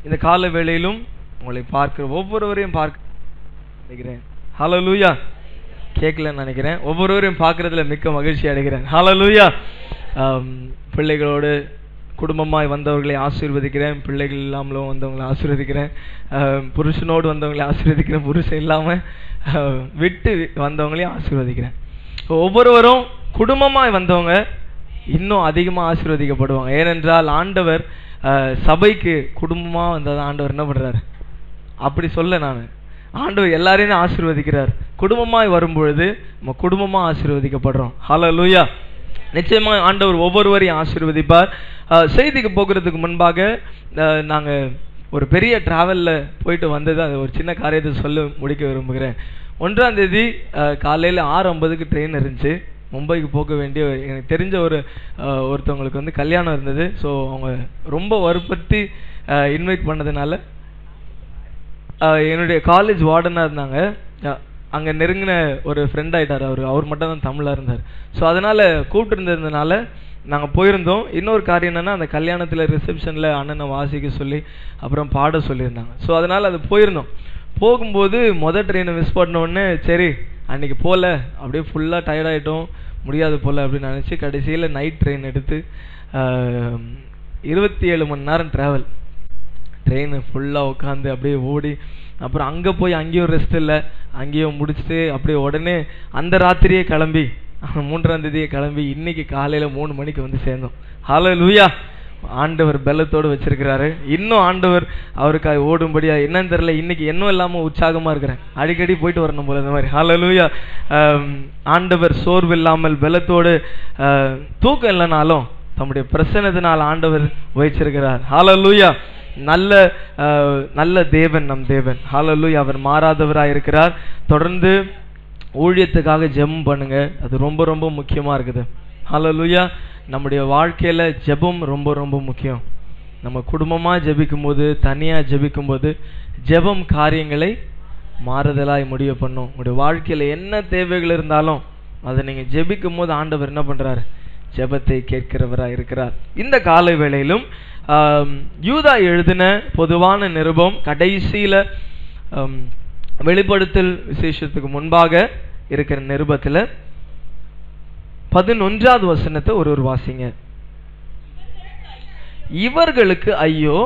இந்த கால வேளையிலும் உங்களை பார்க்கிற ஒவ்வொருவரையும் நினைக்கிறேன். ஹல்லேலூயா. கேட்கலன்னு நினைக்கிறேன். ஒவ்வொருவரையும் பார்க்கறதுல மிக்க மகிழ்ச்சி அடைகிறேன். ஹல்லேலூயா. பிள்ளைகளோடு குடும்பமாய் வந்தவர்களை ஆசீர்வதிக்கிறேன். பிள்ளைகள் இல்லாமலும் வந்தவங்களை ஆசீர்வதிக்கிறேன். புருஷனோடு வந்தவங்களை ஆசீர்வதிக்கிறேன். புருஷன் இல்லாமல் விட்டு வந்தவங்களையும் ஆசீர்வதிக்கிறேன். ஒவ்வொருவரும் குடும்பமாய் வந்தவங்க இன்னும் அதிகமாக ஆசீர்வதிக்கப்படுவாங்க. ஏனென்றால் ஆண்டவர் சபைக்கு குடும்பமாக வந்தது ஆண்டவர் என்ன பண்ணுறாரு? அப்படி சொல்ல நான் ஆண்டவர் எல்லாரையும் ஆசீர்வதிக்கிறார். குடும்பமாய் வரும்பொழுது நம்ம குடும்பமாக ஆசீர்வதிக்கப்படுறோம். ஹல்லேலூயா. நிச்சயமாக ஆண்டவர் ஒவ்வொருவரையும் ஆசீர்வதிப்பார். செய்திக்கு போகிறதுக்கு முன்பாக நாங்கள் ஒரு பெரிய டிராவலில் போயிட்டு வந்தது, அது ஒரு சின்ன காரியத்தை சொல்ல முடிக்க விரும்புகிறேன். 1ஆம் தேதி காலையில் 6:50 ட்ரெயின் இருந்துச்சு. மும்பைக்கு போக வேண்டிய எனக்கு தெரிஞ்ச ஒருத்தவங்களுக்கு வந்து கல்யாணம் இருந்தது. ஸோ அவங்க ரொம்ப வற்புறுத்தி இன்வைட் பண்ணதுனால என்னுடைய காலேஜ் வார்டனாக இருந்தாங்க. அங்கே நெருங்கின ஒரு ஃப்ரெண்ட் ஆகிட்டார். அவர் மட்டும் தான் தமிழாக இருந்தார். ஸோ அதனால் கூப்பிட்டுருந்ததுனால நாங்கள் போயிருந்தோம். இன்னொரு காரியம் என்னென்னா, அந்த கல்யாணத்தில் ரிசப்ஷனில் அண்ணனை வாசிக்க சொல்லி அப்புறம் பாட சொல்லியிருந்தாங்க. ஸோ அதனால் அது போயிருந்தோம். போகும்போது மொதல் ட்ரெயினை மிஸ் பண்ண உடனே சரி அன்றைக்கி போகல, அப்படியே ஃபுல்லாக டயர்டாகிட்டோம், முடியாது போல் அப்படின்னு நினச்சி கடைசியில் நைட் ட்ரெயின் எடுத்து 27 மணி நேரம் ட்ராவல். ட்ரெயின் ஃபுல்லாக உட்காந்து அப்படியே ஓடி அப்புறம் அங்கே போய் அங்கேயும் ரெஸ்ட் இல்லை, அங்கேயும் முடிச்சுட்டு அப்படியே உடனே அந்த ராத்திரியே கிளம்பி 3ஆம் தேதியே கிளம்பி இன்னைக்கு காலையில் 3 மணிக்கு வந்து சேர்ந்தோம். ஹல்லேலூயா. ஆண்டவர் பலத்தோடு வச்சிருக்கிறாரு. இன்னும் ஆண்டவர் அவருக்காக ஓடும்படியா என்னன்னு தெரியல, இன்னைக்கு இன்னும் இல்லாமல் உற்சாகமாக இருக்கிறேன். அடிக்கடி போயிட்டு வரணும் போல இந்த மாதிரி. ஹல்லேலூயா. ஆண்டவர் சோர்வு இல்லாமல் பலத்தோடு தூக்கம் இல்லைனாலும் தம்முடைய பிரசன்னத்தினால் ஆண்டவர் வச்சிருக்கிறார். ஹல்லேலூயா. நல்ல தேவன் நம் தேவன். ஹல்லேலூயா. அவர் மாறாதவராக இருக்கிறார். தொடர்ந்து ஊழியத்துக்காக ஜெபம் பண்ணுங்க, அது ரொம்ப ரொம்ப முக்கியமாக இருக்குது. ஹல்லேலூயா. நம்முடைய வாழ்க்கையில் ஜெபம் ரொம்ப ரொம்ப முக்கியம். நம்ம குடும்பமாக ஜெபிக்கும் போது, தனியாக ஜெபிக்கும் போது ஜெபம் காரியங்களை மாறுதலாய் முடிவு பண்ணும். உங்களுடைய வாழ்க்கையில் என்ன தேவைகள் இருந்தாலும் அதை நீங்கள் ஜெபிக்கும் போது ஆண்டவர் என்ன பண்ணுறாரு? ஜெபத்தை கேட்கிறவராக இருக்கிறார். இந்த காலை வேளையிலும் யூதா எழுதின பொதுவான நிருபம் கடைசியில் வெளிப்படுத்தல் விசேஷத்துக்கு முன்பாக இருக்கிற நிருபத்தில் 11வது வசனத்தை ஒரு வாசிங்க. இவர்களுக்கு ஐயோ,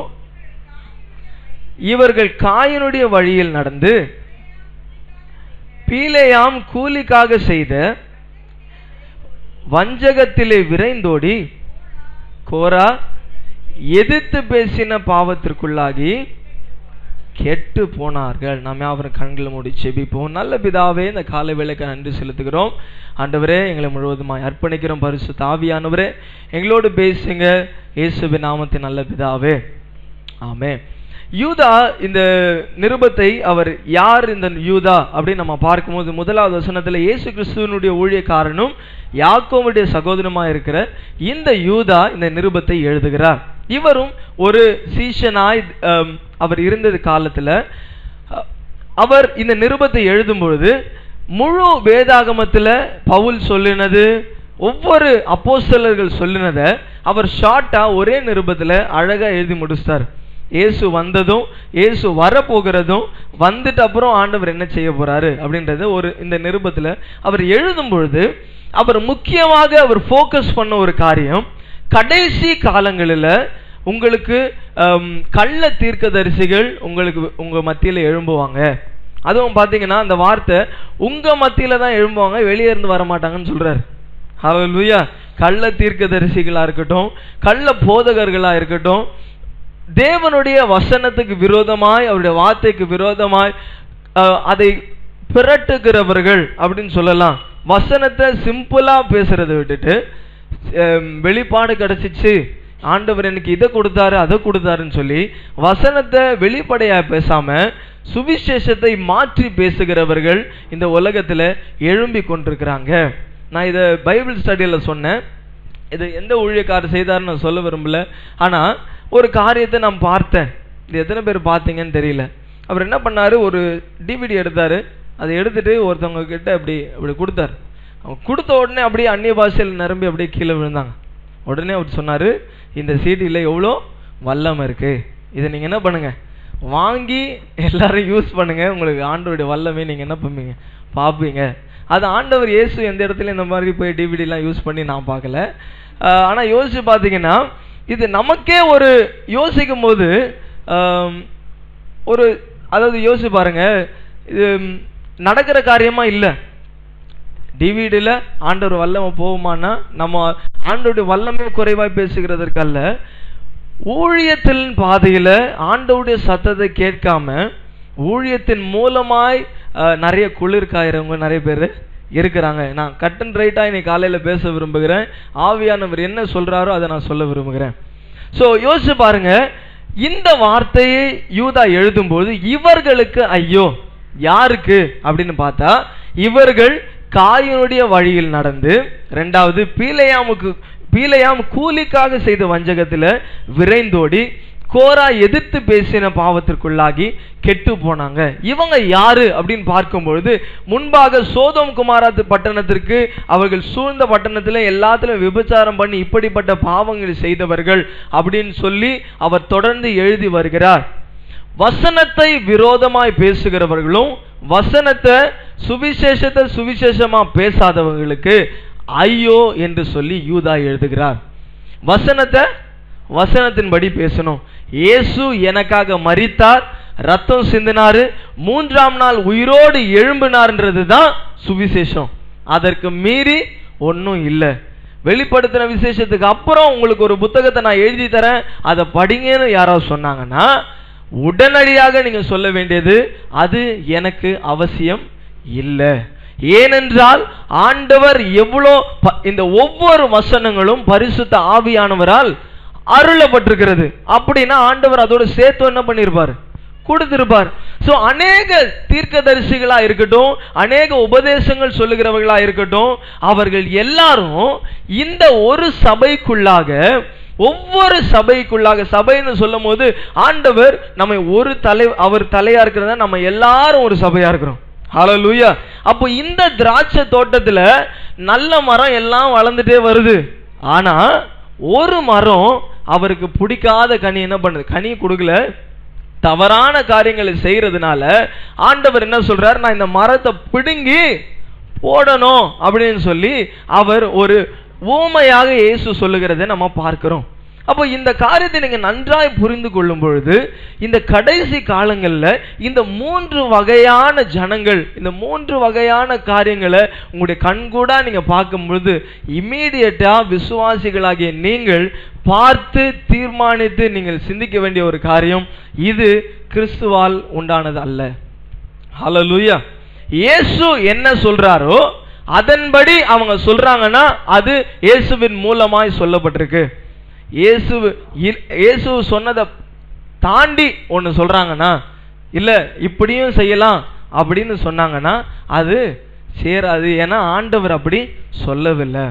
இவர்கள் காயினுடைய வழியில் நடந்து பீலேயாம் கூலிக்காக செய்த வஞ்சகத்திலே விரைந்தோடி கோரா எதிர்த்து பேசின பாவத்திற்குள்ளாகி கெட்டு போனார்கள். நாம் யாவரும் கண்களை மூடி செபிப்போம். நல்ல பிதாவே, இந்த காலை வேளைக்கு நன்றி செலுத்துகிறோம். ஆண்டவரே, எங்களை முழுவதுமாய் அர்ப்பணிக்கிறோம். பரிசுத்த ஆவியானவரே, எங்களோடு பேசுங்க. இயேசுவின் நாமத்தின் நல்ல பிதாவே, ஆமென். யூதா இந்த நிருபத்தை அவர் யார்? இந்த யூதா அப்படின்னு நம்ம பார்க்கும்போது 1வது வசனத்தில் இயேசு கிறிஸ்துவனுடைய ஊழியக்காரனும் யாக்கோபுடைய சகோதரமாக இருக்கிற இந்த யூதா இந்த நிருபத்தை எழுதுகிறார். இவரும் ஒரு சீஷனாய் அவர் இருந்தது காலத்தில் அவர் இந்த நிருபத்தை எழுதும் பொழுது முழு வேதாகமத்தில் பவுல் சொல்லினது, ஒவ்வொரு அப்போஸ்தலர்கள் சொல்லினதை அவர் ஷார்ட்டா ஒரே நிருபத்தில் அழகா எழுதி முடிச்சார். இயேசு வந்ததும் இயேசு வரப்போகிறதும் வந்துட்டு அப்புறம் ஆண்டவர் என்ன செய்ய போறாரு அப்படின்றது இந்த நிருபத்தில் அவர் எழுதும் பொழுது அவர் முக்கியமாக அவர் ஃபோக்கஸ் பண்ண ஒரு காரியம், கடைசி காலங்களில் உங்களுக்கு கள்ள தீர்க்கதரிசிகள் உங்க மத்தியில் எழும்புவாங்க. அதுவும் பார்த்தீங்கன்னா அந்த வார்த்தை உங்க மத்தியில தான் எழும்புவாங்க, வெளியே இருந்து வர மாட்டாங்கன்னு சொல்றாரு. ஹல்லேலூயா. கள்ள தீர்க்கதரிசிகளா இருக்கட்டும், கள்ள போதகர்களா இருக்கட்டும், தேவனுடைய வசனத்துக்கு விரோதமாய் அவருடைய வார்த்தைக்கு விரோதமாய் அதை பிரட்டுகிறவர்கள் அப்படின்னு சொல்லலாம். வசனத்தை சிம்பிளா பேசுறதை விட்டுட்டு வெளிப்பாடு கிடைச்சிச்சு, ஆண்டவர் எனக்கு இதை கொடுத்தாரு அதை கொடுத்தாருன்னு சொல்லி வசனத்தை வெளிப்படையா பேசாம சுவிசேஷத்தை மாற்றி பேசுகிறவர்கள் இந்த உலகத்துல எழும்பி கொண்டிருக்கிறாங்க. நான் இதை பைபிள் ஸ்டடியில சொன்னேன். இது எந்த ஊழியக்காரர் செய்தாருன்னு நான் சொல்ல விரும்பல. ஆனா ஒரு காரியத்தை நான் பார்த்தேன். இது எத்தனை பேர் பார்த்தீங்கன்னு தெரியல. அவர் என்ன பண்ணாரு, ஒரு டிவிடி எடுத்தாரு. அதை எடுத்துட்டு ஒருத்தவங்க கிட்ட அப்படி கொடுத்தாரு. அவங்க கொடுத்த உடனே அப்படியே அந்நிய பாஷையில் நிரம்பி அப்படியே கீழே விழுந்தாங்க. உடனே அவர் சொன்னாரு, இந்த சீடியில் எவ்வளோ வல்லமை இருக்கு, இதை நீங்க என்ன பண்ணுங்க, வாங்கி எல்லாரும் யூஸ் பண்ணுங்க. உங்களுக்கு ஆண்டவருடைய வல்லமை நீங்க என்ன பண்ணுவீங்க, பார்ப்பீங்க. அது ஆண்டவர் இயேசு எந்த இடத்துல இந்த மாதிரி போய் டிவிடிலாம் யூஸ் பண்ணி நான் பார்க்கல. ஆனா யோசிச்சு பார்த்தீங்கன்னா இது நமக்கே ஒரு யோசிக்கும் போது ஒரு, அதாவது யோசிச்சு பாருங்க, இது நடக்கிற காரியமா இல்லை. டிவிடியில் ஆண்டவர் வல்லமை போகுமானா நம்ம ஆண்டவருடைய வல்லமை குறைவாய் பேசுகிறதற்கு அல்ல, ஊழியத்தின் பாதையில ஆண்டவருடைய சத்தத்தை கேட்காம ஊழியத்தின் மூலமாய் நிறைய குளிர் காயறவங்க நிறைய பேர் இருக்கிறாங்க. நான் கட் அண்ட் ரைட்டா இன்னைக்கு காலையில பேச விரும்புகிறேன். ஆவியானவர் என்ன சொல்றாரோ அதை நான் சொல்ல விரும்புகிறேன். ஸோ யோசிச்சு பாருங்க, இந்த வார்த்தையை யூதா எழுதும்போது இவர்களுக்கு ஐயோ, யாருக்கு அப்படின்னு பார்த்தா இவர்கள் காயினுடைய வழியில் நடந்து, இரண்டாவது பீலையாம் கூலிக்காக செய்த வஞ்சகத்தில் விரைந்தோடி கோரா எதிர்த்து பேசின பாவத்திற்குள்ளாகி கெட்டு போனாங்க. இவங்க யாரு அப்படின்னு பார்க்கும்பொழுது, முன்பாக சோதோம் குமாராத்து பட்டணத்திற்கு அவர்கள் சூழ்ந்த பட்டணத்தில் எல்லாத்திலும் விபச்சாரம் பண்ணி இப்படிப்பட்ட பாவங்கள் செய்தவர்கள் அப்படின்னு சொல்லி அவர் தொடர்ந்து எழுதி வருகிறார். வசனத்தை விரோதமாய் பேசுகிறவர்களும் வசனத்தை சுவிசேஷமா பேசாதவர்களுக்கு ஐயோ என்று சொல்லி யூதா எழுதுகிறார். வசனத்தின்படி பேசணும். இயேசு எனக்காக மரித்தார், ரத்தம் சிந்தினாரு, 3ஆம் நாள் உயிரோடு எழும்பினார்ன்றது தான் சுவிசேஷம். அதற்கு மீறி ஒன்றும் இல்லை. வெளிப்படுத்தின விசேஷத்துக்கு அப்புறம் உங்களுக்கு ஒரு புத்தகத்தை நான் எழுதி தரேன், அதை படிங்கன்னு யாராவது சொன்னாங்கன்னா உடனடியாக நீங்க சொல்ல வேண்டியது அது எனக்கு அவசியம் இல்லை. ஏனென்றால் ஆண்டவர் எவ்வளோ இந்த ஒவ்வொரு வசனங்களும் பரிசுத்த ஆவியானவரால் அருளப்பட்டிருக்கிறது. அப்படின்னா ஆண்டவர் அதோட சேர்த்து என்ன பண்ணிருப்பார், கொடுத்திருப்பார். சோ அநேக தீர்க்கதரிசிகளா இருக்கட்டும், அநேக உபதேசங்கள் சொல்லுகிறவர்களா இருக்கட்டும், அவர்கள் எல்லாரும் இந்த ஒரு சபைக்குள்ளாக, ஒவ்வொரு சபைக்குள்ளாக, சபைன்னு சொல்லும் போது ஆண்டவர் நம்ம ஒரு அவர் தலையா இருக்கிறதா நம்ம எல்லாரும் ஒரு சபையா இருக்கிறோம். ஹல்லேலூயா. அப்போ இந்த திராட்சை தோட்டத்துல நல்ல மரம் எல்லாம் வளர்ந்துட்டே வருது. ஆனா ஒரு மரம் அவருக்கு பிடிக்காத கனி என்ன பண்ணுது, கனி கொடுக்கல. தவறான காரியங்களை செய்யறதுனால ஆண்டவர் என்ன சொல்றார், நான் இந்த மரத்தை பிடுங்கி போடணும் அப்படின்னு சொல்லி அவர் ஒரு ஊமையாக இயேசு சொல்லுகிறதை நம்ம பார்க்கிறோம். அப்போ இந்த காரியத்தை நீங்க நன்றாய் புரிந்து கொள்ளும் பொழுது, இந்த கடைசி காலங்களில் இந்த 3 வகையான ஜனங்கள், இந்த 3 வகையான காரியங்களை உங்களுடைய கண்கூடா நீங்க பார்க்கும் பொழுது இம்மீடியட்டா விசுவாசிகளாகிய நீங்கள் பார்த்து தீர்மானித்து நீங்கள் சிந்திக்க வேண்டிய ஒரு காரியம், இது கிறிஸ்துவால் உண்டானது அல்ல. ஹல்லேலூயா. இயேசு என்ன சொல்றாரோ அதன்படி அவங்க சொல்றாங்கன்னா அது இயேசுவின் மூலமாய் சொல்லப்பட்டிருக்கு. இயேசு சொன்னதை தாண்டி ஒன்று சொல்றாங்கன்னா, இல்ல இப்படியும் செய்யலாம் அப்படின்னு சொன்னாங்கன்னா அது சேராது. ஏன்னா ஆண்டவர் அப்படி சொல்லவில்லை.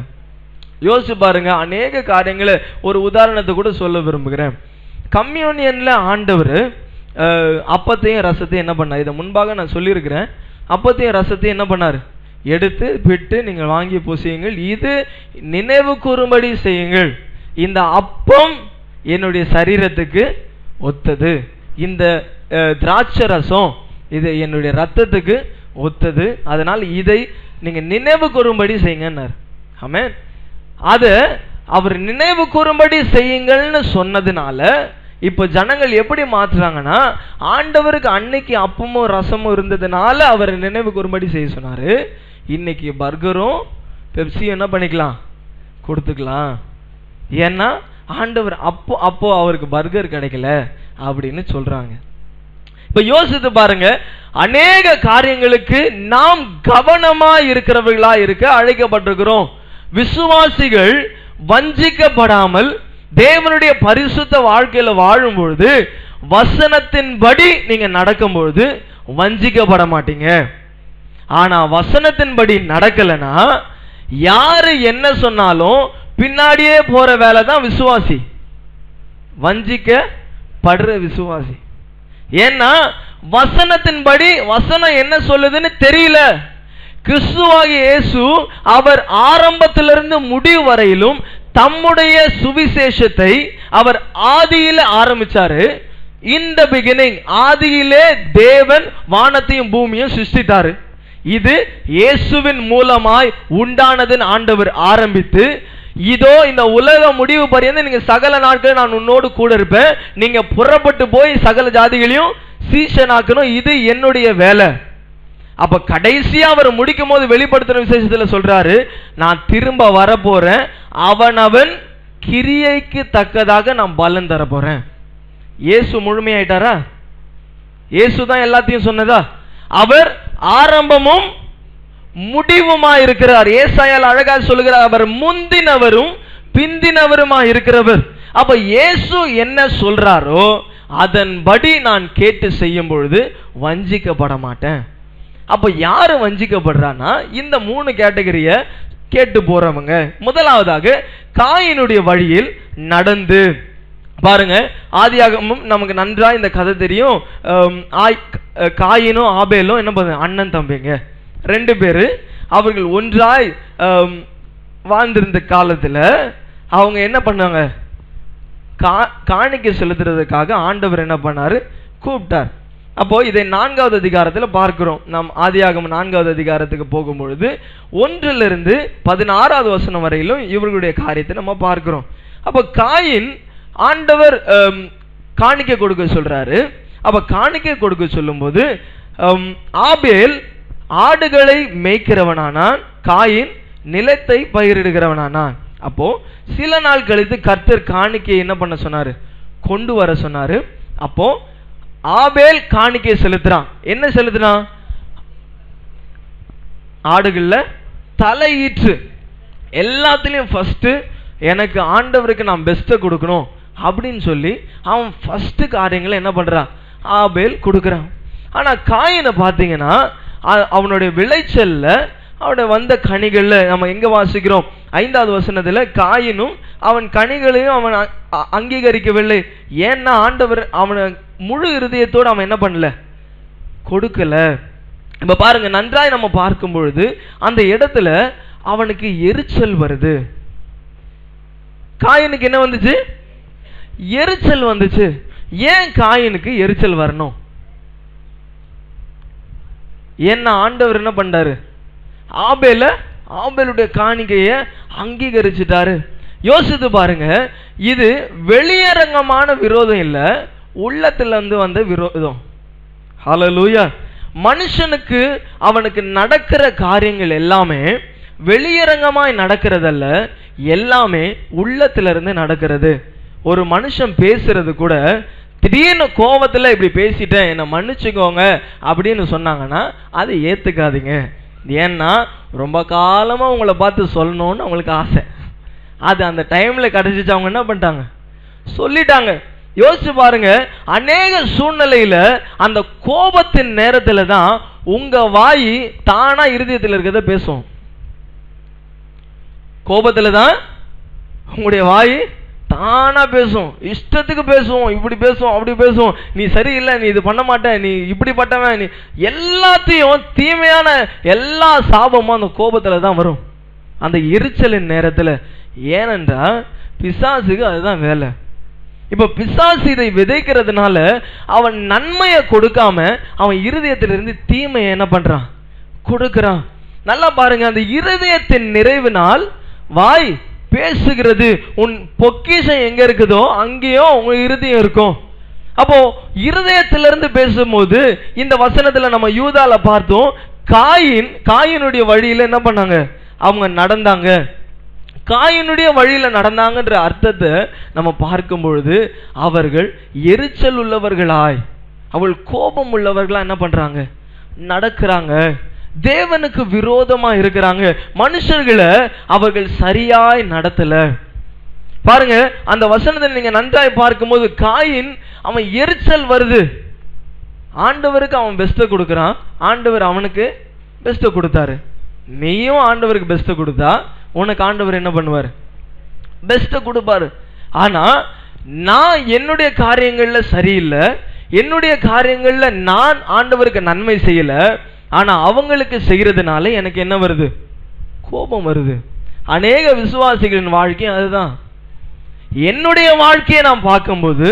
யோசிச்சு பாருங்க, அநேக காரியங்களை ஒரு உதாரணத்தை கூட சொல்ல விரும்புகிறேன். கம்யூனியன்ல ஆண்டவர் அப்பத்தையும் ரசத்தையும் என்ன பண்ணார், இதை முன்பாக நான் சொல்லியிருக்கிறேன். அப்பத்தையும் ரசத்தையும் என்ன பண்ணார், எடுத்து விட்டு நீங்கள் வாங்கி பூசியுங்கள், இது நினைவு கூறும்படி செய்யுங்கள். இந்த அப்பம் என்னுடைய சரீரத்துக்கு ஒத்தது, இந்த திராட்சை ரசம் இது என்னுடைய ரத்தத்துக்கு ஒத்தது, அதனால் இதை நீங்க நினைவு கூறும்படி செய்யுங்கன்னார். ஆமென். அது அவர் நினைவு கூறும்படி செய்யுங்கள்னு சொன்னதுனால இப்ப ஜனங்கள் எப்படி மாற்றுறாங்கன்னா, ஆண்டவருக்கு அன்னைக்கு அப்பமும் ரசமும் இருந்ததுனால அவர் நினைவு கூறும்படி செய்ய சொன்னாரு. இன்னைக்கு பர்கரும் பெப்சியும் என்ன பண்ணிக்கலாம், கொடுத்துக்கலாம். ஏன்னா ஆண்டவர் அப்போ அவருக்கு பர்கர் கிடைக்கல அப்படின்னு சொல்றாங்க. இப்ப யோசித்து பாருங்க, அநேக காரியங்களுக்கு நாம் கவனமா இருக்கிறவர்களா இருக்க அழைக்கப்பட்டிருக்கிறோம். விசுவாசிகள் வஞ்சிக்கப்படாமல் தேவனுடைய பரிசுத்த வாழ்க்கையில வாழும் பொழுது, வசனத்தின்படி நீங்க நடக்கும் பொழுது வஞ்சிக்கப்பட மாட்டீங்க. ஆனா வசனத்தின்படி நடக்கலனா யாரு என்ன சொன்னாலும் பின்னாடியே போற வேலை தான் விசுவாசி, வஞ்சிக்கப்படுற விசுவாசி. ஏன்னா வசனத்தின்படி வசனம் என்ன சொல்லுதுன்னு தெரியல. கிறிஸ்துவாகிய இயேசு அவர் ஆரம்பத்திலிருந்து முடிவு வரையிலும் தம்முடைய சுவிசேஷத்தை அவர் ஆதியில ஆரம்பிச்சாரு. இன் த பிகினிங், ஆதியிலே தேவன் வானத்தையும் பூமியும் சிருஷ்டித்தாரு. இது இயேசுவின் மூலமாய் உண்டானதுன்னு ஆண்டவர் ஆரம்பித்து, இதோ இந்த உலக முடிவு பரியந்தம் நீங்க சகல நாட்கள் நான் உன்னோடு கூட இருப்பேன், நீங்க புறப்பட்டு போய் சகல ஜாதிகளையும் சீஷனாக்கணும், இது என்னுடைய வேலை. அப்ப கடைசியா அவர் முடிக்கும் போது வெளிப்படுத்துற விசேஷத்துல சொல்றாரு, நான் திரும்ப வர போறேன், அவனவன் கிரியைக்கு தக்கதாக நான் பலன் தர போறேன். இயேசு முழுமையாயிட்டாரா? இயேசு தான் எல்லாத்தையும் சொன்னதா? அவர் ஆரம்பமும் முடிவுமா இருக்கிறார். ஏசாயால் அழகா சொல்லுகிறார், அவர் முந்தினவரும் பிந்தினவருமா இருக்கிறவர். அப்ப இயேசு என்ன சொல்றாரோ அதன்படி நான் கேட்டு செய்யும் பொழுது வஞ்சிக்கப்பட மாட்டேன். அப்ப யாரு வஞ்சிக்கப்படுறான்னா, இந்த 3 கேட்டகரிய கேட்டு போறவங்க. முதலாவதாக காயினுடைய வழியில் நடந்து பாருங்க. ஆதியாகமம் நமக்கு நன்றா இந்த கதை தெரியும். காயினும் ஆபேலும் என்ன பண்ண, அண்ணன் தம்பிங்க 2 பேரு. அவர்கள் ஒன்றாய் வாழ்ந்திருந்த காலத்துல அவங்க என்ன பண்ணாங்க, காணிக்கை செலுத்துறதுக்காக ஆண்டவர் என்ன பண்ணாரு, கூப்பிட்டார். அப்போ இதை 4வது அதிகாரத்தில் பார்க்கிறோம். நாம் ஆதியாகமம் 4வது அதிகாரத்துக்கு போகும்பொழுது 1 to 16வது வசனம் வரையிலும் இவர்களுடைய காரியத்தை நம்ம பார்க்கிறோம். அப்போ காயின் ஆண்டவர் காணிக்கை கொடுக்க சொல்றாரு. அப்ப காணிக்கை கொடுக்க சொல்லும் போது ஆபேல் ஆடுகளை மேய்க்கிறவனானான், காயின் நிலத்தை பயிரிடுகிறவனானான். அப்போ சில நாள் கழித்து கர்த்தர் காணிக்கையை என்ன பண்ண சொன்னாரு, கொண்டு வர சொன்னாரு. அப்போ ஆபேல் காணிக்கை செலுத்துறான். என்ன செலுத்துறான்? ஆடுகள்ல தலையீற்று எல்லாத்திலையும் ஃபர்ஸ்ட் எனக்கு ஆண்டவருக்கு நான் பெஸ்ட்டை கொடுக்கணும் அப்படின்னு சொல்லி அவன் ஃபர்ஸ்ட் காரியங்களை என்ன பண்றான், ஆபேல் கொடுக்குறான். ஆனா காயினை பார்த்தீங்கன்னா அவனுடைய விளைச்சல்ல அவனுடைய வந்த கனிகள்ல நம்ம எங்க வாசிக்கிறோம், 5வது வசனத்துல காயினும் அவன் கனிகளையும் அவன் அங்கீகரிக்கவில்லை. ஏன்னா ஆண்டவர் அவனை முழு இருதயத்தோடு அவன் என்ன பண்ணல, கொடுக்கல. இப்ப பாருங்க, நன்றாய் நம்ம பார்க்கும் பொழுது அந்த இடத்துல அவனுக்கு எரிச்சல் வருது. காயினுக்கு என்ன வந்துச்சு, எரிச்சல் வந்துச்சு. ஏன் காயினுக்கு எரிச்சல் வரணும்? ஏன்னா ஆண்டவர் என்ன பண்றாரு, ஆபேலுடைய காணிக்கைய அங்கீகரிச்சுட்டாரு. யோசித்து பாருங்க, இது வெளியரங்கமான விரோதம் இல்ல, உள்ளத்துல இருந்து வந்த விரோதம். ஹல்லேலூயா. மனுஷனுக்கு அவனுக்கு நடக்கிற காரியங்கள் எல்லாமே வெளியரங்கமாய் நடக்கிறதல்ல, எல்லாமே உள்ளத்திலிருந்து நடக்கிறது. ஒரு மனுஷன் பேசுறது கூட திடீர்னு கோபத்துல இப்படி பேசிட்டேன் என்னை மன்னிச்சுக்கோங்க அப்படின்னு சொன்னாங்கன்னா அதை ஏத்துக்காதீங்க. ஏன்னா ரொம்ப காலமா உங்களை பார்த்து சொல்லணும்னு அவங்களுக்கு ஆசை, அது அந்த டைம்ல கிடைச்சிச்சு, அவங்க என்ன பண்ணிட்டாங்க, சொல்லிட்டாங்க. யோசிச்சு பாருங்க, அநேக சூழ்நிலையில அந்த கோபத்தின் நேரத்துல தான் உங்க வாய் தானா இருதயத்தில் இருக்கிறத பேசும். கோபத்துல தான் உங்களுடைய வாய் தானா பேசும், இஷ்டத்துக்கு பேசுவோம், இப்படி பேசுவோம் அப்படி பேசுவோம், நீ சரியில்லை, நீ இது பண்ண மாட்ட, நீ இப்படிப்பட்டவன், நீ எல்லாத்தையும் தீமையான எல்லா சாபமும் அந்த கோபத்துல தான் வரும், அந்த எரிச்சலின் நேரத்துல. ஏனென்றா பிசாசுக்கு அதுதான் வேலை. இப்ப பிசாசு இதை விதைக்கிறதுனால அவன் நன்மையை கொடுக்காம அவன் இருதயத்திலிருந்து தீமையை என்ன பண்றான், கொடுக்கிறான். நல்லா பாருங்க, அந்த இருதயத்தின் நிறைவினால் வாய் பேசுகிறது. உன் பொக்கிஷம் எங்க இருக்குதோ அங்கேயும் உங்க இருதயம் இருக்கும். அப்போ இருதயத்திலிருந்து பேசும்போது இந்த வசனத்துல நம்ம யூதால பார்த்தோம், காயினுடைய வழியில என்ன பண்ணாங்க, அவங்க நடந்தாங்க. காயினுடைய வழியில நடந்தாங்கன்ற அர்த்தத்தை நம்ம பார்க்கும் பொழுது அவர்கள் எரிச்சல் உள்ளவர்களாய், அவள் கோபம் உள்ளவர்களா என்ன பண்றாங்க, நடக்கிறாங்க. தேவனுக்கு விரோதமா இருக்கிறாங்க. மனுஷர்களை அவர்கள் சரியாய் நடத்தல. பாருங்க, அந்த வசனத்தை நீங்க நன்றாய் பார்க்கும்போது காயின் அவன் எரிச்சல் வருது, ஆண்டவருக்கு அவன் பெஸ்ட்டை கொடுக்கிறான், ஆண்டவர் அவனுக்கு பெஸ்ட்டை கொடுத்தாரு. நீயும் ஆண்டவருக்கு பெஸ்ட்டை கொடுத்தா உனக்கு ஆண்டவர் என்ன பண்ணுவார், பெஸ்ட்டை கொடுப்பாரு. ஆனா நான் என்னுடைய காரியங்கள்ல சரியில்லை, என்னுடைய காரியங்கள்ல நான் ஆண்டவருக்கு நன்மை செய்யல, ஆனா அவங்களுக்கு செய்யறதுனால எனக்கு என்ன வருது, கோபம் வருது. அநேக விசுவாசிகளின் வாழ்க்கை அதுதான். என்னுடைய வாழ்க்கையை நான் பார்க்கும்போது,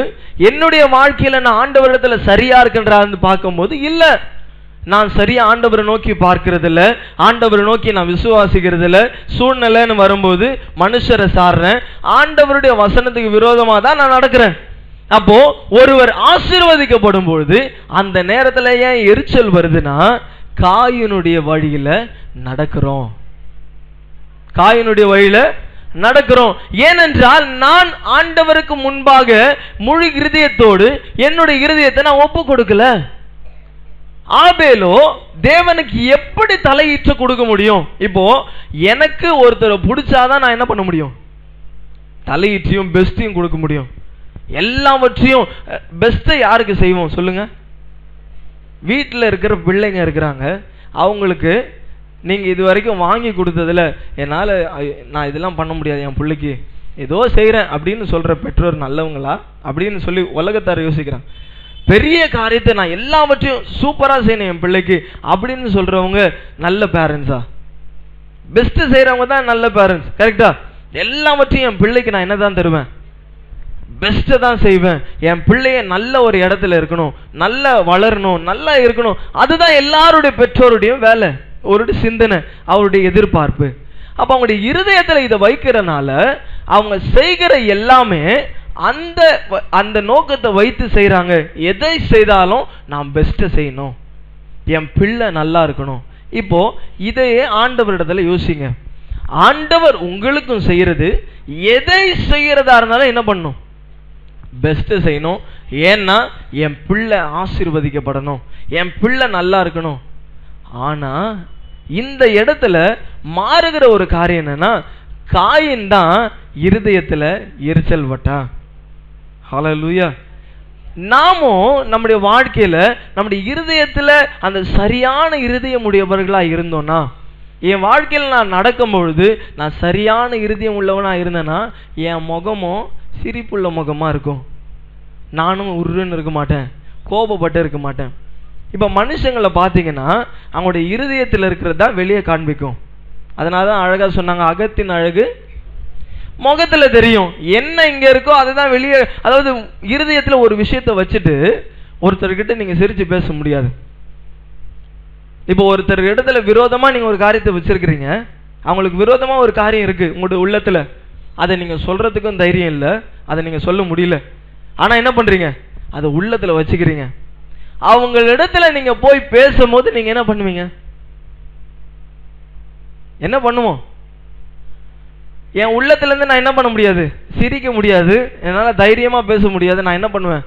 என்னுடைய வாழ்க்கையில நான் ஆண்டவரிடத்துல சரியா இருக்கின்றான்னு பார்க்கும்போது இல்ல, நான் சரியா ஆண்டவரை நோக்கி பார்க்கிறது இல்ல, ஆண்டவரை நோக்கி நான் விசுவாசிக்கிறது இல்ல. சூழ்நிலைன்னு வரும்போது மனுஷரை சாடுறேன், ஆண்டவருடைய வசனத்துக்கு விரோதமா தான் நான் நடக்கிறேன். அப்போ ஒருவர் ஆசீர்வதிக்கப்படும் பொழுது அந்த நேரத்துல ஏன் எரிச்சல் வருதுன்னா, காயினுடைய வழியில நடக்கிறோம், காயினுடைய வழியில நடக்கிறோம். ஏனென்றால் நான் ஆண்டவருக்கு முன்பாக முழு இருதயத்தோடு என்னுடைய இருதயத்தை நான் ஒப்பு கொடுக்கல. ஆபேலோ தேவனுக்கு எப்படி தலையீற்று கொடுக்க முடியும்? இப்போ எனக்கு ஒருத்தரை பிடிச்சாதான் நான் என்ன பண்ண முடியும்? தலையீற்றையும் பெஸ்டையும் கொடுக்க முடியும். எல்லாவற்றையும் பெஸ்ட்டை யாருக்கு செய்வோம் சொல்லுங்க? வீட்டில் இருக்கிற பிள்ளைங்க இருக்கிறாங்க, அவங்களுக்கு நீங்க இது வரைக்கும் வாங்கி கொடுத்ததுல என்னால நான் இதெல்லாம் பண்ண முடியாது, என் பிள்ளைக்கு ஏதோ செய்யறேன் அப்படின்னு சொல்ற பெற்றோர் நல்லவங்களா அப்படின்னு சொல்லி உலகத்தார் யோசிக்கிறாங்க. பெரிய காரியத்தை நான் எல்லாவற்றையும் சூப்பரா செய்யணும் என் பிள்ளைக்கு அப்படின்னு சொல்றவங்க நல்ல பேரண்ட்ஸா? பெஸ்ட் செய்யறவங்க தான் நல்ல பேரண்ட்ஸ், கரெக்டா? எல்லாவற்றையும் என் பிள்ளைக்கு நான் என்னதான் தருவேன்? பெஸ்ட்டை தான் செய்வேன். என் பிள்ளைய நல்ல ஒரு இடத்துல இருக்கணும், நல்ல வளரணும், நல்லா இருக்கணும். அதுதான் எல்லாருடைய பெற்றோருடைய வேலை, ஒரு சிந்தனை, அவருடைய எதிர்பார்ப்பு. அப்ப அவங்களுடைய இருதயத்துல இதை வைக்கிறனால அவங்க செய்கிற எல்லாமே அந்த அந்த நோக்கத்தை வைத்து செய்யறாங்க. எதை செய்தாலும் நான் பெஸ்ட்டை செய்யணும், என் பிள்ளை நல்லா இருக்கணும். இப்போ இதையே ஆண்டவரிடத்துல யோசிங்க. ஆண்டவர் உங்களுக்கும் செய்யறது, எதை செய்யறதா இருந்தாலும் என்ன பண்ணும்? பெஸ்ட் செய்யணும். ஏன்னா என் பிள்ளை ஆசீர்வதிக்கப்படணும், என் பிள்ளை நல்லா இருக்கணும். ஆனா இந்த இடத்துல மாறுகிற ஒரு காரியம் என்னன்னா, காயின் தான் இருதயத்துல எரிச்சல் பட்டா. ஹல்லேலூயா. நாமும் நம்முடைய வாழ்க்கையில நம்முடைய இருதயத்துல அந்த சரியான இருதயம் உடையவர்களா இருந்தோம்னா, என் வாழ்க்கையில் நான் நடக்கும் பொழுது நான் சரியான இருதயம் உள்ளவனா இருந்தேன்னா என் முகமும் சிரிப்புள்ள முகமா இருக்கும். நானும் உருன்னு இருக்க மாட்டேன், கோபப்பட்டு இருக்க மாட்டேன். இப்ப மனுஷங்களை பார்த்தீங்கன்னா அவங்களுடைய இருதயத்தில் இருக்கிறதா வெளியே காண்பிக்கும். அதனாலதான் அழகா சொன்னாங்க, அகத்தின் அழகு முகத்துல தெரியும். என்ன இங்க இருக்கோ அதுதான் வெளியே. அதாவது இருதயத்துல ஒரு விஷயத்தை வச்சுட்டு ஒருத்தர்கிட்ட நீங்க சிரிச்சு பேச முடியாது. இப்போ ஒருத்தர் இடத்துல விரோதமா நீங்க ஒரு காரியத்தை வச்சிருக்கிறீங்க, அவங்களுக்கு விரோதமா ஒரு காரியம் இருக்கு உங்களுடைய உள்ளத்துல, அதை நீங்க சொல்றதுக்கும் தைரியம் இல்லை, அதை நீங்க சொல்ல முடியல. ஆனா என்ன பண்றீங்க? அதை உள்ளத்துல வச்சுக்கிறீங்க. அவங்க இடத்துல நீங்க போய் பேசும்போது நீங்க என்ன பண்ணுவீங்க? என்ன பண்ணுவோம்? என் உள்ளத்துல இருந்து நான் என்ன பண்ண முடியாது? சிரிக்க முடியாது, என்னால தைரியமா பேச முடியாது. நான் என்ன பண்ணுவேன்?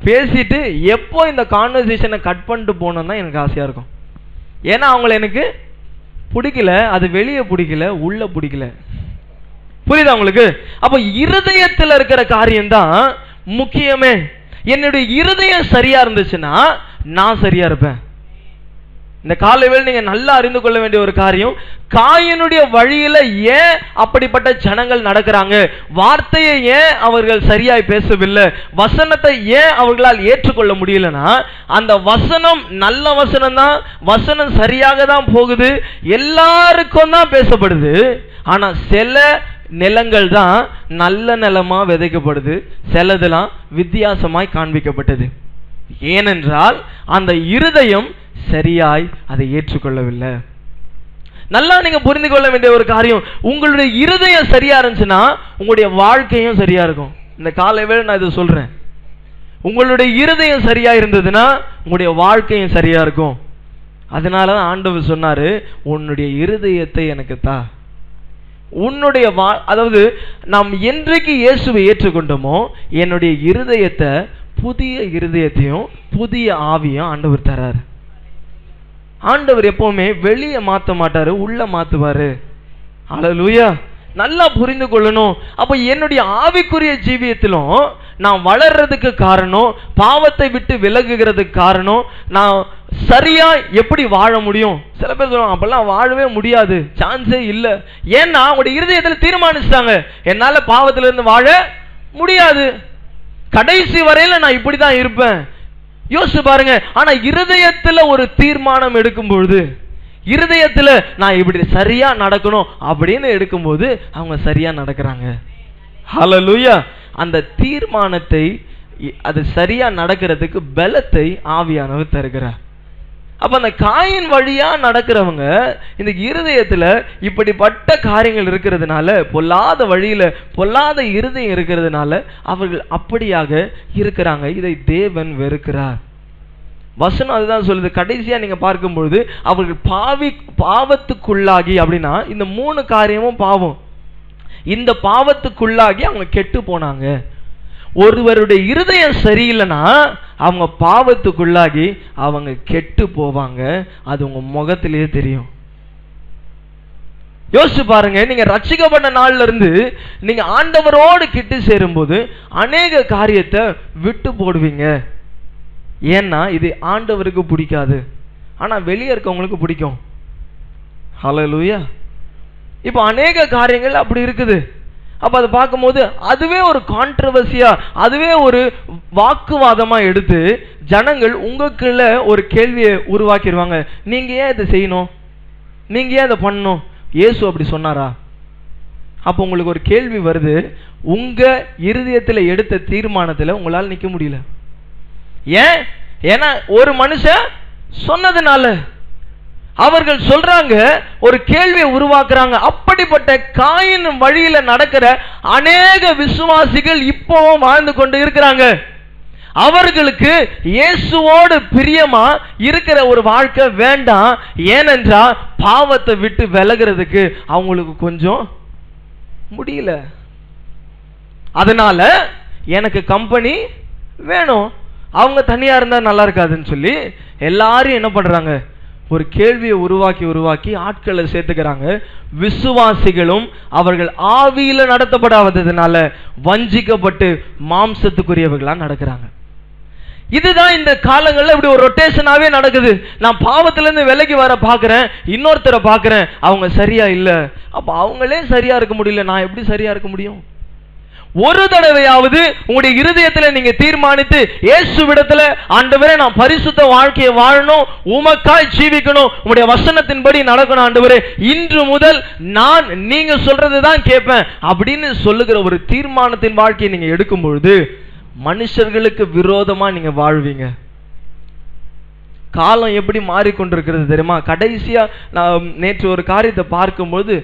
பேசிட்டு எப்போ இந்த கான்வர்சேஷனை கட் பண்ணிட்டு போனோம்னா எனக்கு ஆசையா இருக்கும். ஏன்னா அவங்கள எனக்கு பிடிக்கல, அது வெளியே பிடிக்கல, உள்ள பிடிக்கல. புரியுதா உங்களுக்கு? அப்ப இருதயத்தில் இருக்கிற காரியம் தான் முக்கியமே. என்னுடைய இருதயம் சரியா இருந்துச்சுன்னா நான் சரியா இருப்பேன். இந்த காலைவேளை நீங்க நல்லா அறிந்து கொள்ள வேண்டிய ஒரு காரியம், காயினுடைய வழியில ஏன் அப்படிப்பட்ட ஜனங்கள் நடக்கிறாங்க? வார்த்தையை ஏன் அவர்கள் சரியாய் பேசவில்லை? வசனத்தை ஏன் அவர்களால் ஏற்றுக்கொள்ள முடியலன்னா, அந்த வசனம் நல்ல வசனம் தான், வசனம் சரியாக தான் போகுது, எல்லாருக்கும் தான் பேசப்படுது. ஆனா சில நிலங்கள் தான் நல்ல நிலமா விதைக்கப்படுது, சிலதெல்லாம் வித்தியாசமாய் காண்பிக்கப்பட்டது. ஏனென்றால் அந்த இருதயம் சரியாய் அதை ஏற்றுக்கொள்ளவில்லை. நல்லா நீங்க புரிந்து கொள்ள வேண்டிய ஒரு காரியம், உங்களுடைய இருதயம் சரியா இருந்துச்சுன்னா உங்களுடைய வாழ்க்கையும் சரியா இருக்கும். இந்த காலைவேளை நான் இதை சொல்றேன், உங்களுடைய இருதயம் சரியா இருந்ததுன்னா உங்களுடைய வாழ்க்கையும் சரியா இருக்கும். அதனாலதான் ஆண்டவர் சொன்னாரு, உன்னுடைய இருதயத்தை எனக்கு தா. உன்னுடைய அதாவது நாம் என்றைக்கு இயேசுவை ஏற்றுக்கொண்டோமோ என்னுடைய இருதயத்தை, புதிய இருதயத்தையும் புதிய ஆவியும் ஆண்டவர் தராரு. ஆண்டவர் எப்பவுமே வெளியே மாத்த மாட்டாரு, உள்ள மாத்துவாரு. ஹல்லேலூயா. நல்லா புரிந்து கொள்ளணும். அப்ப என்னுடைய ஆவிக்குரிய ஜீவியத்திலும் நான் வளர்றதுக்கு காரணம், பாவத்தை விட்டு விலகுகிறதுக்கு காரணம், நான் சரியா எப்படி வாழ முடியும்? சில பேர் சொல்லுவாங்க அப்பெல்லாம் வாழவே முடியாது, சான்ஸே இல்லை. ஏன்னா அவங்களுடைய இருதயத்துல தீர்மானிச்சிட்டாங்க, என்னால பாவத்துல இருந்து வாழ முடியாது, கடைசி வரையில நான் இப்படிதான் இருப்பேன். யோசிச்சு பாருங்க. ஆனா இருதயத்துல ஒரு தீர்மானம் எடுக்கும் பொழுது, இருதயத்துல நான் இப்படி சரியா நடக்கணும் அப்படின்னு எடுக்கும்போது அவங்க சரியா நடக்கிறாங்க. ஹல்லேலூயா. அந்த தீர்மானத்தை அது சரியா நடக்கிறதுக்கு பலத்தை ஆவியானவர் தருகிறார். அப்ப அந்த காயின் வழியா நடக்கிறவங்க இந்த இருதயத்துல இப்படிப்பட்ட காரியங்கள் இருக்கிறதுனால, பொல்லாத வழியில பொல்லாத இருதயம் இருக்கிறதுனால அவர்கள் அப்படியாக இருக்கிறாங்க. இதை தேவன் வெறுக்கிறார். வசனம் அதுதான் சொல்லுது. கடைசியா நீங்க பார்க்கும்பொழுது அவர்கள் பாவத்துக்குள்ளாகி, அப்படின்னா இந்த 3 காரியமும் பாவம். இந்த பாவத்துக்குள்ளாகி அவங்க கெட்டு போனாங்க. ஒருவருடைய இருதயம் சரியில்லைன்னா அவங்க பாவத்துக்குள்ளாகி அவங்க கெட்டு போவாங்க. அது உங்க முகத்திலேயே தெரியும். யோசிச்சு பாருங்க, நீங்க ரட்சிக்கப்பட்ட நாள்ல இருந்து நீங்க ஆண்டவரோடு கிட்டு சேரும்போது அநேக காரியத்தை விட்டு போடுவீங்க. ஏன்னா இது ஆண்டவருக்கு பிடிக்காது, ஆனா வெளியே இருக்கவங்களுக்கு பிடிக்கும். ஹல்லேலூயா. இப்போ அநேக காரியங்கள் அப்படி இருக்குது. அப்ப அதை பார்க்கும்போது அதுவே ஒரு கான்ட்ரவர்சியா, அதுவே ஒரு வாக்குவாதமா எடுத்து ஜனங்கள் உங்களுக்குள்ள ஒரு கேள்வியை உருவாக்கிடுவாங்க. நீங்க ஏன் இதை செய்யணும், நீங்க ஏன் இதை பண்ணணும், இயேசு அப்படி சொன்னாரா? அப்போ உங்களுக்கு ஒரு கேள்வி வருது. உங்க இருதயத்தில் எடுத்த தீர்மானத்தில் உங்களால் நிற்க முடியல. ஏன்? ஏன்னா ஒரு மனுஷன் சொன்னதுனால அவர்கள் சொல்றாங்க, ஒரு கேள்வியை உருவாக்குறாங்க. அப்படிப்பட்ட காயின் வழியில நடக்கிற அநேக விசுவாசிகள் இப்பவும் வாழ்ந்து கொண்டு இருக்கிறாங்க. அவர்களுக்கு இயேசுவோடு பிரியமா இருக்கிற ஒரு வாழ்க்கை வேண்டாம். ஏனென்றா பாவத்தை விட்டு விலகிறதுக்கு அவங்களுக்கு கொஞ்சம் முடியல. அதனால எனக்கு கம்பெனி வேணும், அவங்க தனியா இருந்தா நல்லா இருக்காதுன்னு சொல்லி எல்லாரும் என்ன பண்றாங்க, ஒரு கேள்வியை உருவாக்கி ஆட்களை சேர்த்துக்கிறாங்க. விசுவாசிகளும் அவர்கள் ஆவியில நடத்தப்படாததுனால வஞ்சிக்கப்பட்டு மாம்சத்துக்குரியவர்களா நடக்கிறாங்க. இதுதான் இந்த காலங்களில் இப்படி ஒரு ரொட்டேஷனாவே நடக்குது. நான் பாவத்துல இருந்து விலகி வர பாக்குறேன், இன்னொருத்தரை பாக்குறேன், அவங்க சரியா இல்ல. அப்ப அவங்களே சரியா இருக்க முடியல, நான் எப்படி சரியா இருக்க முடியும்? ஒரு தடவையாவது உங்களுடைய இருதயத்துல நீங்க தீர்மானித்து இயேசுவிடத்துல, ஆண்டவரே நான் பரிசுத்த வாழ்க்கையை வாழணும், உமக்காய் ஜீவிக்கணும், உங்களுடைய வசனத்தின்படி நடக்கணும், ஆண்டவரே இன்று முதல் நான் நீங்க சொல்றதுதான் கேட்பேன் அப்படின்னு சொல்லுகிற ஒரு தீர்மானத்தின் வாழ்க்கையை நீங்க எடுக்கும் பொழுது மனுஷர்களுக்கு விரோதமா நீங்க வாழ்வீங்க. காலம் எப்படி மாறிக்கொண்டிருக்கிறது தெரியுமா? கடைசியா நான் நேற்று ஒரு காரியத்தை பார்க்கும்போது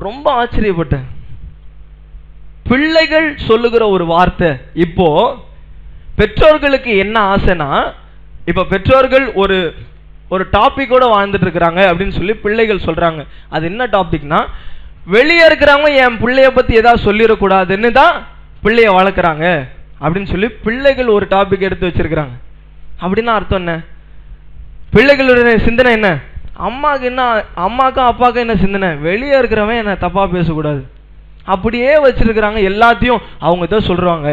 ரொம்ப ஆச்சரியப்பட்டேன். பிள்ளைகள் சொல்லுகிற ஒரு வார்த்தை. இப்போ பெற்றோர்களுக்கு என்ன ஆசைனா, இப்ப பெற்றோர்கள் ஒரு ஒரு டாபிக்கோட வாழ்ந்துட்டு இருக்கிறாங்க அப்படின்னு சொல்லி பிள்ளைகள் சொல்றாங்க. அது என்ன டாபிக்னா, வெளியே இருக்கிறவங்க என் பிள்ளைய பத்தி ஏதாவது சொல்லிடக்கூடாதுன்னு தான் பிள்ளைய வளர்க்குறாங்க அப்படின்னு சொல்லி பிள்ளைகள் ஒரு டாபிக் எடுத்து வச்சிருக்கிறாங்க. அப்படின்னா அர்த்தம் என்ன? பிள்ளைகளுடைய சிந்தனை என்ன? அம்மாக்கும் அப்பாவுக்கும் என்ன சிந்தனை? வெளியே இருக்கிறவன் என்ன தப்பா பேசக்கூடாது, அப்படியே வச்சிருக்கிறாங்க. எல்லாத்தையும் அவங்க தான் சொல்றாங்க,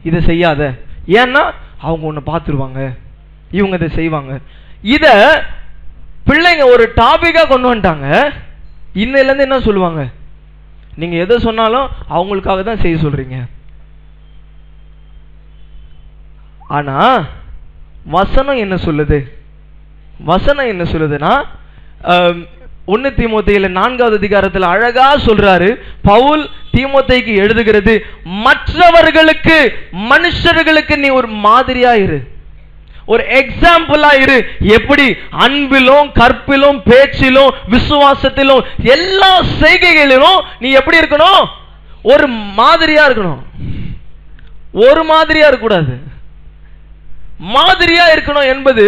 இதை செய்யாத, ஏன்னா அவங்க ஒன்று பார்த்துருவாங்க, இவங்க இதை செய்வாங்க. இத பிள்ளைங்க ஒரு டாபிக்கா கொண்டு வந்துட்டாங்க. இன்னையில இருந்து என்ன சொல்லுவாங்க, நீங்க எதை சொன்னாலும் அவங்களுக்காக தான் செய்ய சொல்றீங்க. ஆனா வசனம் என்ன சொல்லுது? வசனம் என்ன சொல்லுதுன்னா, 1 தீமோத்தேயுல 4வது அதிகாரத்தில் அழகா சொல்றாரு பவுல் தீமோத்தேயுக்கு எழுதுகிறது, மற்றவர்களுக்கு மனுஷர்களுக்கு நீ ஒரு மாதிரியா இரு, ஒரு எக்ஸாம்பிளா இரு. எப்படி? அன்பிலும் கற்பிலும் பேச்சிலும் விசுவாசத்திலும் எல்லா செய்கைகளிலும் நீ எப்படி இருக்கணும்? ஒரு மாதிரியா இருக்கணும். ஒரு மாதிரியா இருக்கக்கூடாது, மாதிரியா இருக்கணும் என்பது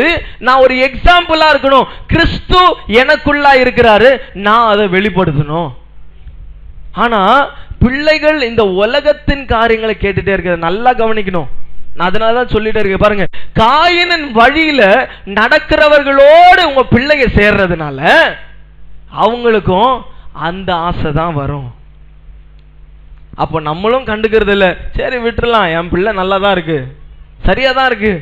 நான் ஒரு எக்ஸாம்பிளா இருக்கணும். கிறிஸ்து எனக்குள்ளா இருக்கிறாரு, நான் அதை வெளிப்படுத்தணும். ஆனா பிள்ளைகள் இந்த உலகத்தின் காரியங்களை கேட்டுட்டே இருக்கிறது நல்லா கவனிக்கணும். நான் அதனாலதான் சொல்லிட்டே இருக்கேன் பாருங்க, காயினின் வழியில நடக்கிறவர்களோடு உங்க பிள்ளைங்க சேர்றதுனால அவங்களுக்கும் அந்த ஆசை தான் வரும். அப்போ நம்மளும் கண்டுக்கிறது இல்லை, சரி விட்டுறலாம், என் பிள்ளை நல்லா தான் இருக்கு, சரியா தான் இருக்கு.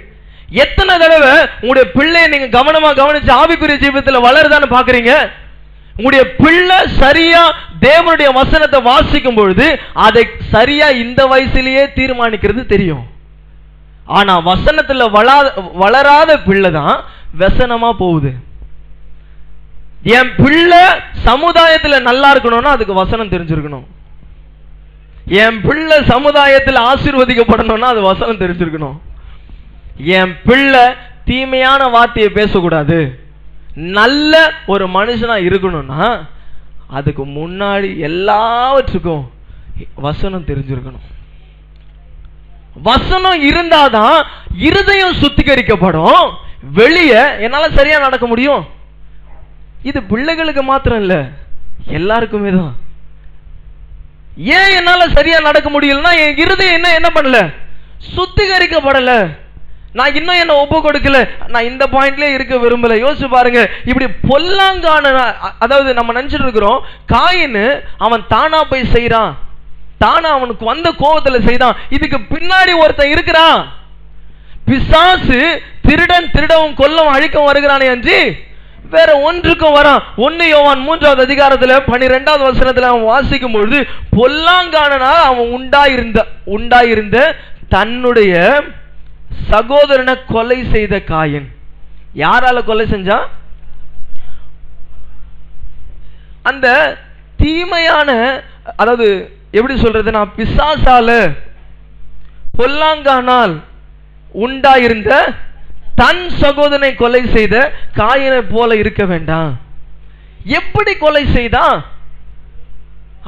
எத்தனை தடவை உங்களுடைய பிள்ளையை நீங்க கவனமா கவனிச்சு ஆவிக்குரிய ஜீவிதத்தில் வளருதான்னு பாக்குறீங்க? உங்களுடைய பிள்ளை சரியா தேவனுடைய வசனத்தை வாசிக்கும் பொழுது அதை சரியா இந்த வயசுலயே தீர்மானிக்கிறது தெரியும். ஆனா வசனத்துல வளராத பிள்ளை தான் வசனமா போகுது. என் பிள்ளை சமுதாயத்துல நல்லா இருக்கணும்னா அதுக்கு வசனம் தெரிஞ்சிருக்கணும். என் பிள்ளை சமுதாயத்தில் ஆசீர்வதிக்கப்படணும்னா அது வசனம் தெரிஞ்சிருக்கணும். என் பிள்ளை தீமையான வார்த்தையை பேசக்கூடாது, நல்ல ஒரு மனுஷனா இருக்கணும்னா அதுக்கு முன்னாடி எல்லாவற்றுக்கும் வசனம் தெரிஞ்சிருக்கணும். வசனம் இருந்தாதான் இருதயம் சுத்திகரிக்கப்படும். வெளியே என்னால சரியா நடக்க முடியும். இது பிள்ளைகளுக்கு மாத்திரம் இல்ல, எல்லாருக்குமே தான். ஏன் என்னால சரியா நடக்க முடியலன்னா என் இருதயம் என்ன பண்ணல, சுத்திகரிக்கப்படல. நான் இன்னும் என்ன ஒப்பு கொடுக்கல. நான் இந்த பாயிண்ட்லயே இருக்க விரும்பல. யோசிச்சு பாருங்க, இப்படி பொல்லாங்கான, அதாவது நம்ம நினைச்சிட்டு இருக்கிறோம் காயின் அவன் தானா போய் செய்யறான், தானா அவனுக்கு வந்த கோபத்துல செய்தான். இதுக்கு பின்னாடி ஒருத்தன் இருக்கிறான். பிசாசு திருடன் திருடவும் கொல்லவும் அழிக்கவும் வருகிறானே அன்றி வேற ஒன்றுக்கும் வரான். 1 யோவான் 3வது அதிகாரத்துல 12வது வசனத்துல அவன் வாசிக்கும் பொழுது, பொல்லாங்கானனால் அவன் உண்டாயிருந்த தன்னுடைய சகோதரனை கொலை செய்த காயின். யாரால கொலை செஞ்சா? அந்த தீமையான, அதாவது எப்படி சொல்றது, நான் பிசாசால பொல்லாங்கானால் உண்டாயிருந்த தன் சகோதரனை கொலை செய்த காயினை போல இருக்க வேண்டாம். எப்படி கொலை செய்தான்?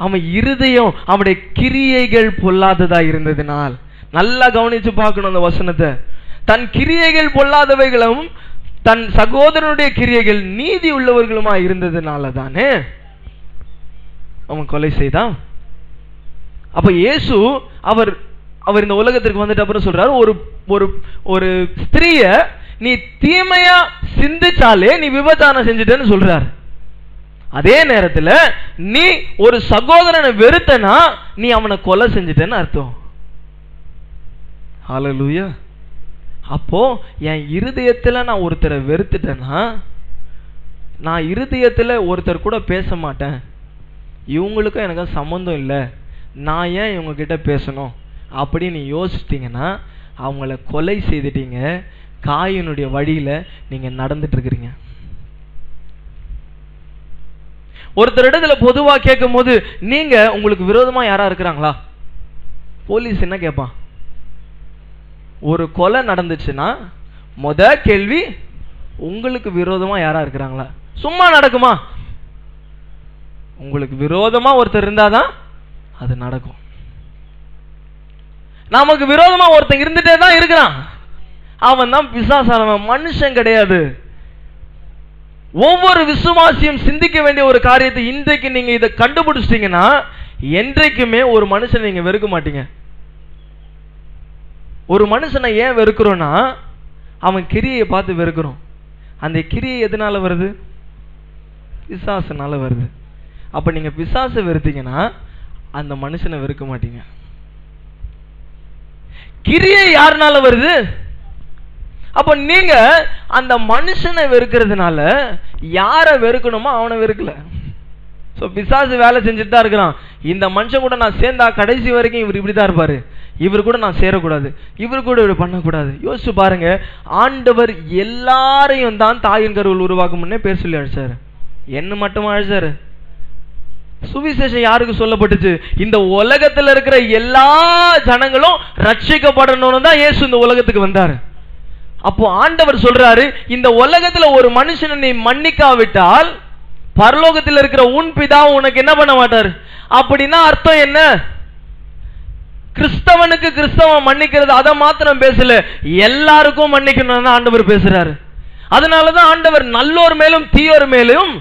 அவன் இருதயம், அவனுடைய கிரியைகள் பொல்லாததா இருந்ததினால். நல்லா கவனிச்சு பார்க்கணும் அந்த வசனத்தை. தன் கிரியைகள் பொல்லாதவைகளும் தன் சகோதரனுடைய கிரியைகள் நீதி உள்ளவர்களுமா இருந்ததுனால தானே அவன் கொலை செய்தான். அப்ப இயேசு அவர் இந்த உலகத்திற்கு வந்துட்டு அப்புறம் சொல்றாரு, ஒரு ஸ்திரிய நீ தீமையா சிந்திச்சாலே நீ விபச்சாரம் செஞ்சுட்டேன்னு சொல்றாரு. அதே நேரத்தில் நீ ஒரு சகோதரனை வெறுத்தனா நீ அவனை கொலை செஞ்சுட்டேன்னு அர்த்தம். ஹல்லேலூயா. அப்போ என் இருதயத்துல நான் ஒருத்தரை வெறுத்துட்டேன்னா, நான் இருதயத்துல ஒருத்தர் கூட பேச மாட்டேன், இவங்களுக்கும் எனக்கு சம்பந்தம் இல்லை, நான் ஏன் இவங்க கிட்ட பேசணும் அப்படின்னு யோசிச்சிட்டீங்கன்னா அவங்கள கொலை செய்துட்டீங்க. காயினுடைய வழியில நீங்க நடந்துட்டு இருக்கிறீங்க. ஒருத்தர் இடத்துல பொதுவா கேட்கும் போது, நீங்க உங்களுக்கு விரோதமா யாரா இருக்கிறாங்களா? போலீஸ் என்ன கேட்பான்? ஒரு கொலை நடந்துச்சுன்னா முத கேள்வி, உங்களுக்கு விரோதமா யாரா இருக்கிறாங்களா? சும்மா நடக்குமா? உங்களுக்கு விரோதமா ஒருத்தர் இருந்தாதான் அது நடக்கும். நமக்கு விரோதமா ஒருத்தன் இருந்துட்டே தான் இருக்கிறான், அவன் தான் பிசாசானவன், மனுஷன் கிடையாது. ஒவ்வொரு விசுவாசியும் சிந்திக்க வேண்டிய ஒரு காரியத்தை இன்றைக்கு நீங்க இதை கண்டுபிடிச்சிட்டீங்கன்னா என்றைக்குமே ஒரு மனுஷனை நீங்க வெறுக்க மாட்டீங்க. ஒரு மனுஷனை ஏன் வெறுக்கிறோம்னா அவன் கிரியை பார்த்து வெறுக்கிறோம். அந்த கிரியை எதனால வருது? பிசாசுனால வருது. அப்ப நீங்க பிசாசை வெறுத்தீங்கன்னா அந்த மனுஷனை வெறுக்க மாட்டீங்க. கிரியை யாருனால வருது? அப்ப நீங்க அந்த மனுஷனை வெறுக்கிறதுனால யார வெறுக்கணுமோ அவனை வெறுக்கல. சோ பிசாசு வேலை செஞ்சுட்டு தான் இருக்கிறான். இந்த மனுஷன் கூட நான் சேர்ந்தா கடைசி வரைக்கும் இவர் இப்படிதான் இருப்பாரு, இவர் கூட நான் சேரக்கூடாது, இவர் கூட இப்படி பண்ணக்கூடாது. யோசிச்சு பாருங்க, ஆண்டவர் எல்லாரையும் தான் தாயின் கருவில் உருவாக்கும் முன்னே பேர் சொல்லி அழைச்சாரு. என்ன மட்டுமா அழைச்சாரு? சுவிசேஷம் யாருக்கு சொல்லப்பட்டுச்சு? இந்த உலகத்துல இருக்கிற எல்லா ஜனங்களும் ரட்சிக்கப்படணும்னு தான் இயேசு இந்த உலகத்துக்கு வந்தாரு. அப்போ ஆண்டவர் சொல்றாரு, இந்த உலகத்துல ஒரு மனுஷனை நீ மன்னிக்காவிட்டால் பரலோகத்தில் இருக்கிற உன் பிதா உனக்கு என்ன பண்ண மாட்டார். அப்படின்னா அர்த்தம் என்ன? கிறிஸ்தவனுக்கு கிறிஸ்தவன் மன்னிக்கிறது அதை மாத்திரம் பேசல, எல்லாருக்கும் மன்னிக்கணும்னு ஆண்டவர் பேசுறாரு. அதனாலதான் ஆண்டவர் நல்லோர் மேலும் தீயோர் மேலும்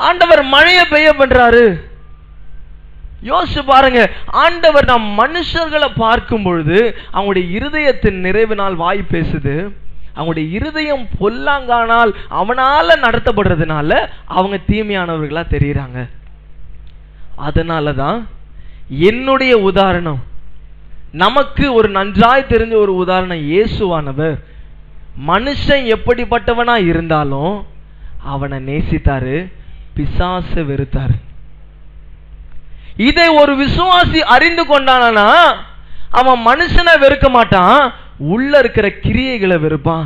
ஆண்டவர் மழையை பெய்ய பண்றாரு. யோசிச்சு பாருங்க, ஆண்டவர் நம் மனுஷர்களை பார்க்கும் பொழுது அவங்களுடைய இருதயத்தின் நிறைவினால் வாய் பேசுது. அவங்களுடைய இருதயம் பொல்லாங்கானால் அவனால நடத்தப்படுறதுனால அவங்க தீமையானவர்களா தெரியுறாங்க. அதனாலதான் என்னுடைய உதாரணம், நமக்கு ஒரு நன்றாய் தெரிஞ்ச ஒரு உதாரணம் இயேசுவானவர். மனுஷன் எப்படிப்பட்டவனா இருந்தாலும் அவனை நேசித்தாரு, பிசாசை வெறுத்தாரு. இதை ஒரு விசுவாசி அறிந்து கொண்டானா அவன் மனுஷனை வெறுக்க மாட்டான், உள்ள இருக்கிற கிரியைகளை வெறுப்பான்.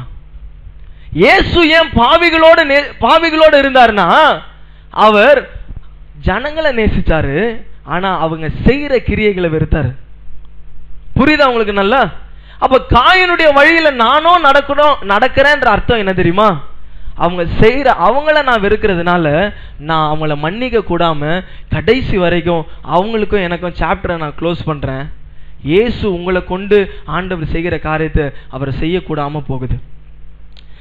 இயேசு ஏன் பாவிகளோடு இருந்தாருன்னா அவர் ஜனங்களை நேசிச்சாரு, ஆனா அவங்க செய்யற கிரியைகளை வெறுத்தாரு. புரியுதா உங்களுக்கு நல்லா? அப்ப காயினுடைய வழியில நானும் நடக்கிறேன்ற அர்த்தம் என்ன தெரியுமா? அவங்க செய்யற அவங்கள நான் வெறுக்கிறதுனால நான் அவங்கள மன்னிக்க கூடாம கடைசி வரைக்கும் அவங்களுக்கும் எனக்கும் சாப்டரை நான் க்ளோஸ் பண்றேன். இயேசு உங்களை கொண்டு ஆண்டவர் செய்கிற காரியத்தை அவர் செய்யக்கூடாம போகுது.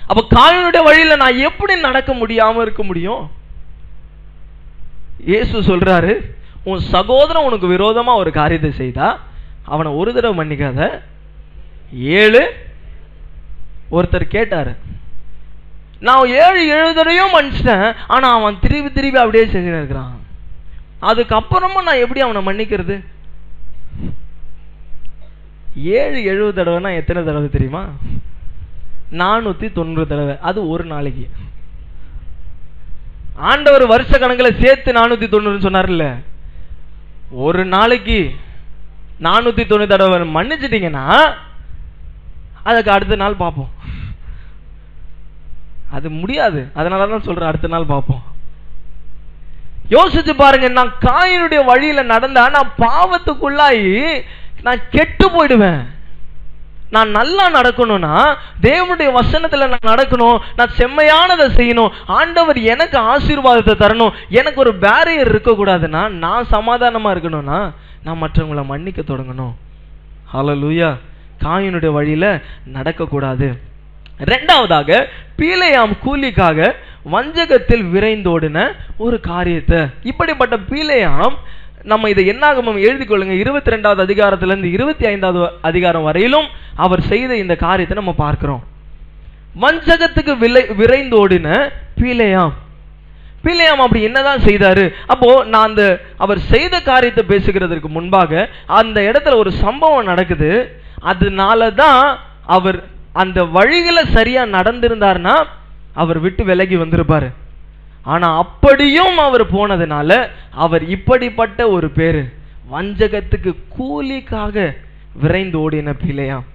அப்ப காயினுடைய வழியில நான் எப்படி நடக்க முடியாம இருக்க முடியும்? இயேசு சொல்றாரு, உன் சகோதரன் உனக்கு விரோதமா ஒரு காரியத்தை செய்தா அவனை ஒரு தடவை மன்னிக்காத, 7 ஒருத்தர் கேட்டாரு, நான் 7 தடவையும் மன்னிச்சிட்டேன், ஆனா அவன் திருப்பி அப்படியே செஞ்சுன்னு இருக்கிறான், அதுக்கப்புறமா நான் எப்படி அவனை மன்னிக்கிறது? 7 தடவைனா எத்தனை தடவை தெரியுமா? 490 தடவை. அது ஒரு நாளைக்கு. ஆண்டவர் வருஷ கணக்கில் சேர்த்து 490 சொன்னார்ல. ஒரு நாளைக்கு 490 தடவை மன்னிச்சிட்டீங்கன்னா அதுக்கு அடுத்த நாள் பார்ப்போம். அது முடியாது. அதனாலதான் சொல்றேன், அடுத்த நாள் பார்ப்போம். யோசிச்சு பாருங்க, நான் காயினுடைய வழியில நடந்தா நான் பாவத்துக்குள்ளாயி நான் கெட்டு போயிடுவேன். நான் நல்லா நடக்கணும்னா தேவனுடைய வசனத்துல நான் நடக்கணும், நான் செம்மையானதை செய்யணும், ஆண்டவர் எனக்கு ஆசீர்வாதத்தை தரணும், எனக்கு ஒரு பேரியர் இருக்க கூடாதுன்னா, நான் சமாதானமா இருக்கணும்னா நான் மற்றவங்களை மன்னிக்க தொடங்கணும். ஹல்லேலூயா. காயினுடைய வழியில நடக்க கூடாது. இரண்டாவதாக, பீலேயாம் கூலிக்காக வஞ்சகத்தில் விரைந்தோடின ஒரு காரியத்தை. இப்படிப்பட்ட பீலேயாம், நம்ம இதை என்னாகமம் எழுதி கொள்ளுங்க, 22வது அதிகாரத்திலிருந்து 25வது அதிகாரம் வரையிலும் அவர் செய்த இந்த காரியத்தை நம்ம பார்க்கிறோம். வஞ்சகத்துக்கு விரைந்தோடின பீலேயாம். பீலேயாம் அப்படி என்னதான் செய்தாரு? அப்போ நான் அவர் செய்த காரியத்தை பேசுகிறதுக்கு முன்பாக அந்த இடத்துல ஒரு சம்பவம் நடக்குது. அதனாலதான் அவர் அந்த வழிகளை சரியா நடந்திருந்தார்னா அவர் விட்டு விலகி வந்திருப்பாரு. ஆனா அப்படியும் அவர் போனதுனால அவர் இப்படிப்பட்ட ஒரு பேரு, வஞ்சகத்துக்கு கூலிக்காக விரைந்து ஓடின பீலேயாம்.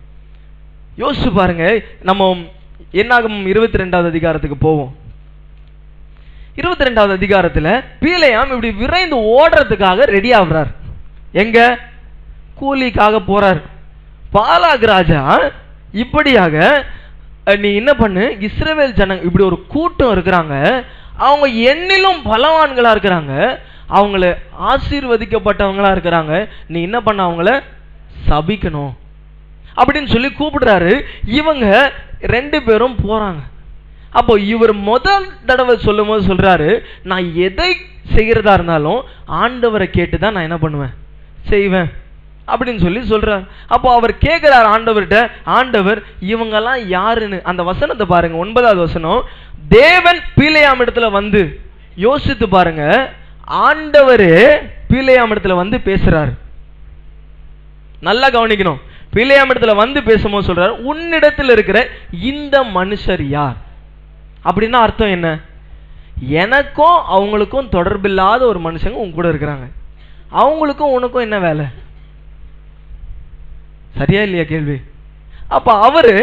யோசிச்சு பாருங்க. நம்ம என்னாகமம் 22வது அதிகாரத்துக்கு போவோம். 22வது அதிகாரத்துல பீலேயாம் இப்படி விரைந்து ஓடுறதுக்காக ரெடி ஆகுறார். எங்க? கூலிக்காக போறார். பாலாக் ராஜா இப்படியாக, நீ என்ன பண்ணு, இஸ்ரவேல் ஜனங்க இப்படி ஒரு கூட்டம் இருக்கிறாங்க, அவங்க எண்ணிலும் பலவான்களா இருக்கிறாங்க, அவங்கள ஆசீர்வதிக்கப்பட்டவங்களா இருக்கிறாங்க, நீ என்ன பண்ண, அவங்கள சபிக்கணும் அப்படின்னு சொல்லி கூப்பிடுறாரு. இவங்க 2 பேரும் போறாங்க. அப்போ இவர் முதல் தடவை சொல்லும் போது சொல்றாரு, நான் எதை செய்யறதா இருந்தாலும் ஆண்டவரை கேட்டுதான் நான் என்ன பண்ணுவேன், செய்வேன் அப்படின்னு சொல்லி சொல்றார். அப்போ அவர் கேட்கிறார் ஆண்டவர்கிட்ட, ஆண்டவர் இவங்கெல்லாம் யாருன்னு. அந்த வசனத்தை பாருங்க, 9வது வசனம். தேவன் பீலேயாம் இடத்துல வந்து, யோசித்து பாருங்க, ஆண்டவரே பீலேயாம் இடத்துல வந்து பேசுறாரு. நல்லா கவனிக்கணும். பீலேயாம் இடத்துல வந்து பேசும்போது சொல்றாரு, உன்னிடத்தில் இருக்கிற இந்த மனுஷர் யார்? அப்படின்னா அர்த்தம் என்ன? எனக்கும் அவங்களுக்கும் தொடர்பில்லாத ஒரு மனுஷங்க உங்க கூட இருக்கிறாங்க, அவங்களுக்கும் உனக்கும் என்ன வேலை? சரியா இல்லையா கேள்வி? அப்ப அவரு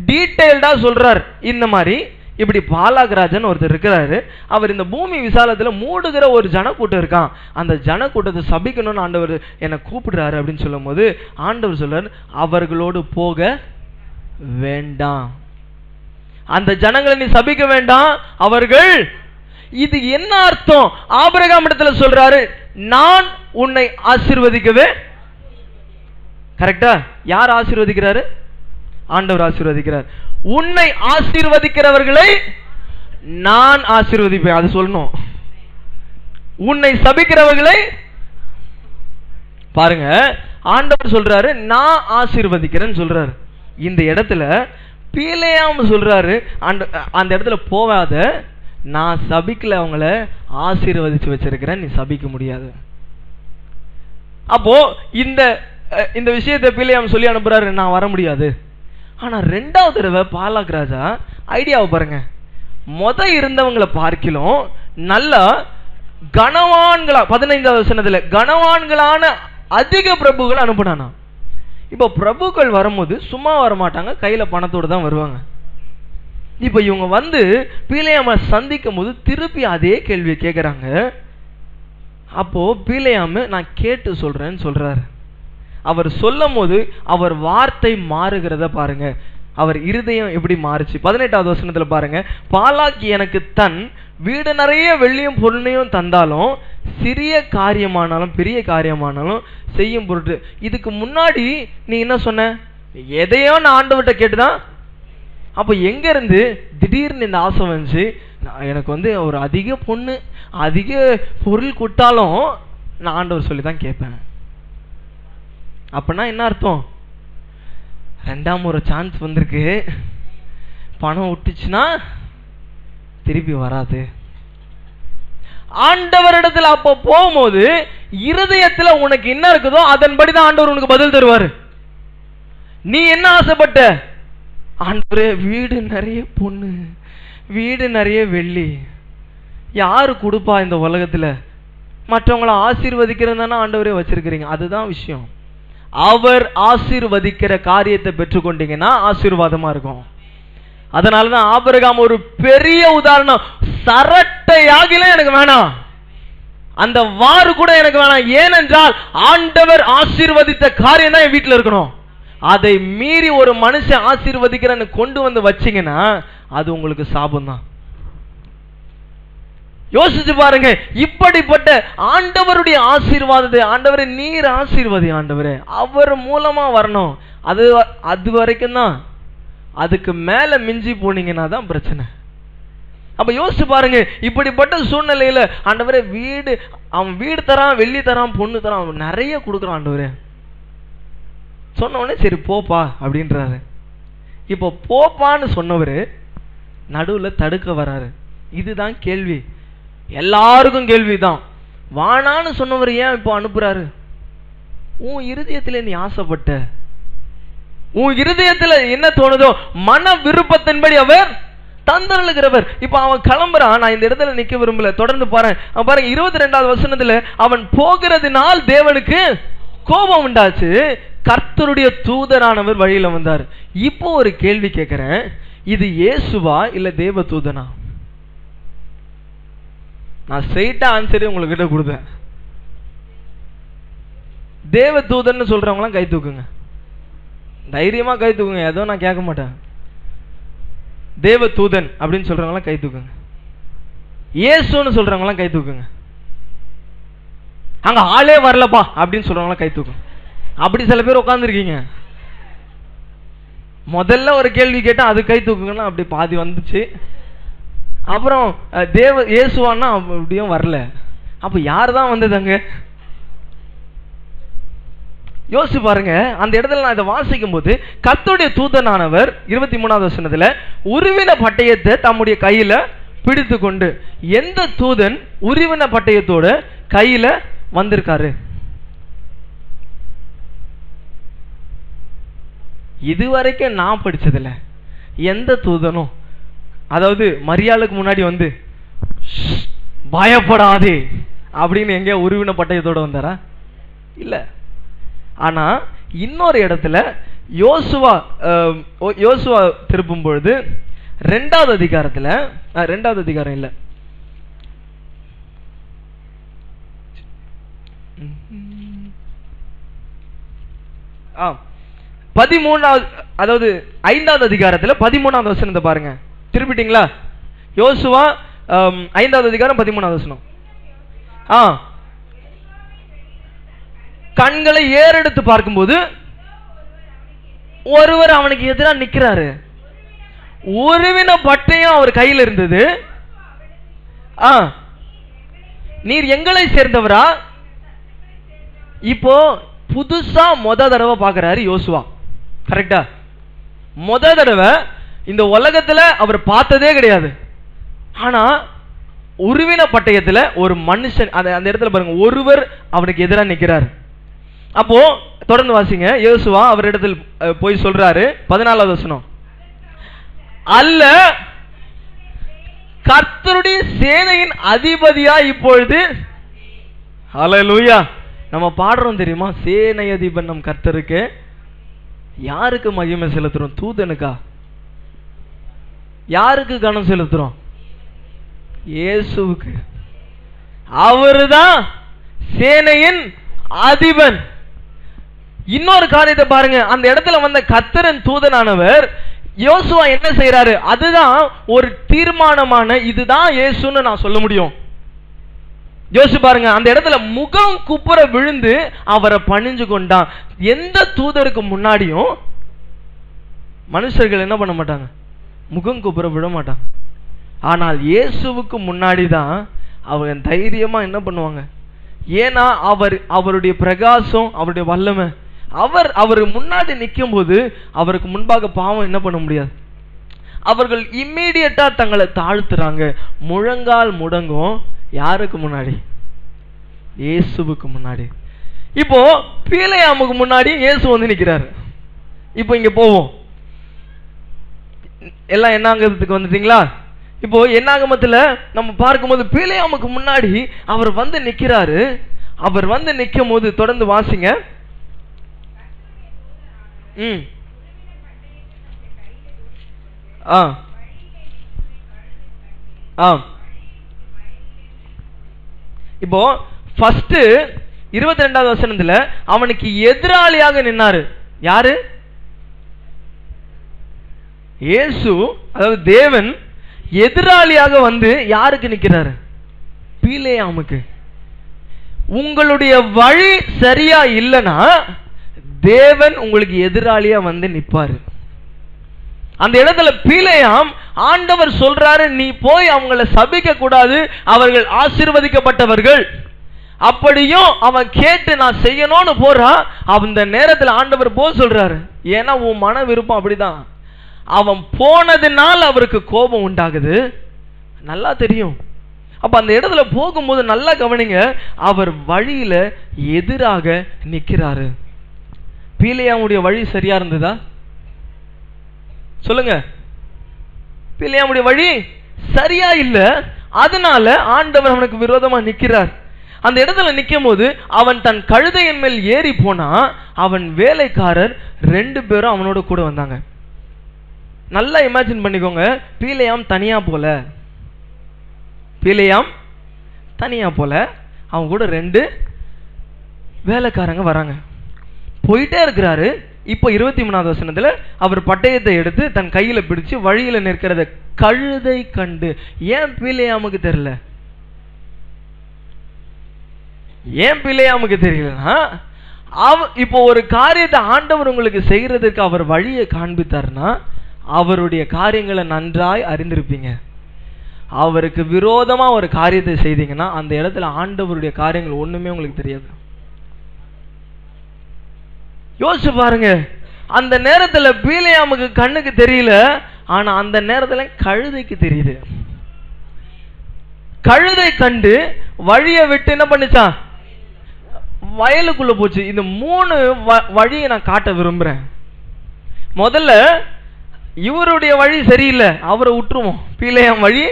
டீடைல்டா சொல்றார், இந்த மாதிரி இப்படி பாலாக் ராஜன் ஒருத்தர் இருக்கிறாரு, அவர் இந்த பூமி விசாலத்துல மூடுகிற ஒரு ஜனக்கூட்டம் இருக்கான், அந்த ஜனக்கூட்டத்தை சபிக்கணும்னு ஆண்டவர் என்னை கூப்பிடுறாரு அப்படின்னு சொல்லும் போது ஆண்டவர் சொல்றாரு, அவர்களோடு போக வேண்டாம், அந்த ஜனங்களை நீ சபிக்க வேண்டாம், அவர்கள். இது என்ன அர்த்தம்? ஆபிரகாம் இடத்துல சொல்றாரு, நான் உன்னை ஆசீர்வதிக்கவே. கரெக்டா? யார் ஆசீர்வதிக்கிறாரு? ஆண்டவர் ஆசீர்வதிக்கிறார். உன்னை ஆசீர்வதிக்கிறவர்களை நான் ஆசீர்வதிப்பேன், அது சொல்லணும். உன்னை சபிக்கிறவர்களை பாருங்க, ஆண்டவர் சொல்றாரு நான் ஆசீர்வதிக்கிறேன்னு சொல்றாரு. இந்த இடத்துல பீலேயாம் சொல்றாரு, அந்த இடத்துல போவாத, நான் சபிக்கல, அவங்கள ஆசீர்வதிச்சு வச்சிருக்கிறேன், நீ சபிக்க முடியாது. அப்போ இந்த விஷயத்தை பீலேயாம் சொல்லி அனுப்புறாரு, நான் வர முடியாது. ஆனா 2வது தடவை பாலாக் ராஜா ஐடியாவை பாருங்க, இருந்தவங்களை பார்க்கிலும் நல்லா கனவான்களா, 15வது வசனத்துல கனவான்களான அதிக பிரபுகளை அனுப்புனானா. இப்ப பிரபுக்கள் வரும்போது சும்மா வரமாட்டாங்க, கையில பணத்தோடு தான் வருவாங்க. இப்ப இவங்க வந்து பீலேயாம சந்திக்கும் போது திருப்பி அதே கேள்வியை கேட்கிறாங்க, அப்போ பிலேயாம் நான் கேட்டு சொல்றேன்னு சொல்றாரு. அவர் சொல்லும் போது அவர் வார்த்தை மாறுகிறத பாருங்க. அவர் இருதயம் எப்படி மாறுச்சு. 18வது வசனத்துல பாருங்க, பாலாக் எனக்கு தன் வீடு நிறைய வெள்ளியும் பொருளையும் தந்தாலும் சிறிய காரியமானாலும் பெரிய காரியமானாலும் செய்யும் பொருட்டு. இதுக்கு முன்னாடி நீ என்ன சொன்ன? எதையோ நான் ஆண்டவர்கிட்ட கேட்டுதான். அப்ப எங்க இருந்து திடீர்னு இந்த ஆசை வந்துச்சு? எனக்கு ஒரு அதிக பொண்ணு அதிக பொருள் கொடுத்தாலும் நான் ஆண்டவர் சொல்லி தான் கேட்பேன். அப்படின்னா என்ன அர்த்தம்? ரெண்டாம் ஒரு சான்ஸ் வந்திருக்கு, பணம் விட்டுச்சுன்னா திருப்பி வராது. ஆண்டவரிடத்துல அப்ப போகும்போது இருதயத்துல உனக்கு என்ன இருக்குதோ அதன்படிதான் ஆண்டவர் உனக்கு பதில் தருவாரு. நீ என்ன ஆசைப்பட்ட? ஆண்டவரே வீடு நிறைய பொண்ணு, வீடு நிறைய வெள்ளி. யாரு கொடுப்பா இந்த உலகத்துல? மற்றவங்களை ஆசீர்வதிக்கிறதுனா ஆண்டவரே வச்சிருக்கிறீங்க. அதுதான் விஷயம். அவர் ஆசீர்வதிக்கிற காரியத்தை பெற்றுக்கொண்டீங்கன்னா ஆசீர்வாதமா இருக்கும். அதனாலதான் ஆபிரகாம் ஒரு பெரிய உதாரணம். சரட்டையாகில எனக்கு வேணாம், அந்த வாறு கூட எனக்கு வேணாம். ஏனென்றால் ஆண்டவர் ஆசீர்வதித்த காரியம் தான் என் வீட்டில் இருக்கணும். அதை மீறி ஒரு மனுஷன் ஆசீர்வதிக்கிறன்னு கொண்டு வந்து வச்சீங்கன்னா அது உங்களுக்கு சாபம் தான். யோசிச்சு பாருங்க. இப்படிப்பட்ட ஆண்டவருடைய ஆசீர்வாதத்தை ஆண்டவரே நீர் ஆசீர்வதி ஆண்டவரே, அவர் மூலமா வரணும். அது வரைக்கும் தான். அதுக்கு மேல மிஞ்சி போனீங்கன்னா தான் பிரச்சனை. அப்ப யோசிச்சு பாருங்க. இப்படிப்பட்ட சூழ்நிலையில ஆண்டவரே அவன் வீடு தரான், வெள்ளி தரான், பொண்ணு தரான், அவன் நிறைய கொடுக்குறான். ஆண்டவரே சொன்ன உடனே சரி போப்பா அப்படின்றாரு. இப்போ போப்பான்னு சொன்னவரு நடுவுல தடுக்க வராரு. இதுதான் கேள்வி, எல்லாருக்கும் கேள்விதான். வானான்னு சொன்னவர் ஏன் இப்போ அனுப்புறாரு? உன் இருதயத்துல நீ ஆசைப்பட்ட, உன் இருதயத்துல என்ன தோணுதோ மன விருப்பத்தின்படி அவர் தந்தருளுகிறவர். இப்ப அவன் கிளம்புறான். நான் இந்த இடத்துல நிக்க விரும்பல, தொடர்ந்து பாருங்க. பாருங்க 22வது வசனத்துல, அவன் போகிறதுனால் தேவனுக்கு கோபம் உண்டாச்சு, கர்த்தருடைய தூதரானவர் வழியில வந்தார். இப்போ ஒரு கேள்வி கேட்கிறேன், இது இயேசுவா இல்ல தேவ தூதனா? நான் ஸ்ட்ரைட்டா ஆன்சரே உங்ககிட்ட கொடுத்தேன். தேவ தூதன் சொல்றவங்களாம் கை தூக்குங்க, தைரியமா கை தூக்குங்க. ஏதோ நான் கேட்க மாட்டேன். தேவ தூதன் அப்படின்னு சொல்றவங்களாம் கை தூக்குங்க. இயேசுன்னு சொல்றவங்களாம் கை தூக்குங்க. அங்க ஆளே வரலப்பா அப்படின்னு சொல்றவங்களாம் கை தூக்குங்க. அப்படி சில பேர் உட்கார்ந்துருக்கீங்க. முதல்ல ஒரு கேள்வி கேட்டா அது கை தூக்குங்கன்னா அப்படி பாதி வந்துச்சு. அப்புறம் இயேசுவான்னா அப்படியும் வரல. அப்ப யார் தான் வந்தது அங்க? யோசிச்சு பாருங்க. அந்த இடத்துல நான் இதை வாசிக்கும் போது கர்த்தருடைய தூதனானவர் 23வது வசனத்துல உருவின பட்டயத்தை தம்முடைய கையில பிடித்து கொண்டு, எந்த தூதன் உருவின பட்டயத்தோட கையில வந்திருக்காரு? இதுவரைக்கும் நான் படிச்சதுல எந்த தூதனும், அதாவது மரியாளுக்கு முன்னாடி வந்து பயப்படாதே அப்படின்னு எங்க உருவின பட்டயத்தோட வந்தாரா? இல்ல. ஆனா இன்னொரு இடத்துல யோசுவா திருப்பும் பொழுது 2வது அதிகாரத்துல, 2வது அதிகாரம் இல்ல, ஆ 13வது, அதாவது 5வது அதிகாரத்துல 13வது வசனத்தை பாருங்க. திருப்பிட்டீங்களா? யோசுவா 5வது அதிகாரம் 13வது வசனம். கண்களை ஏறெடுத்து பார்க்கும்போது ஒருவர் அவனுக்கு எதிராக நிக்கிறாரு. உருவின பட்டயம் அவர் கையில் இருந்தது. நீர் எங்களை சேர்ந்தவரா? இப்போ புதுசா தடவை பாக்குறாரு யோசுவா. கரெக்டா? தடவை இந்த உலகத்துல அவர் பார்த்ததே கிடையாது. ஆனா உருவின பட்டயத்துல ஒரு மனுஷன், அந்த இடத்துல பாருங்க, ஒருவர் அவனுக்கு எதிராக நிக்கிறார். அப்போ தொடர்ந்து வாசிங்க. யோசுவா அவர் இடத்தில் போய் சொல்றாரு, 14வது வசனம், அல்ல கர்த்தருடைய சேனையின் அதிபதியா இப்பொழுது. ஹல்லேலூயா. நம்ம பாடுறோம் தெரியுமா, சேனை அதிபன் நம் கர்த்தருக்கு. யாருக்கு மகிமை செலுத்துறோம்? தூதனுக்கா? யாருக்கு கனம் செலுத்துறோம்? இயேசுவுக்கு. அவருதான் சேனையின் அதிபன். இன்னொரு காரியத்தை பாருங்க, அந்த இடத்துல வந்த கர்த்தரின் தூதனானவர் யோசுவா என்ன செய்யறாரு? அதுதான் ஒரு தீர்மானமான, இதுதான் இயேசுன்னு நான் சொல்ல முடியும். யோசிச்சு பாருங்க, அந்த இடத்துல முகம் குப்புற விழுந்து அவரை பணிஞ்சு கொண்டான். எந்த தூதருக்கு முன்னாடியும் மனுஷர்கள் என்ன பண்ண மாட்டாங்க? முகம் குப்புற விட மாட்டாங்க. ஆனால் இயேசுவுக்கு முன்னாடி தான் அவங்க தைரியமா என்ன பண்ணுவாங்க? ஏன்னா அவருடைய பிரகாசம், அவருடைய வல்லமை, அவர் முன்னாடி நிற்கும் போது அவருக்கு முன்பாக பாவம் என்ன பண்ண முடியாது. அவர்கள் இம்மீடியட்டா தங்களை தாழ்த்துறாங்க. முழங்கால் முடங்கும். யாருக்கு முன்னாடி? இயேசுவுக்கு முன்னாடி. இப்போ பீலேயாமுக்கு முன்னாடி இயேசு வந்து நிற்கிறாரு. இப்போ இங்க போவோம். எல்லாம் என்னாகமத்துக்கு வந்துட்டீங்களா? இப்போ என்னாகமத்துல நம்ம பார்க்கும்போது பீலேயாமுக்கு முன்னாடி அவர் வந்து நிற்கிறாரு. அவர் வந்து நிற்கும் போது தொடர்ந்து வாசிங்க. இப்போ ஃபர்ஸ்ட் 22வது வசனத்துல அவனுக்கு எதிராளியாக நின்னாரு. யாரு? இயேசு, அதாவது தேவன் எதிராளியாக வந்து யாருக்கு நிக்கிறாரு? பீலேயாமுக்கு. உங்களுடைய வழி சரியா இல்லைன்னா தேவன் உங்களுக்கு எதிராளியா வந்து நிப்பாரு. அந்த இடத்துல பீலேயாம், ஆண்டவர் சொல்றாரு நீ போய் அவங்களை சபிக்க கூடாது, அவர்கள் ஆசீர்வதிக்கப்பட்டவர்கள். அப்படியும் அவன் கேட்டு நான் செய்யணும்னு போறான். அந்த நேரத்தில் ஆண்டவர் போ சொல்றாரு. ஏன்னா உன் மன விருப்பம் அப்படிதான். அவன் போனதுனால அவருக்கு கோபம் உண்டாகுது, நல்லா தெரியும். அப்ப அந்த இடத்துல போகும்போது நல்லா கவனிங்க, அவர் வழியில எதிராக நிக்கிறாரு. பீலேயாமுடைய வழி சரியா இருந்ததா? சொல்லுங்க. பீலேயாமுடைய வழி சரியா இல்ல. அதனால ஆண்டவர் அவனுக்கு விரோதமா நிக்கிறார். அந்த இடத்துல நிக்கும் போது அவன் தன் கழுதையின் மேல் ஏறி போனா, அவன் வேலைக்காரர் 2 பேரும் அவனோட கூட வந்தாங்க. நல்லா இமேஜின் பண்ணிக்கோங்க. பீலேயாம் தனியா போல, பீலேயாம் தனியா போல, அவன் கூட 2 வேலைக்காரங்க வராங்க. போயிட்டே இருக்கிறாரு. இப்போ 23வது வசனத்துல அவர் பட்டயத்தை எடுத்து தன் கையில பிடிச்சு வழியில நிற்கிறத கழுதை கண்டு. ஏன் பீலேயாமுக்கு தெரியல? ஏன் பீலேயாமுக்கு தெரியலன்னா, இப்போ ஒரு காரியத்தை ஆண்டவர் உங்களுக்கு செய்யறதுக்கு அவர் வழியை காண்பித்தார்னா அவருடைய காரியங்களை நன்றாய் அறிந்திருப்பீங்க. அவருக்கு விரோதமா ஒரு காரியத்தை செய்தீங்கன்னா அந்த இடத்துல ஆண்டவருடைய காரியங்கள் ஒண்ணுமே உங்களுக்கு தெரியாது. யோசிச்சு பாருங்க. அந்த நேரத்துல பீலேயாமுக்கு கண்ணுக்கு தெரியல, ஆனா அந்த நேரத்துல கழுதைக்கு தெரியுது. கழுதை கண்டு வழியை விட்டு என்ன பண்ணிச்சான்? வயலுக்குள்ள போச்சு. இந்த 3 வழியை நான் காட்ட விரும்புறேன். முதல்ல இவருடைய வழி சரியில்லை, அவரை விட்டுருவோம். பீலேயாம் வழி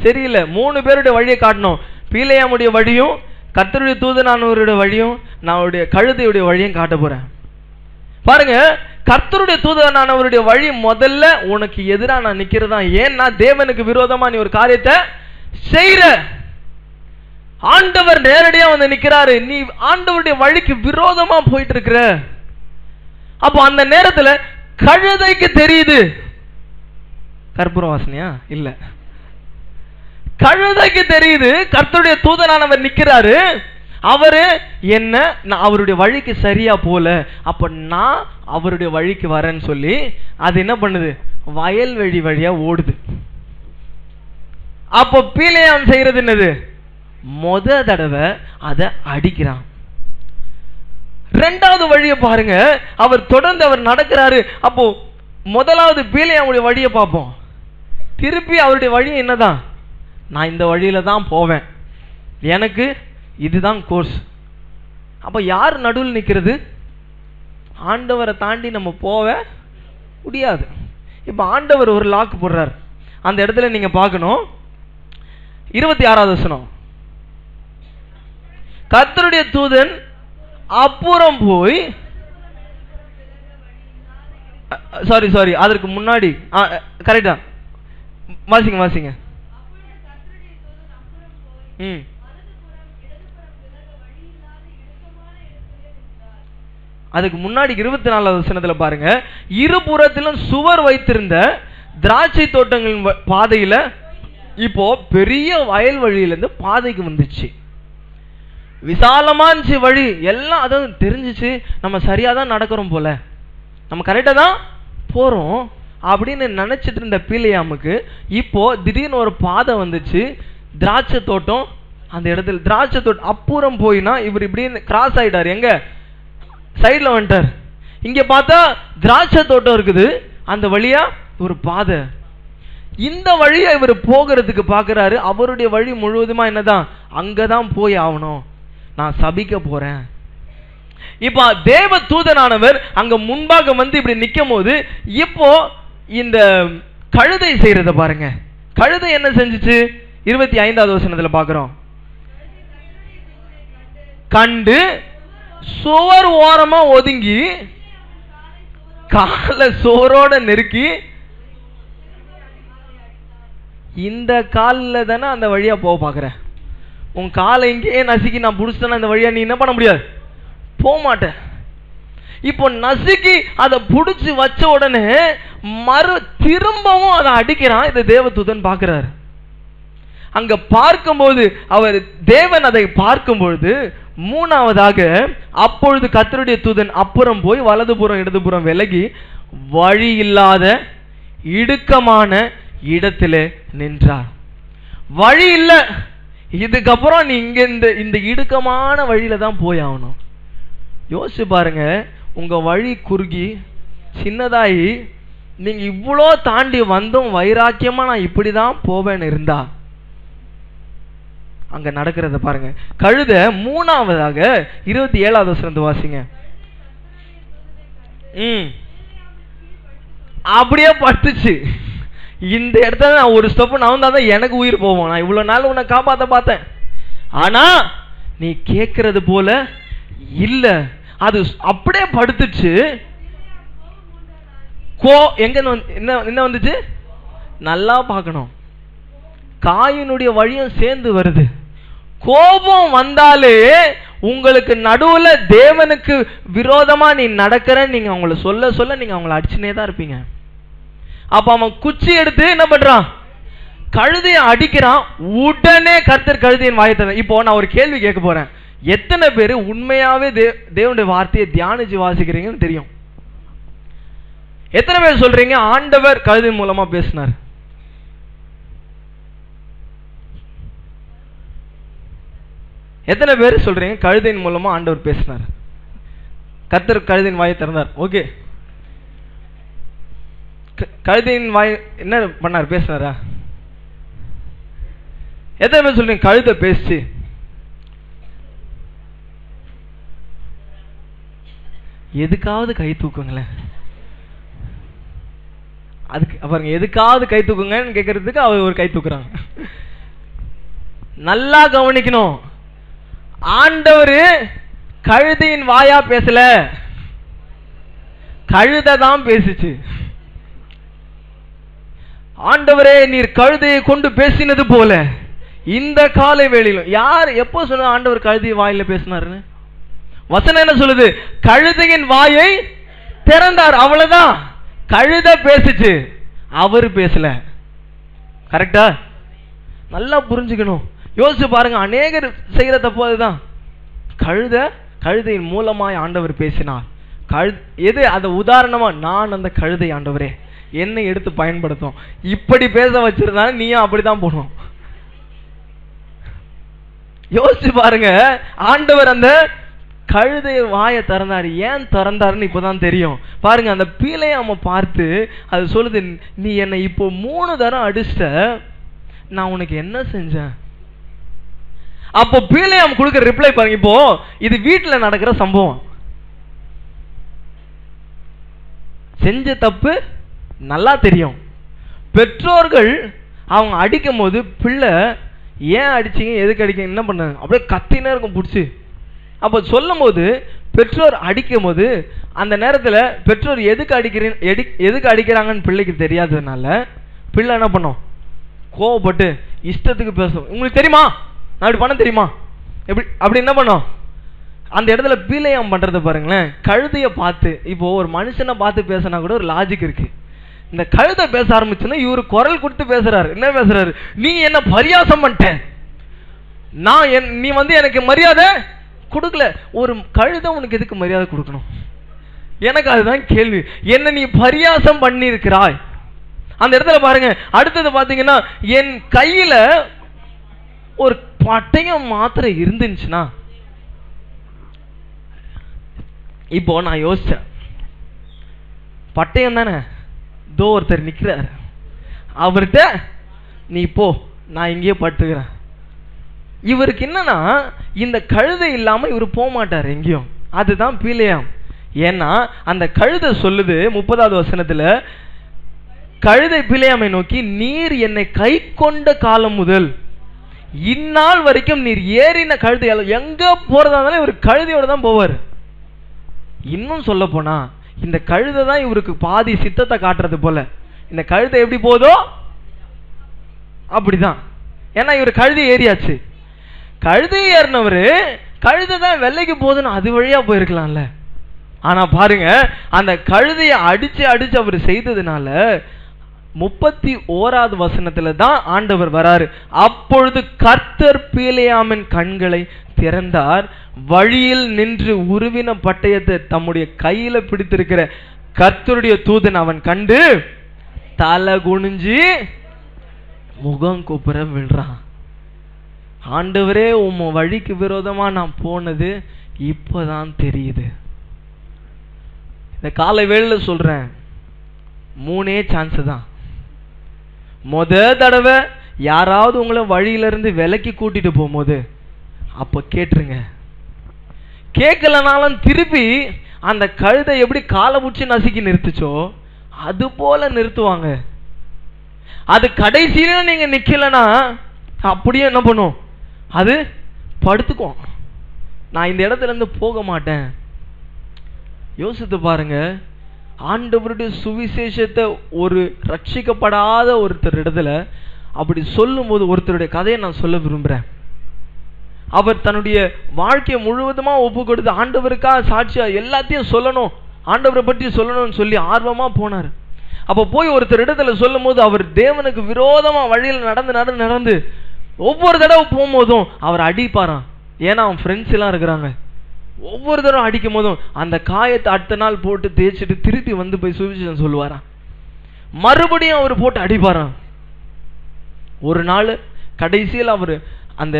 சரியில்லை. 3 பேருடைய வழியை காட்டணும். பீலேயாமுடைய வழியும், கர்த்தருடைய தூதனானவருடைய வழியும், நான் கழுதையுடைய வழியும் காட்ட போறேன். பாருங்க, கர்த்தருடைய தூதனானவருடைய வழி முதல்ல உனக்கு எதிராக நான் நிக்கிறதா. ஏன்னா தேவனுக்கு விரோதமா நீ ஒரு காரியத்தை செய்யற. ஆண்டவர் நேரடியா வந்து நிக்கிறாரு, நீ ஆண்டவருடைய வழிக்கு விரோதமா போயிட்டு இருக்கிற. அப்போ அந்த நேரத்துல கழுதைக்கு தெரியுது. கற்பூர வாசனையா? இல்ல, கழுதைக்கு தெரியுது கர்த்தருடைய தூதனானவர் நிக்கிறாரு. அவரு என்ன, நான் அவருடைய வழிக்கு சரியா போல, அப்ப நான் அவருடைய வழிக்கு வரேன்னு சொல்லி அது என்ன பண்ணுது? வயல்வெளி வழியா ஓடுது. அப்போ பீலேயாம் செய்யறது என்னது? முத தடவை அதை அடிக்கிறான். 2வது வழியை பாருங்க, அவர் தொடர்ந்து அவர் நடக்கிறாரு. அப்போ முதலாவது பீலேயாமுடைய வழியை பார்ப்போம். திருப்பி அவருடைய வழி என்னதான்? நான் இந்த வழியில தான் போவேன், எனக்கு இதுதான் கோர்ஸ். அப்ப யார் நடுவில் நிக்கிறது? ஆண்டவரை தாண்டி நம்ம போக முடியாது. இப்ப ஆண்டவர் ஒரு லாக் போடுறார். அந்த இடத்துல நீங்க பார்க்கணும். 26வது வசனம், கர்த்தருடைய தூதன் அப்புறம் போய், சாரி அதற்கு முன்னாடி கரெக்டா வாசிங்க. அதுக்கு முன்னாடி 24வது வசனத்துல பாருங்க, இருபுறத்திலும் சுவர் வைத்திருந்த திராட்சை தோட்டங்களின் பாதையில இப்போ பெரிய வயல் வழியில இருந்து பாதைக்கு வந்துச்சு. விசாலமாச்சு வழி எல்லாம், அதாவது தெரிஞ்சிச்சு நம்ம சரியாதான் நடக்கிறோம் போல, நம்ம கரெக்டா தான் போறோம் அப்படின்னு நினைச்சிட்டு இருந்த பிலேயாமுக்கு இப்போ திடீர்னு ஒரு பாதை வந்துச்சு. திராட்சை தோட்டம், அந்த இடத்துல திராட்சை தோட்டம் அப்புறம் போயினா இவர் இப்படி கிராஸ் ஆயிட்டார், எங்க சைட்ல வந்துட்டார். இங்க பார்த்தா திராட்சை தோட்டம் இருக்குது, அந்த வழியா ஒரு பாதை. இந்த வழியா இவர் போகிறதுக்கு பாக்குறாரு. அவருடைய வழி முழுவதுமா என்னதான், அங்கதான் போய் ஆகணும், நான் சபிக்க போறேன். இப்ப தேவ தூதனானவர் அங்க முன்பாக வந்து இப்படி நிக்கும் போது இப்போ இந்த கழுதை செய்யறத பாருங்க. கழுதை என்ன செஞ்சுச்சு? 25வது வசனத்துல பாக்குறோம். கண்டு சுவர் ஓரமா ஒதுங்கி காலை சோரோட நெருக்கி, இந்த காலில் தானே அந்த வழியா போக பாக்குற, உன் காலை இங்கேயே நசுக்கி நான் புடிச்சிட்டேன்னா இந்த வழியா நீ என்ன பண்ண முடியாது, போக மாட்டேன். இப்போ நசுக்கி அதை புடிச்சு வச்ச உடனே திரும்பவும் அதை அடிக்கிறான். இதை தேவதூதன் பார்க்கிறார். அங்க பார்க்கும்போது அவர் தேவன் அதை பார்க்கும் பொழுது மூணாவதாக, அப்பொழுது கர்த்தருடைய தூதன் அப்புறம் போய் வலதுபுறம் இடதுபுறம் விலகி வழி இல்லாத இடுக்கமான இடத்திலே நின்றார். வழி இல்லை, இதுக்கப்புறம் நீ இங்க இந்த இடுக்கமான வழியில தான் போய் ஆகணும். யோசிச்சு பாருங்க, உங்க வழி குறுகி சின்னதாகி நீங்க இவ்வளோ தாண்டி வந்தோம் வைராக்கியமா நான் இப்படிதான் போவேன்னு இருந்தா அங்க நடக்கிறத பாருங்க. கழுத மூணாவதாக 27வது வசனத்தை வாசிங்க. அப்படியே பட்டுச்சு. இந்த இடத்துல நான் ஒரு ஸ்டெப் நவந்தாதான் எனக்கு உயிர் போவோம். நான் இவ்வளவு நாள் உன்னை காப்பாத்த பார்த்தேன், ஆனா நீ கேட்கறது போல இல்ல, அது அப்படியே படுத்துச்சு. எங்க என்ன வந்துச்சு? நல்லா பார்க்கணும், காயினுடைய வழியும் சேர்ந்து வருது. கோபம் வந்தாலே உங்களுக்கு நடுவுல தேவனுக்கு விரோதமா நீ நடக்கிற நீங்க அவங்கள சொல்ல நீங்க அவங்கள அடிச்சுனே தான் இருப்பீங்க. அப்ப அவன் குச்சி எடுத்து என்ன பண்றான்? கழுதைய அடிக்கிறான். உடனே கர்த்தர் கழுதையின் வாயை திறந்தார். இப்போ நான் ஒரு கேள்வி கேட்க போறேன். எத்தனை பேர் உண்மையாவே தேவனுடைய வார்த்தையை தியானிச்சு வாசிக்கிறீங்கன்னு தெரியும்? எத்தனை பேர் சொல்றீங்க ஆண்டவர் கழுதையின் மூலமா பேசினார்? எத்தனை பேர் சொல்றீங்க கழுதையின் மூலமா ஆண்டவர் பேசினார், கர்த்தர் கழுதையின் வாயை திறந்தார்? ஓகே, கழுதையின் வாய் என்ன பண்ணார்? பேசினாரா? எத்தனை பேர் சொல்றீங்க கழுதை பேசி? எதுக்காவது கை தூக்குங்களேன். அதுக்கு பாருங்க, எதுக்காவது கை தூக்குங்கன்னு கேட்கறதுக்கு அவர் ஒரு கை தூக்குறாங்க. நல்லா கவனிக்கணும், ஆண்டவர் கழுதையின் வாயா பேசல, கழுதை தான் பேசிச்சு. ஆண்டவரே நீர் கழுதையை கொண்டு பேசினது போல இந்த காலை வேளையிலும். யார் எப்போ சொன்ன ஆண்டவர் கழுதை வாயில பேசினாருன்னு? வசனம் என்ன சொல்லுது? கழுதையின் வாயை திறந்தார், அவ்வளவுதான். கழுதை பேசிச்சு, அவர் பேசல. கரெக்டா? நல்லா புரிஞ்சுக்கணும். யோசிச்சு பாருங்க, அநேகர் செய்யற தப்பு அதுதான். கழுதையின் மூலமாய் ஆண்டவர் பேசினார். எது அந்த உதாரணமா? நான் அந்த கழுதை ஆண்டவரே என்னை எடுத்து பயன்படுத்தும். இப்படி பேச வச்சிருந்தாலும் நீயும் அப்படிதான் போகணும். யோசிச்சு பாருங்க, ஆண்டவர் அந்த கழுதைய வாயை திறந்தாரு. ஏன் திறந்தாருன்னு இப்பதான் தெரியும். பாருங்க, அந்த பிலேயாமை பார்த்து அது சொல்லுது, நீ என்னை இப்போ 3 தரம் அடிச்ச, நான் உனக்கு என்ன செஞ்சேன்? அப்போ பிலேயாம் கொடுக்கிற ரிப்ளை பாருங்க. இப்போ இது வீட்டுல நடக்கிற சம்பவம். செஞ்ச தப்பு நல்லா தெரியும். பெற்றோர்கள் அவங்க அடிக்கும் போது பிள்ளை ஏன் அடிச்சீங்க, எதுக்கு அடிக்க, என்ன பண்ண, அப்படியே கத்தினே இருக்கும் பிடிச்சி. அப்போ சொல்லும் போது பெற்றோர் அடிக்கும் போது அந்த நேரத்தில் பெற்றோர் எதுக்கு அடிக்கிறாங்கன்னு பிள்ளைக்கு தெரியாததுனால பிள்ளை என்ன பண்ணும்? கோவப்பட்டு இஷ்டத்துக்கு பேசும். உங்களுக்கு தெரியுமா நான் இப்படி பண்ண தெரியுமா எப்படி அப்படி என்ன பண்ணும்? அந்த இடத்துல பீலையாம் பண்றத பாருங்களேன். கழுதைய பார்த்து, இப்போ ஒரு மனுஷனை பார்த்து பேசினா கூட ஒரு லாஜிக் இருக்கு. இந்த கழுதை பேச ஆரம்பிச்சுன்னா இவரு குரல் கொடுத்து பேசுறாரு. என்ன பேசுறாரு? நீ என்ன பரியாசம் பண்ணிட்ட, நீ எனக்கு மரியாதை கொடுக்கல. ஒரு கழுதை உனக்கு எதுக்கு மரியாதை கொடுக்கணும்? எனக்கு அதுதான் கேள்வி. என்ன நீ பரியாசம் பண்ணி இருக்கிறாய். அந்த இடத்துல பாருங்க. அடுத்தது பாத்தீங்கன்னா, என் கையில ஒரு பட்டயம் மாத்திரை இருந்துச்சுன்னா, இப்போ நான் யோசிச்சேன், பட்டயம் தானே, தோ ஒருத்தர் நிக்கிறார், அவர்கிட்ட நீ போ, நான் இங்கேயே பட்டுக்கிறேன். இவருக்கு என்னன்னா, இந்த கழுதை இல்லாம இவர் போக மாட்டார் எங்கேயும். அதுதான் பீலையாம். ஏன்னா அந்த கழுதை சொல்லுது 30வது வசனத்துல, கழுதை பீலையாமை நோக்கி, நீர் என்னை கை கொண்ட காலம் முதல் இந்நாள் வரைக்கும் நீர் ஏறின கழுதையால எங்க போறதா இருந்தாலும் இவர் கழுதையோட தான் போவார். இன்னும் சொல்ல போனா இந்த கழுதை தான் இவருக்கு பாதி சித்தத்தை காட்டுறது போல. இந்த கழுதை எப்படி போதோ அப்படிதான். ஏன்னா இவர் கழுதை ஏறியாச்சு. கழுதை ஏறினவரு கழுதை தான் வெள்ளைக்கு போதுன்னு அது வழியா போயிருக்கலாம்ல. ஆனா பாருங்க, அந்த கழுதையை அடிச்சு அடிச்சு அவர் செய்ததுனால 31வது வசனத்துல தான் ஆண்டவர் வராரு. அப்பொழுது கர்த்தர் பீலையாமின் கண்களை திறந்தார். வழியில் நின்று உருவின பட்டயத்தை தம்முடைய கையில பிடித்திருக்கிற கர்த்தருடைய தூதன் அவன் கண்டு தலை குனிஞ்சு முகம் கூப்புற விழுறான். ஆண்டவரே, உம் வழிக்கு விரோதமா நான் போனது இப்பதான் தெரியுது. இந்த காலை வேளையில சொல்றேன், 3 சான்ஸ் தான். தடவை யாராவது உங்களை வழியிலிருந்து விலக்கி கூட்டிட்டு போகும்போது அப்ப கேட்டுருங்க. கேட்கலனாலும் திருப்பி அந்த கழுதை எப்படி காலை பூச்சி நசுக்கி நிறுத்துச்சோ அது போல நிறுத்துவாங்க. அது கடைசியில நீங்க நிக்கலன்னா அப்படியே என்ன பண்ணும், அது படுத்துக்கும். நான் இந்த இடத்துல இருந்து போக மாட்டேன். யோசித்து பாருங்க, ஆண்டவருடைய சுவிசேஷத்தை ஒரு ரட்சிக்கப்படாத ஒருத்தர் இடத்துல அப்படி சொல்லும் போது, ஒருத்தருடைய கதையை நான் சொல்ல விரும்புறேன். அவர் தன்னுடைய வாழ்க்கையை முழுவதுமா ஒப்பு கொடுத்து ஆண்டவருக்காக சாட்சியா எல்லாத்தையும் சொல்லணும், ஆண்டவரை பற்றி சொல்லணும்னு சொல்லி ஆர்வமா போனார். அப்ப போய் ஒருத்தர் இடத்துல சொல்லும் போது அவர் தேவனுக்கு விரோதமா வழியில் நடந்து நடந்து நடந்து ஒவ்வொரு தடவை போகும்போதும் அவர் அடிப்பாராம். ஏன்னா அவன் ஃப்ரெண்ட்ஸ் எல்லாம் இருக்கிறாங்க. ஒவ்வொரு தடவை அடிக்கும் போதும் அந்த காயத்தை அடுத்த நாள் போட்டு தேய்ச்சிட்டு திருப்பி வந்து போய் சுவிசேஷம் சொல்லுவாராம். மறுபடியும் அவர் போட்டு அடிப்பாராம். ஒரு நாள் கடைசியில் அவர் அந்த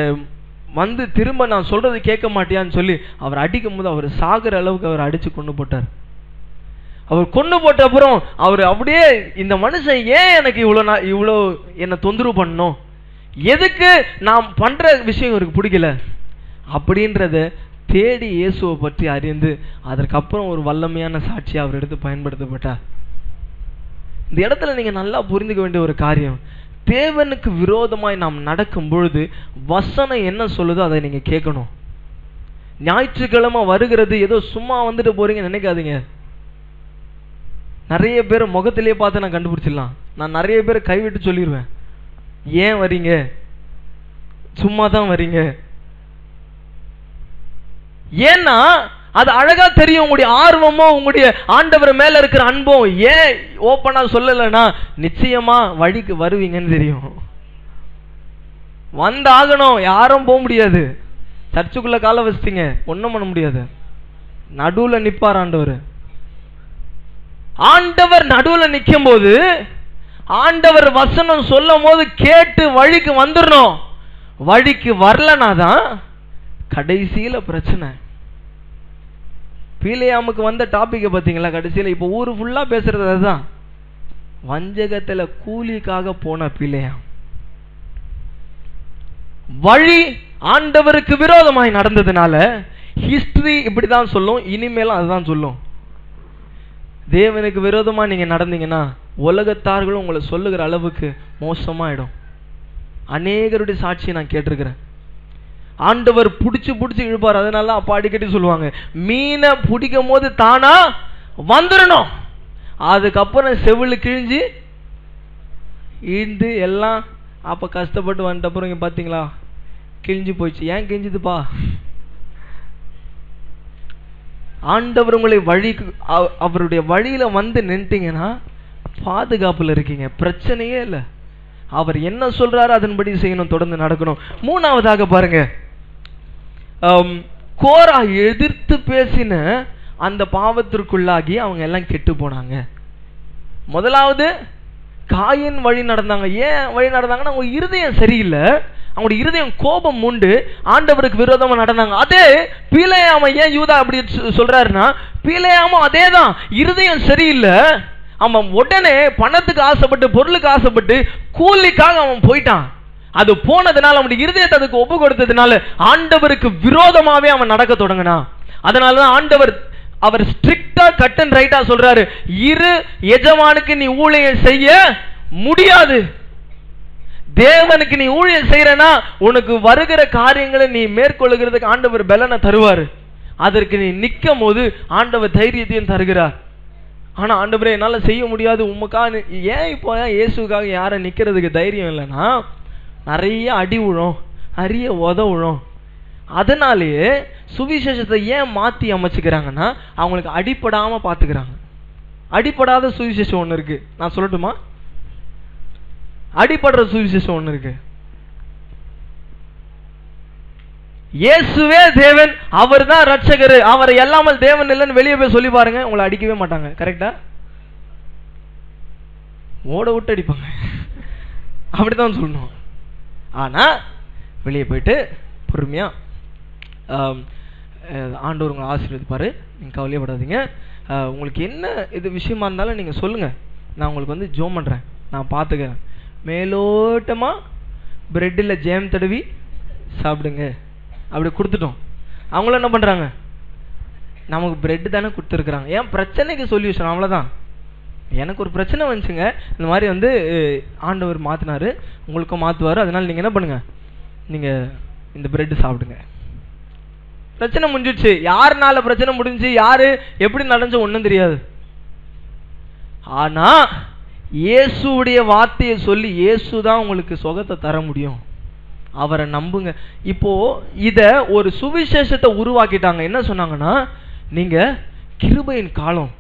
வந்து திரும்ப நான் சொல்றது கேட்க மாட்டியான்னு சொல்லி அவர் அடிக்கும் போது அவர் சாகிற அளவுக்கு அவர் அடிச்சு கொண்டு போட்டார். அவர் கொண்டு போட்ட அப்புறம் அவர் அப்படியே, இந்த மனுஷன் ஏன் எனக்கு இவ்வளோ என்னை தொந்தரவு பண்ணணும், எதுக்கு நான் பண்ற விஷயம் இவருக்கு பிடிக்கல அப்படின்றத தேடி இயேசுவை பற்றி அறிந்து அதற்கப்புறம் ஒரு வல்லமையான சாட்சியை அவர் எடுத்து பயன்படுத்தப்பட்டார். இந்த இடத்துல நீங்க நல்லா புரிந்துக்க வேண்டிய ஒரு காரியம், தேவனுக்கு விரோதமாய் நாம் நடக்கும் பொழுது வசனம் என்ன சொல்லுதோ அதை நீங்க கேட்கணும். ஞாயிற்றுக்கிழமை வருகிறது ஏதோ சும்மா வந்துட்டு போறீங்க நினைக்காதீங்க. நிறைய பேர் முகத்திலேயே பார்த்து நான் கண்டுபிடிச்சிடலாம். நான் நிறைய பேர் கைவிட்டு சொல்லிடுவேன், ஏன் வரீங்க, சும்மா தான் வரீங்க. ஏன்னா அது அழகா தெரியும், உங்களுடைய ஆர்வமோ உங்களுடைய ஆண்டவர் மேல இருக்கிற அன்போ. ஏன் ஓப்பனா சொல்லலைன்னா நிச்சயமா வழிக்கு வருவீங்கன்னு தெரியும். வந்தாகணும், யாரும் போக முடியாது. சர்ச்சுக்குள்ள கால வச்சிட்டீங்க, ஒன்றும் பண்ண முடியாது. நடுவுல நிப்பார் ஆண்டவர். ஆண்டவர் நடுவுல நிற்கும் போது ஆண்டவர் வசனம் சொல்லும் போது கேட்டு வழிக்கு வந்துடணும். வழிக்கு வரலனா தான் கடைசியில பிரச்சனை. பீலையாமுக்கு வந்த டாபிக் பார்த்தீங்களா? கடைசியில இப்ப ஊரு ஃபுல்லா பேசுறது அதுதான். வஞ்சகத்துல கூலிக்காக போன பீலையாம் வழி ஆண்டவருக்கு விரோதமாய் நடந்ததுனால ஹிஸ்டரி இப்படிதான் சொல்லும், இனிமேலும் அதுதான் சொல்லும். தேவனுக்கு விரோதமா நீங்க நடந்தீங்கன்னா உலகத்தார்களும் உங்களை சொல்லுகிற அளவுக்கு மோசமாயிடும். அநேகருடைய சாட்சியை நான் கேட்டிருக்கிறேன். ஆண்டவர் புடிச்சு புடிச்சு இழுப்பார். அதனால அப்பா அடிக்கடி சொல்லுவாங்க, மீனை பிடிக்கும் போது தானா வந்துடணும், அதுக்கப்புறம் செவிலு கிழிஞ்சு இழுந்து எல்லாம் அப்ப கஷ்டப்பட்டு வந்துட்ட அப்புறம் இங்க பாத்தீங்களா கிழிஞ்சு போயிடுச்சு. ஏன் கிழிஞ்சுதுப்பா? ஆண்டவர் உங்களை அவருடைய வழியில வந்து நின்றுட்டீங்கன்னா பாதுகாப்புல இருக்கீங்க, பிரச்சனையே இல்லை. அவர் என்ன சொல்றாரு அதன்படி செய்யணும், தொடர்ந்து நடக்கணும். மூணாவதாக பாருங்க, கோரா எதிர்த்து பேசின அந்த பாவத்திற்குள்ளாகி அவங்க எல்லாம் கெட்டு போனாங்க. முதலாவது காயின் வழி நடந்தாங்க. ஏன் வழி நடந்தாங்கன்னா அவங்க இருதயம் சரியில்லை, அவங்களுடைய இருதயம் கோபம் உண்டு, ஆண்டவருக்கு விரோதமா நடந்தாங்க. அதே பிலேயாம ஏன் யூதா அப்படி சொல்றாருன்னா, பிலேயாமும் அதே தான், இருதயம் சரியில்லை, அவன் உடனே பணத்துக்கு ஆசைப்பட்டு பொருளுக்கு ஆசைப்பட்டு கூலிக்காக அவன் போயிட்டான். அது போனதுனால அவனுடைய இருதயத்தை அதுக்கு ஒப்பு கொடுத்ததுனால ஆண்டவருக்கு விரோதமாவே அவன் நடக்க தொடங்கினான். அதனாலதான் ஆண்டவர் அவர் ஸ்ட்ரிக்டா கட் அண்ட் ரைட்டா சொல்றாரு, இரு எஜமானுக்கு நீ ஊழியம் செய்ய முடியாது. தேவனுக்கு நீ ஊழியம் செய்யறனா உனக்கு வருகிற காரியங்களை நீ மேற்கொள்ளுகிறதுக்கு ஆண்டவர் பலனை தருவாரு. அதற்கு நீ நிற்கும் போது ஆண்டவர் தைரியத்தையும் தருகிறார். ஆனா ஆண்டவரே என்னால செய்ய முடியாது, உமக்காக ஏன் இப்போ இயேசுக்காக யாரை நிக்கிறதுக்கு தைரியம் இல்லைன்னா நிறைய அடி விழும், நிறைய உதவும். அதனாலேயே சுவிசேஷத்தை ஏன் மாத்தி அமைச்சுக்கிறாங்கன்னா அவங்களுக்கு அடிப்படாம பாத்துக்கிறாங்க. அடிப்படாத சுவிசேஷம் ஒண்ணு இருக்கு, நான் சொல்லட்டுமா? அடிப்படுற சுவிசேஷம் ஒண்ணு இருக்கு. இயேசுவே தேவன், அவர் தான் ரட்சகர், அவரை எல்லாமல் தேவன் இல்லைன்னு வெளியே போய் சொல்லி பாருங்க, உங்களை அடிக்கவே மாட்டாங்க. கரெக்டா? ஓட விட்டு அடிப்பாங்க. அப்படித்தான் சொல்லணும். ஆனா வெளியே போயிட்டு பொறுமையா ஆண்டவர் உங்களை ஆசீர்வதிப்பாரு, நீங்க கவலையப்படாதீங்க. உங்களுக்கு என்ன இது விஷயமா இருந்தாலும் நீங்க சொல்லுங்க, நான் உங்களுக்கு வந்து ஜோம் பண்றேன், நான் பாத்துக்கிறேன். மேலோட்டமா பிரெட்டில் ஜேம் தடவி சாப்பிடுங்க அப்படி கொடுத்துட்டோம். அவங்களும் என்ன பண்றாங்க, நமக்கு பிரெட் தானே கொடுத்துருக்குறாங்க, ஏன் பிரச்சனைக்கு சொல்யூஷன் அவ்வளவுதான். எனக்கு ஒரு பிரச்சனை வந்துச்சுங்க, இந்த மாதிரி வந்து ஆண்டவர் மாத்தினாரு, உங்களுக்கும் மாத்துவாரு, அதனால நீங்க என்ன பண்ணுங்க, நீங்க இந்த பிரெட் சாப்பிடுங்க. பிரச்சனை முடிஞ்சிடுச்சு. யாருனால பிரச்சனை முடிஞ்சு யாரு எப்படி நடந்துச்சு ஒன்றும் தெரியாது. ஆனா இயேசுடைய வார்த்தையை சொல்லி இயேசு தான் உங்களுக்கு சுகத்தை தர முடியும், அவரை நம்புங்க. இப்போ இத ஒரு சுவிசேஷத்தை உருவாக்கிட்டாங்க. என்ன சொன்னாங்கன்னா, நீங்க கிருபையின் காலம்,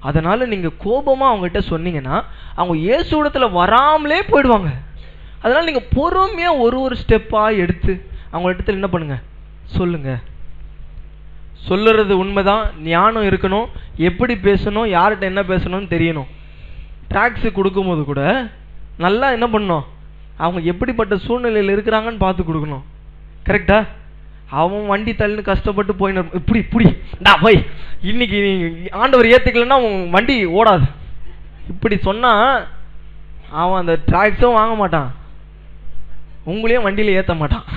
அதனால நீங்க கோபமா அவங்ககிட்ட சொன்னீங்கன்னா அவங்க இயேசு இடத்துல வராமலே போயிடுவாங்க. அதனால நீங்க பொறுமையா ஒரு ஸ்டெப்பா எடுத்து அவங்க இடத்துல என்ன பண்ணுங்க, சொல்லுங்க. சொல்லுறது உண்மைதான், ஞானம் இருக்கணும், எப்படி பேசணும், யார்கிட்ட என்ன பேசணும்னு தெரியணும். டாக்ஸி கொடுக்கும்போது கூட நல்லா என்ன பண்ணணும், அவங்க எப்படிப்பட்ட சூழ்நிலையில் இருக்கிறாங்கன்னு பார்த்து கொடுக்கணும். கரெக்டா? அவன் வண்டி தள்ளின்னு கஷ்டப்பட்டு போயின்னு இப்படி இப்படி போய் இன்னைக்கு ஆண்டவர் ஏத்துக்கலன்னா அவன் வண்டி ஓடாது. இப்படி சொன்னா அவன் அந்த டாக்ஸும் வாங்க மாட்டான், உங்களையும் வண்டியில ஏற்ற மாட்டான்.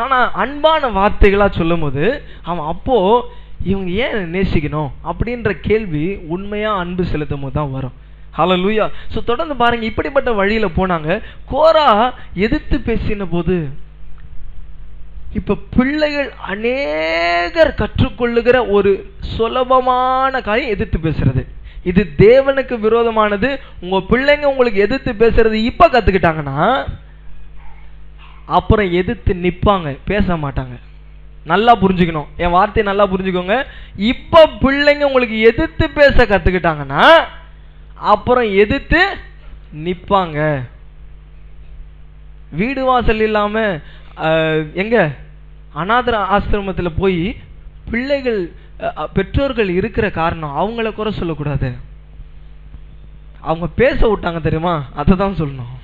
ஆனா அன்பான வார்த்தைகளா சொல்லும் போது அவன் அப்போ இவங்க ஏன் நேசிக்கணும் அப்படின்ற கேள்வி உண்மையா அன்பு செலுத்தும் போது தான் வரும். ஹல்லேலூயா. சோ தொடர்ந்து பாருங்க, இப்படிப்பட்ட வழியில போனாங்க. கோரா எதிர்த்து பேசின போது இப்ப பிள்ளைகள் அநேகர் கற்றுக்கொள்ளுகிற ஒரு சுலபமான காரியம் எதிர்த்து பேசுறது. இது தேவனுக்கு விரோதமானது. உங்க பிள்ளைங்க உங்களுக்கு எதிர்த்து பேசுறது இப்ப கத்துக்கிட்டாங்கன்னா அப்புறம் எதிர்த்து நிப்பாங்க, பேச மாட்டாங்க. நல்லா புரிஞ்சுக்கணும், என் வார்த்தையை நல்லா புரிஞ்சுக்கோங்க. இப்ப பிள்ளைங்க உங்களுக்கு எதிர்த்து பேச கத்துக்கிட்டாங்கன்னா அப்புறம் எதிர்த்து நிப்பாங்க. வீடு வாசல் இல்லாம எங்க அநாத ஆசிரமத்துல போய் பிள்ளைகள் பெற்றோர்கள் இருக்கிற காரணம் அவங்கள குறை சொல்லக்கூடாது, அவங்க பேச விட்டாங்க தெரியுமா, அதை தான் சொல்லணும்.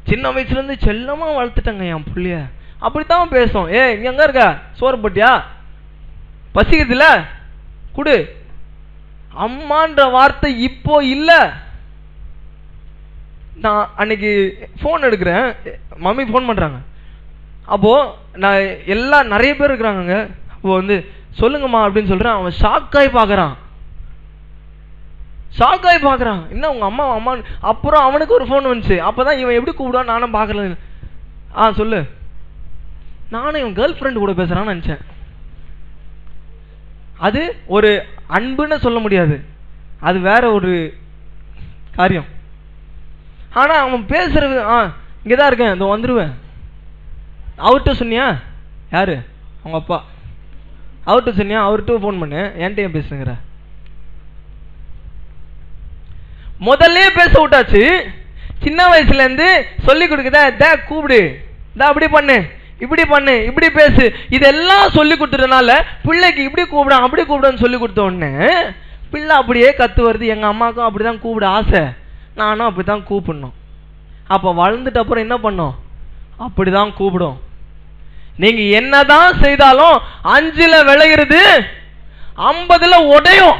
சின்ன வயசுல இருந்து செல்லமா வளர்த்துட்டாங்க என் பிள்ளைய, அப்படித்தான் பேசும். இங்க எங்க இருக்க, சோறு போட்டியா, பசிக்குது இல்ல குடு, அம்மான்ற வார்த்தை இப்போ இல்ல. நான் அன்னைக்கு போன் எடுக்கிறேன், மம்மி போன் பண்றாங்க. அப்போ நான் எல்லாம் நிறைய பேர் இருக்கிறாங்க. அப்போ வந்து சொல்லுங்கம்மா அப்படின்னு சொல்றேன். அவன் ஷாக்காய் பாக்குறான், என்ன உங்க அம்மா அம்மா. அப்புறம் அவனுக்கு ஒரு போன் வந்துச்சு. அப்பதான் இவன் எப்படி கூப்பிடுவான் நானும் பாக்கல. சொல்லு, நானும் இவன் கேர்ள் ஃப்ரெண்ட் கூட பேசுறான்னு நினைச்சேன். அது ஒரு அன்புன்னு சொல்ல முடியாது, அது வேற ஒரு காரியம். ஆனா அவன் பேசுறது இங்கதான் இருக்கேன், இதோ வந்துருவேன். அவர்கிட்ட சொன்னியா? யாரு? அவங்க அப்பா. அவர்கிட்ட சொன்னியா? அவர்கிட்ட ஃபோன் பண்ணு, என்கிட்ட ஏன் பேசுங்கிற? முதல்ல பேச விட்டாச்சு. சின்ன வயசுல இருந்து சொல்லி கொடுக்குதா, கூப்பிடு, அப்படி பண்ணு, இப்படி பண்ணு, இப்படி பேசு, இதெல்லாம் சொல்லி கொடுத்துட்டனால பிள்ளைக்கு இப்படி கூப்பிட அப்படி கூப்பிடுன்னு சொல்லி கொடுத்த உடனே பிள்ளை அப்படியே கத்து வருது. எங்க அம்மாவுக்கும் அப்படிதான் கூப்பிட ஆசை, நானும் அப்படிதான் கூப்பிடணும். அப்ப வளர்ந்துட்ட அப்புறம் என்ன பண்ணோம்? அப்படிதான் கூப்பிடும். நீங்க என்னதான் செய்தாலும் 5ல விளையிறது 50ல உடையும்.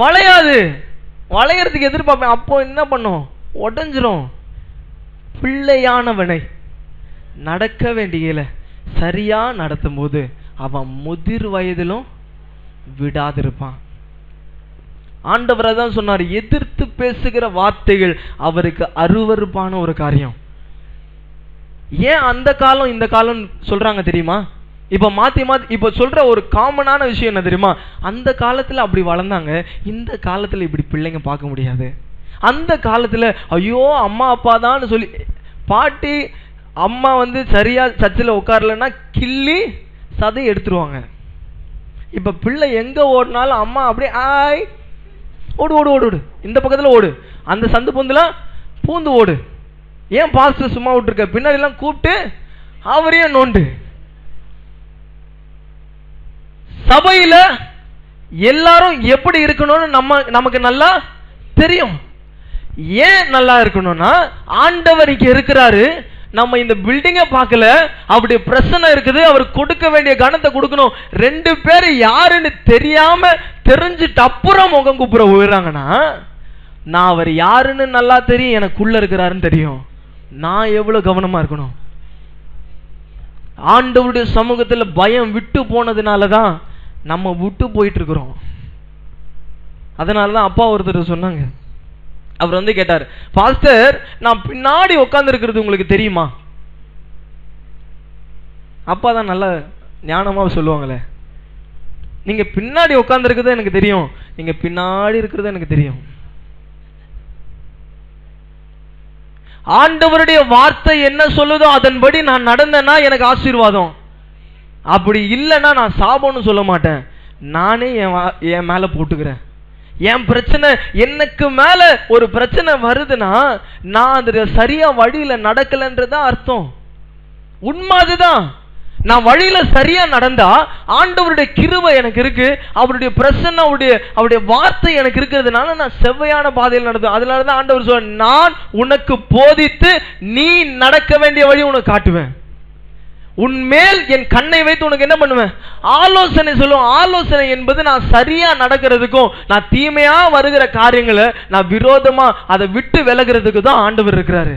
வளையாது. வளையறதுக்கு எதிர்பார்ப்பேன், அப்போ என்ன பண்ணும்? உடைஞ்சிரும். பிள்ளையானவனை நடக்க வேண்டியல சரியா நடத்தும் போது அவன் முதிர் வயதிலும் விடாதிருப்பான். ஆண்டவர் தான் சொன்னார், எதிர்த்து பேசுகிற வார்த்தைகள் அவருக்கு அருவருப்பான ஒரு காரியம். ஏன் அந்த காலம் இந்த காலம் சொல்றாங்க தெரியுமா? இப்ப மாத்தி இப்ப சொல்ற ஒரு காமனான விஷயம் என்ன தெரியுமா? அந்த காலத்துல அப்படி வளர்ந்தாங்க, இந்த காலத்துல இப்படி பிள்ளைங்க பார்க்க முடியாது. அந்த காலத்துல ஐயோ அம்மா அப்பா தான் சொல்லி, பாட்டி அம்மா சரியா சர்ச்சில் உட்காரலன்னா கிள்ளி சதை எடுத்துருவாங்க. இப்ப பிள்ளை எங்க ஓடினாலும் அம்மா அப்படியே ஆய் ஓடு ஓடு ஓடு ஓடு, இந்த பக்கத்துல ஓடு, அந்த சந்து பொந்துலாம் பூந்து ஓடு. ஏன் பாஸ்டர் சும்மா விட்டுருக்க? பின்னாடி எல்லாம் கூப்பிட்டு அவரையும் நோண்டு. சபையில எல்லாரும் எப்படி இருக்கணும்னு நமக்கு நல்லா தெரியும். ஏன் நல்லா இருக்கணும்னா ஆண்டவர் இங்க இருக்கிறாரு, நம்ம இந்த பில்டிங்கை பார்க்கல, அப்படி பிரச்சனை இருக்குது, அவர் கொடுக்க வேண்டிய கணத்தை கொடுக்கணும். 2 பேர் யாருன்னு தெரியாம தெரிஞ்சுட்டு அப்புறம் முகம் கூப்புற போயிடுறாங்கன்னா, நான் அவர் யாருன்னு நல்லா தெரியும், எனக்குள்ள இருக்கிறாருன்னு தெரியும், நான் எவ்வளவு கவனமா இருக்கணும். ஆண்டவருடைய சமூகத்துல பயம் விட்டு போனதுனாலதான் நம்ம விட்டு போயிட்டு இருக்கிறோம். அதனாலதான் அப்பா ஒருத்தர் சொன்னாங்க, அவர் கேட்டார், பாஸ்டர் நான் பின்னாடி உட்கார்ந்து இருக்கிறது உங்களுக்கு தெரியுமா? அப்பா தான் நல்ல ஞானமா சொல்லுவாங்களே, நீங்க பின்னாடி உட்கார்ந்து இருக்கிறது எனக்கு தெரியும், நீங்க பின்னாடி இருக்கிறது எனக்கு தெரியும். ஆண்டவருடைய வார்த்தை என்ன சொல்லுதோ அதன்படி நான் நடந்தேன்னா எனக்கு ஆசீர்வாதம், அப்படி இல்லைன்னா நான் சாபம்னு சொல்ல மாட்டேன், நானே என் மேல போட்டுக்கிறேன். என் பிரச்சனை எனக்கு மேல ஒரு பிரச்சனை வருதுன்னா நான் அது சரியா வழியில நடக்கலன்றதான் அர்த்தம். உண்மை அதுதான். நான் வழியில சரியா நடந்தா ஆண்டவருடைய கிருபை எனக்கு இருக்கு, அவருடைய பிரசன்ன அவருடைய வார்த்தை எனக்கு இருக்கிறதுனால நான் செவ்வையான பாதையில் நடந்தேன். அதனாலதான் ஆண்டவர் சொல்ற, நான் உனக்கு போதித்து நீ நடக்க வேண்டிய வழி உனக்கு காட்டுவேன், உன்மேல் என் கண்ணை வைத்து உனக்கு என்ன பண்ணுவேன்? ஆலோசனை சொல்லுவோம். ஆலோசனை என்பது நான் சரியா நடக்கிறதுக்கும் நான் தீமையா வருகிற காரியங்களை நான் விரோதமா அதை விட்டு விலகிறதுக்கு தான் ஆண்டவர் இருக்கிறாரு.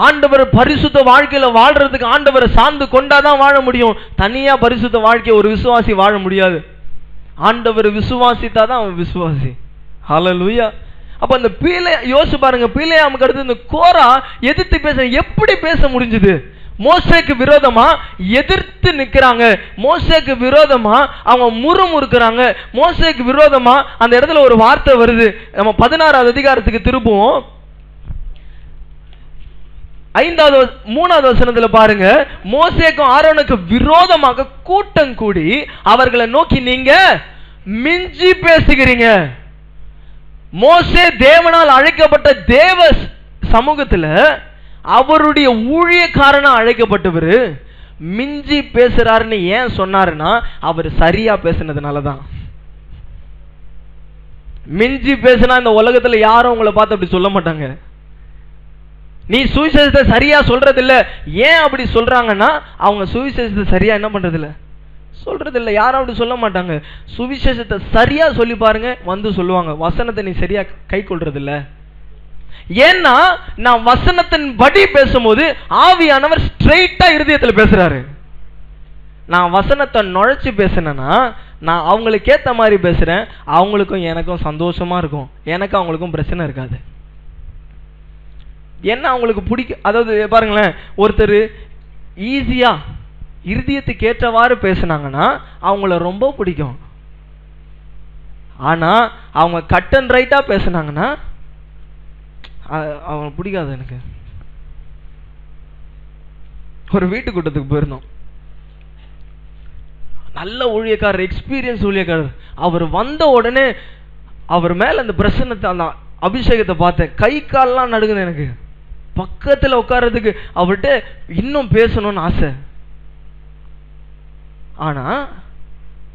ஆண்டவர் பரிசுத்த வாழ்க்கையில வாழ்றதுக்கு ஆண்டவரை சார்ந்து கொண்டாதான் வாழ முடியும். தனியா பரிசுத்த வாழ்க்கையை ஒரு விசுவாசி வாழ முடியாது. ஆண்டவர் விசுவாசித்தாதான் அவன் விசுவாசி. ஹல்லேலூயா. அப்ப அந்த யோசிச்சு பாருங்க, பிலேயாமுக்கு அடுத்து இந்த கோரா எதிர்த்து பேச எப்படி பேச முடிஞ்சது? மோசேக்கு விரோதமா எதிர்த்து நிக்கிறாங்க, மோசேக்கு விரோதமா அவங்க முறுமுறுக்கிறாங்க, மோசேக்கு விரோதமா அந்த இடத்துல ஒரு வார்த்தை வருது. நம்ம 16வது அதிகாரத்துக்கு திரும்புவோம். 3வது வசனத்துல பாருங்க, மோசேக்கும் ஆரோனுக்கு விரோதமாக கூட்டம் கூடி அவர்களை நோக்கி நீங்க மிஞ்சி பேசுகிறீங்க. மோசே தேவனால் அழைக்கப்பட்ட தேவ சமூகத்துல அவருடைய ஊழியக்காரனா அழைக்கப்பட்டவர் மிஞ்சி பேசுறாருன்னு ஏன் சொன்னாருன்னா அவர் சரியா பேசினதுனாலதான். மிஞ்சி பேசினா இந்த உலகத்துல யாரும் உங்களை பார்த்து அப்படி சொல்ல மாட்டாங்க. நீ சுவிசேஷத்தை சரியா சொல்றது இல்ல, ஏன் அப்படி சொல்றாங்கன்னா அவங்க சுவிசேஷத்தை சரியா என்ன பண்றது இல்ல, சொல்றது இல்ல. யாரும் அப்படி சொல்ல மாட்டாங்க. சுவிசேஷத்தை சரியா சொல்லி பாருங்க, சொல்லுவாங்க வசனத்தை நீ சரியா கை கொள்றது இல்ல. ஏன்னா நான் வசனத்தின் படி பேசும்போது ஆவியானவர் ஸ்ட்ரெயிட்டா இருதயத்தில் பேசுறாரு. நான் வசனத்தை நுழைச்சு பேசினேன்னா நான் அவங்களுக்கு ஏத்த மாதிரி பேசுறேன், அவங்களுக்கும் எனக்கும் சந்தோஷமா இருக்கும், எனக்கு அவங்களுக்கும் பிரச்சனை இருக்காது. என்ன அவங்களுக்கு பிடிக்கும், அதாவது பாருங்களேன், ஒருத்தர் ஈஸியா இருதயத்துக்கு ஏற்றவாறு பேசினாங்கன்னா அவங்கள ரொம்ப பிடிக்கும். ஆனா அவங்க கட் அண்ட் ரைட்டா பேசினாங்கன்னா அவங்க பிடிக்காது எனக்கு. ஒரு வீட்டு கூட்டத்துக்கு போயிருந்தோம். நல்ல ஊழியக்காரர், எக்ஸ்பீரியன்ஸ் ஊழியக்காரர். அவர் வந்த உடனே அவர் மேல அந்த பிரசன்னத்தை, அந்த அபிஷேகத்தை பார்த்தேன். கை கால்லாம் நடுங்குது எனக்கு. பக்கத்துல உட்கார்றதுக்கு அவர்கிட்ட இன்னும் பேசணும்னு ஆசை. ஆனா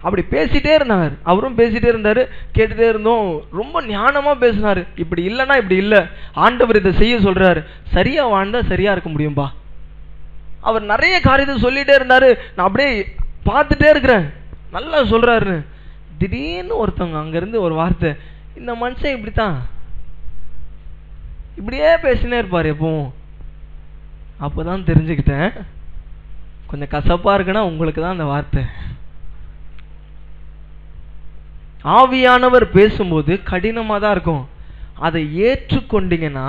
அப்படி பேசிட்டே இருந்தார், அவரும் பேசிட்டே இருந்தாரு, கேட்டுட்டே இருந்தோம். ரொம்ப ஞானமா பேசினாரு. இப்படி இல்லைன்னா இப்படி இல்லை, ஆண்டவர் இதை செய்ய சொல்றாரு, சரியா வாழ்ந்தா சரியா இருக்க முடியும்பா. அவர் நிறைய காரியத்தை சொல்லிட்டே இருந்தாரு. நான் அப்படியே பார்த்துட்டே இருக்கிறேன், நல்லா சொல்றாரு. திடீர்னு ஒருத்தவங்க அங்கிருந்து ஒரு வார்த்தை, இந்த மனுஷன் இப்படித்தான், இப்படியே பேசினே இருப்பாரு எப்பவும். அப்போதான் தெரிஞ்சுக்கிட்டேன், கொஞ்சம் கசப்பா இருக்குன்னா உங்களுக்கு தான் அந்த வார்த்தை. ஆவியானவர் பேசும்போது கடினமா தான் இருக்கும், அதை ஏற்றுக்கொண்டீங்கன்னா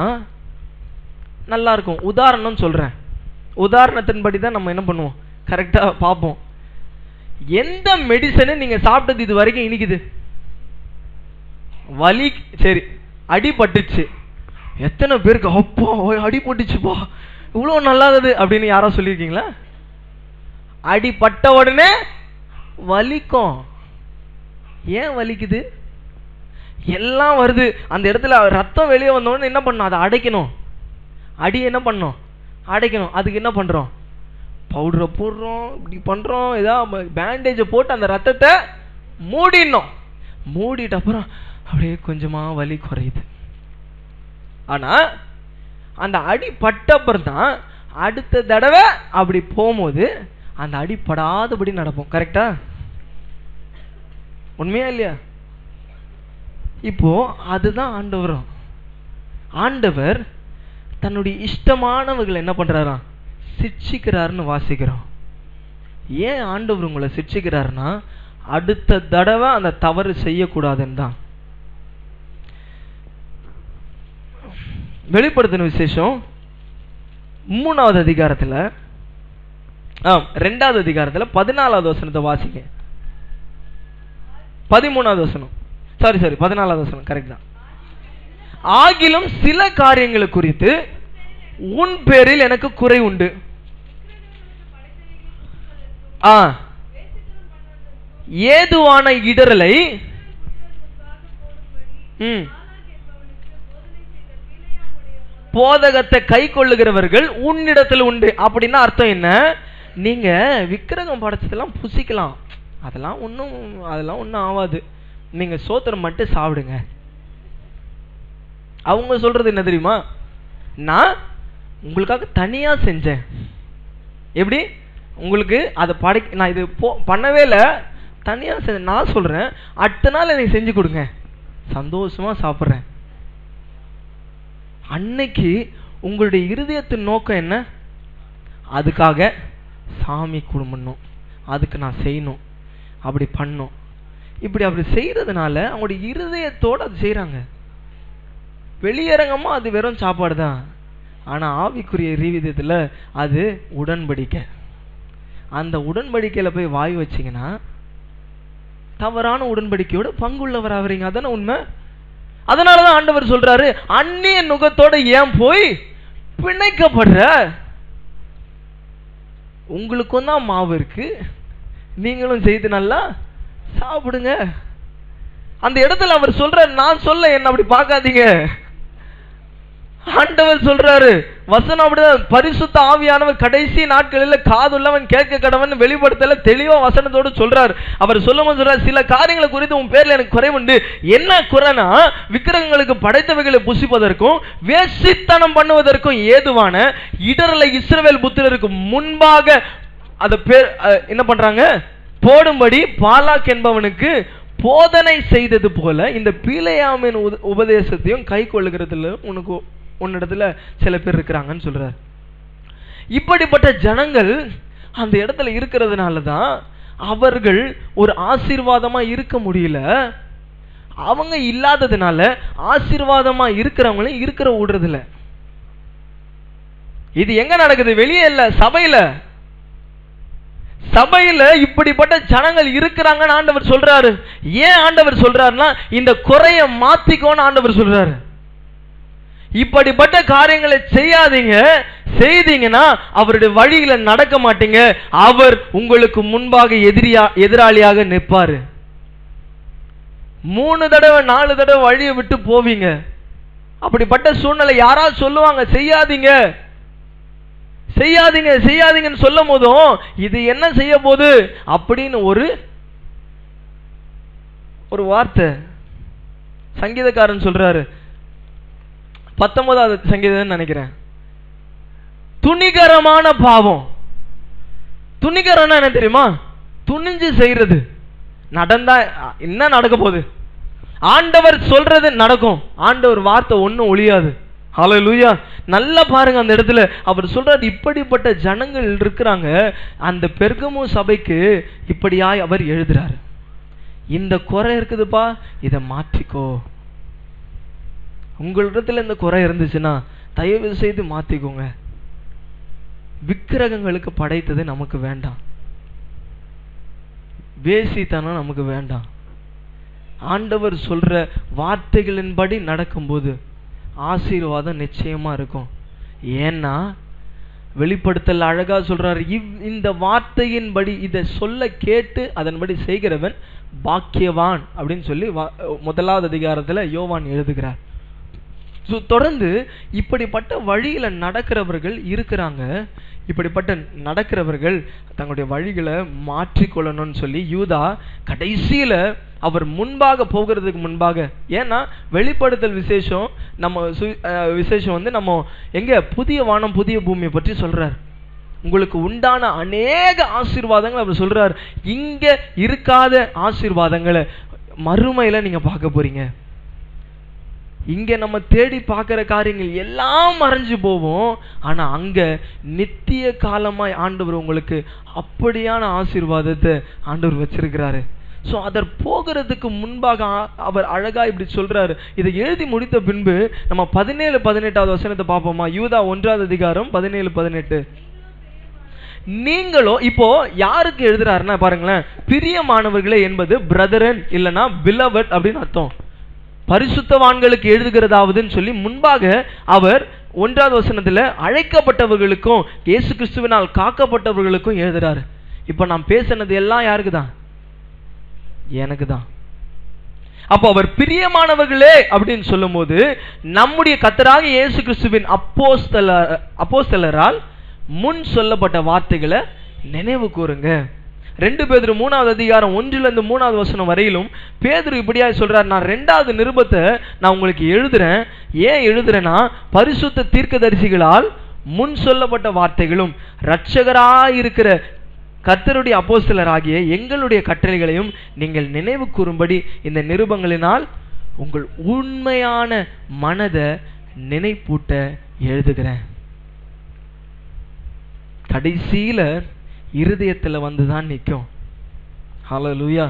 நல்லா இருக்கும். உதாரணம் சொல்றேன், உதாரணத்தின்படி தான் நம்ம என்ன பண்ணுவோம், கரெக்டா பார்ப்போம். எந்த மெடிசனை நீங்க சாப்பிட்டது இது வரைக்கும் இனிக்குது? வலி, சரி அடிபட்டுச்சு, எத்தனை பேருக்கு அப்பா அடிபட்டுச்சுப்பா இவ்வளவு நல்லாது அப்படின்னு யாரோ சொல்லியிருக்கீங்களா? அடிபட்ட உடனே வலிக்கும். ஏன் வலிக்குது? எல்லாம் வருது, அந்த இடத்துல ரத்தம் வெளியே வந்தோடனே என்ன பண்ணணும், அதை அடைக்கணும். அடி என்ன பண்ணணும், அடைக்கணும். அதுக்கு என்ன பண்றோம், பவுடரை போடுறோம், இப்படி பண்றோம், ஏதாவது பேண்டேஜை போட்டு அந்த ரத்தத்தை மூடிடணும். மூடிட்ட அப்புறம் அப்படியே கொஞ்சமா வலி குறையுது. ஆனா அந்த அடி பட்டப்புறம் தான் அடுத்த தடவை அப்படி போகும்போது அந்த அடி படாதபடி நடப்போம். கரெக்டா? உண்மையா இல்லையா? இப்போ அதுதான் ஆண்டவரும். ஆண்டவர் தன்னுடைய இஷ்டமானவர்களை என்ன பண்றாராம், சிட்சிக்கிறாருன்னு வாசிக்கிறோம். ஏன் ஆண்டவர் உங்களை சிட்சிக்கிறாருன்னா, அடுத்த தடவை அந்த தவறு செய்யக்கூடாதுன்னு தான். வெளிப்படுத்தின விசேஷம் 3வது அதிகாரத்துல 2வது அதிகாரத்துல 14வது வசனத்தை வாசிக்க. 13வது வசனம், சாரி 14வது வசனம், கரெக்ட் தான். ஆகிலும் சில காரியங்களை குறித்து உன் பேரில் எனக்கு குறை உண்டு. ஏதுவான இடரலை போதகத்தை கை கொள்ளுகிறவர்கள் உன்னிடத்தில் உண்டு. அப்படின்னா அர்த்தம் என்ன, நீங்க விக்கிரகம் படைச்சதெல்லாம் புசிக்கலாம், அதெல்லாம் ஒன்றும் ஆகாது, நீங்க சோத்திரம் மட்டும் சாப்பிடுங்க. அவங்க சொல்றது என்ன தெரியுமா, நான் உங்களுக்காக தனியா செஞ்சேன். எப்படி உங்களுக்கு அதை நான் இது பண்ணவே இல்லை, தனியா செஞ்சேன். நான் சொல்றேன் அடுத்த நாள் எனக்கு செஞ்சு கொடுங்க, சந்தோஷமா சாப்பிட்றேன். அன்னைக்கு உங்களுடைய இருதயத்தின் நோக்கம் என்ன, அதுக்காக சாமி கும்பிடணும், அதுக்கு நான் செய்யணும், அப்படி பண்ணும். அப்படி செய்யறதுனால அவங்களுடைய இருதயத்தோடு அது செய்யறாங்க. வெளியரங்கமா அது வெறும் சாப்பாடு தான், ஆனா ஆவிக்குரிய ரீதியத்துல அது உடன்படிக்கை. அந்த உடன்படிக்கையில போய் வாய் வச்சீங்கன்னா தவறான உடன்படிக்கையோட பங்குள்ளவர் ஆவறீங்க. அதான உண்மை. அதனாலதான் ஆண்டவர் சொல்றாரு, அந்நிய நுகத்தோட ஏன் போய் பிணைக்கப்படுற, உங்களுக்கும் தான் மாவு இருக்கு, நீங்களும் செய்து நல்லா சாப்பிடுங்க. அந்த இடத்துல அவர் சொல்ற, நான் சொல்ல என்ன அப்படி பார்க்காதீங்க, ஆண்டவர் சொல்றாரு. வசனம் அப்படிதான். பரிசுத்த ஆவியானவர் கடைசி நாட்களில் காதுள்ளவன் கேட்க கடவன் வெளிப்படுத்தல தெளிவா வசனத்தோடு சொல்றாரு. அவர் சொல்லும் சொல்றாரு, சில காரியங்களை குறித்து உன் பேர்ல எனக்கு குறை உண்டு. என்ன குறைனா, விக்கிரகங்களுக்கு படைத்தவைகளை புசிப்பதற்கும் வேசித்தனம் பண்ணுவதற்கும் ஏதுவான இடரலை இஸ்ரவேல் புத்திரருக்கு முன்பாக அத பேர் என்ன பண்றாங்க, போடும்படி பாலாக் என்பவனுக்கு போதனை செய்தது போல இந்த பிலேயாமின் உபதேசத்தையும் கை கொள்ளுகிறதுல உன்னிடத்துல சில பேர் இருக்கிறாங்கன்னு சொல்றார். இப்படிப்பட்ட ஜனங்கள் அந்த இடத்துல இருக்கிறதுனாலதான் அவர்கள் ஒரு ஆசீர்வாதமா இருக்க முடியல. அவங்க இல்லாததுனால ஆசீர்வாதமா இருக்கிறவங்களையும் இருக்கிற விடுறதில்ல. இது எங்க நடக்குது, வெளியே இல்ல, சபையில. சபையில இப்படிப்பட்ட ஜனங்கள் இருக்கிறாங்கன்னு ஆண்டவர் சொல்றாரு. ஏன் ஆண்டவர் சொல்றாருன்னா, இந்த குறைய மாத்திக்கோன்னு ஆண்டவர் சொல்றாரு. இப்படிப்பட்ட காரியங்களை செய்யாதீங்க, செய்தீங்கன்னா அவருடைய வழியில நடக்க மாட்டீங்க. அவர் உங்களுக்கு முன்பாக எதிராளியாக நிற்பாரு. 3 தடவை 4 தடவை வழியை விட்டு போவீங்க. அப்படிப்பட்ட சூழ்நிலை யாராவது சொல்லுவாங்க, செய்யாதீங்க செய்யாதீங்க செய்யாதீங்கன்னு சொல்லும் போதும் இது என்ன செய்ய போது அப்படின்னு ஒரு வார்த்தை சங்கீதக்காரன் சொல்றாரு. 19வது சங்கீதம் நினைக்கிறேன். துணிகரமான பாவம். துணிகரம்னா என்ன தெரியுமா? துணிஞ்சு செய்யறது. நடந்தா என்ன நடக்க போகுது? ஆண்டவர் சொல்றது நடக்கும். ஆண்டவர் வார்த்தை ஒன்னும் ஒழியாது. ஹல்லேலூயா. நல்லா பாருங்க, அந்த இடத்துல அவர் சொல்றாரு, இப்படிப்பட்ட ஜனங்கள் இருக்கிறாங்க. அந்த பெர்கமு சபைக்கு இப்படியாய் அவர் எழுதுறாரு, இந்த குறை இருக்குதுப்பா, இதை மாற்றிக்கோ. உங்களிடத்துல இந்த குறை இருந்துச்சுன்னா தயவு செய்து மாத்திக்கோங்க. விக்கிரகங்களுக்கு படைத்தது நமக்கு வேண்டாம். வேசித்தனம் நமக்கு வேண்டாம். ஆண்டவர் சொல்ற வார்த்தைகளின்படி நடக்கும்போது ஆசீர்வாதம் நிச்சயமா இருக்கும். ஏன்னா வெளிப்படுத்தல் அழகா சொல்றாரு, இந்த வார்த்தையின்படி இதை சொல்ல கேட்டு அதன்படி செய்கிறவன் பாக்கியவான் அப்படின்னு சொல்லி 1வது அதிகாரத்துல யோவான் எழுதுகிறார். தொடர்ந்து இப்படிப்பட்ட வழியில நடக்கிறவர்கள் இருக்கிறாங்க. இப்படிப்பட்ட நடக்கிறவர்கள் தங்களுடைய வழிகளை மாற்றிக்கொள்ளணும்னு சொல்லி யூதா கடைசியில அவர் முன்பாக போகிறதுக்கு முன்பாக, ஏன்னா வெளிப்படுத்தல் விசேஷம் வந்து நம்ம எங்க புதிய வானம் புதிய பூமியை பற்றி சொல்றார். உங்களுக்கு உண்டான அநேக ஆசீர்வாதங்கள் அவர் சொல்றார். இங்க இருக்காத ஆசீர்வாதங்களை மறுமையில நீங்க பார்க்க போறீங்க. இங்க நம்ம தேடி பார்க்கிற காரியங்கள் எல்லாம் மறைஞ்சு போவோம். ஆனா அங்க நித்திய காலமாய் ஆண்டவர் உங்களுக்கு அப்படியான ஆசீர்வாதத்தை ஆண்டவர் வச்சிருக்கிறாரு. சோ அதர் போகிறதுக்கு முன்பாக அவர் அழகா இப்படி சொல்றாரு. இதை எழுதி முடித்த பின்பு நம்ம 17-18வது வசனத்தை பார்ப்போமா? யூதா 1வது அதிகாரம் 17-18. நீங்களோ, இப்போ யாருக்கு எழுதுறாருன்னா பாருங்களேன், பிரியமானவர்களே என்பது பிரதரன் இல்லைன்னா பிலவட் அப்படின்னு அர்த்தம். பரிசுத்தவான்களுக்கு எழுதுகிறதாவதுன்னு சொல்லி முன்பாக அவர் 1வது வசனத்துல அழைக்கப்பட்டவர்களுக்கும் இயேசு கிறிஸ்துவினால் காக்கப்பட்டவர்களுக்கும் எழுதுறாரு. இப்ப நான் பேசினது எல்லாம் யாருக்கு தான்? எனக்கு தான். அப்போ அவர் பிரியமானவர்களே அப்படின்னு சொல்லும் போது நம்முடைய கர்த்தராகிய இயேசு கிறிஸ்துவின் அப்போஸ்தலரால் முன் சொல்லப்பட்ட வார்த்தைகளை நினைவு கூறுங்க. 2 பேதுரு 3வது அதிகாரம் 1லிருந்து 3வது வசனம் வரையிலும் பேதுரு இப்படியா சொல்றார், நான் 2வது நிருபத்தை நான் உங்களுக்கு எழுதுறேன். ஏன் எழுதுறேன்னா, பரிசுத்த தீர்க்கதரிசிகளால் முன் சொல்லப்பட்ட வார்த்தைகளும் இரட்சகராயிருக்கிற கர்த்தருடைய அப்போஸ்தலராகிய எங்களுடைய கட்டளைகளையும் நீங்கள் நினைவு கூறும்படி இந்த நிருபங்களினால் உங்கள் உண்மையான மனதை நினைப்பூட்ட எழுதுகிறேன். கடைசியில இருதயத்துல வந்துதான் நிற்கும். ஹல்லேலூயா.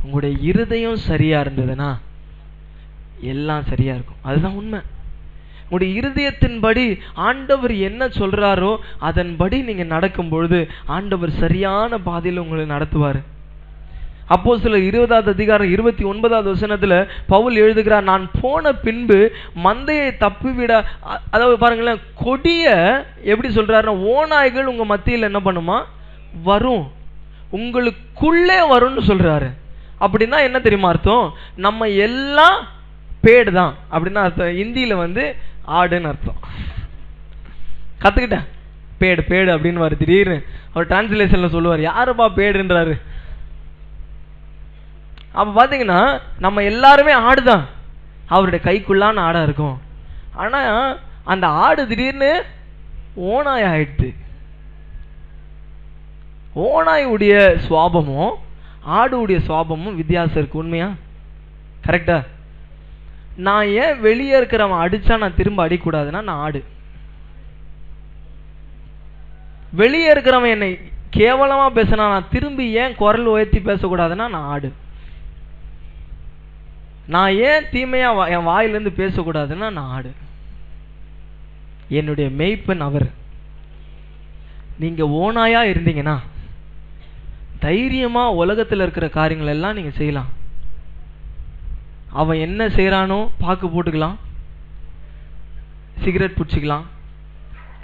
உங்களுடைய இருதயம் சரியா இருந்ததுன்னா எல்லாம் சரியா இருக்கும். அதுதான் உண்மை. உங்களுடைய இருதயத்தின்படி ஆண்டவர் என்ன சொல்றாரோ அதன்படி நீங்க நடக்கும் பொழுது ஆண்டவர் சரியான பாதையில் உங்களை நடத்துவார். அப்போஸ்தலர் 20வது அதிகாரம் 29வது வசனத்துல பவுல் எழுதுகிறார், நான் போன பின்பு மந்தையை தப்பிவிட, அதாவது பாருங்களேன், கொடிய எப்படி சொல்றாருன்னா, ஓநாய்கள் உங்க மத்தியில் என்ன பண்ணுமா வரும், உங்களுக்குள்ளே வரும்னு சொல்றாரு. அப்படின்னா என்ன தெரியுமா அர்த்தம்? நம்ம எல்லாம் பேடு தான் அப்படின்னா அர்த்தம். இந்தியில வந்து ஆடுன்னு அர்த்தம். கத்துக்கிட்டேன், பேடு பேடு அப்படின்னு வரு. திடீர்னு அவர் டிரான்ஸ்லேஷன்ல சொல்லுவார், யாருப்பா பேடுன்றாரு. அப்ப பாத்தீங்கன்னா நம்ம எல்லாருமே ஆடுதான், அவருடைய கைக்குள்ளான ஆடா இருக்கும். ஆனா அந்த ஆடு திடீர்னு ஓநாய் ஆயிடுது. ஓநாயுடைய சுவாபமும் ஆடுடைய சுவாபமும் வித்தியாசம் இருக்கு. உண்மையா? கரெக்டா? நான் ஏன் வெளியே இருக்கிறவன் அடிச்சா நான் திரும்ப அடிக்கூடாதுன்னா நான் ஆடு. வெளியே இருக்கிறவன் என்னை கேவலமா பேசினா நான் திரும்பி ஏன் குரல் உயர்த்தி பேசக்கூடாதுன்னா நான் ஆடு. நான் ஏன் தீமையா என் வாயிலிருந்து பேசக்கூடாதுன்னா நான் ஆடு. என்னுடைய மேய்ப்பன் அவர். நீங்க ஓனாயா இருந்தீங்கன்னா தைரியமா உலகத்தில் இருக்கிற காரியங்கள் எல்லாம் நீங்க செய்யலாம். அவன் என்ன செய்யறானோ பாக்கு போட்டுக்கலாம், சிகரெட் பிடிச்சிக்கலாம்,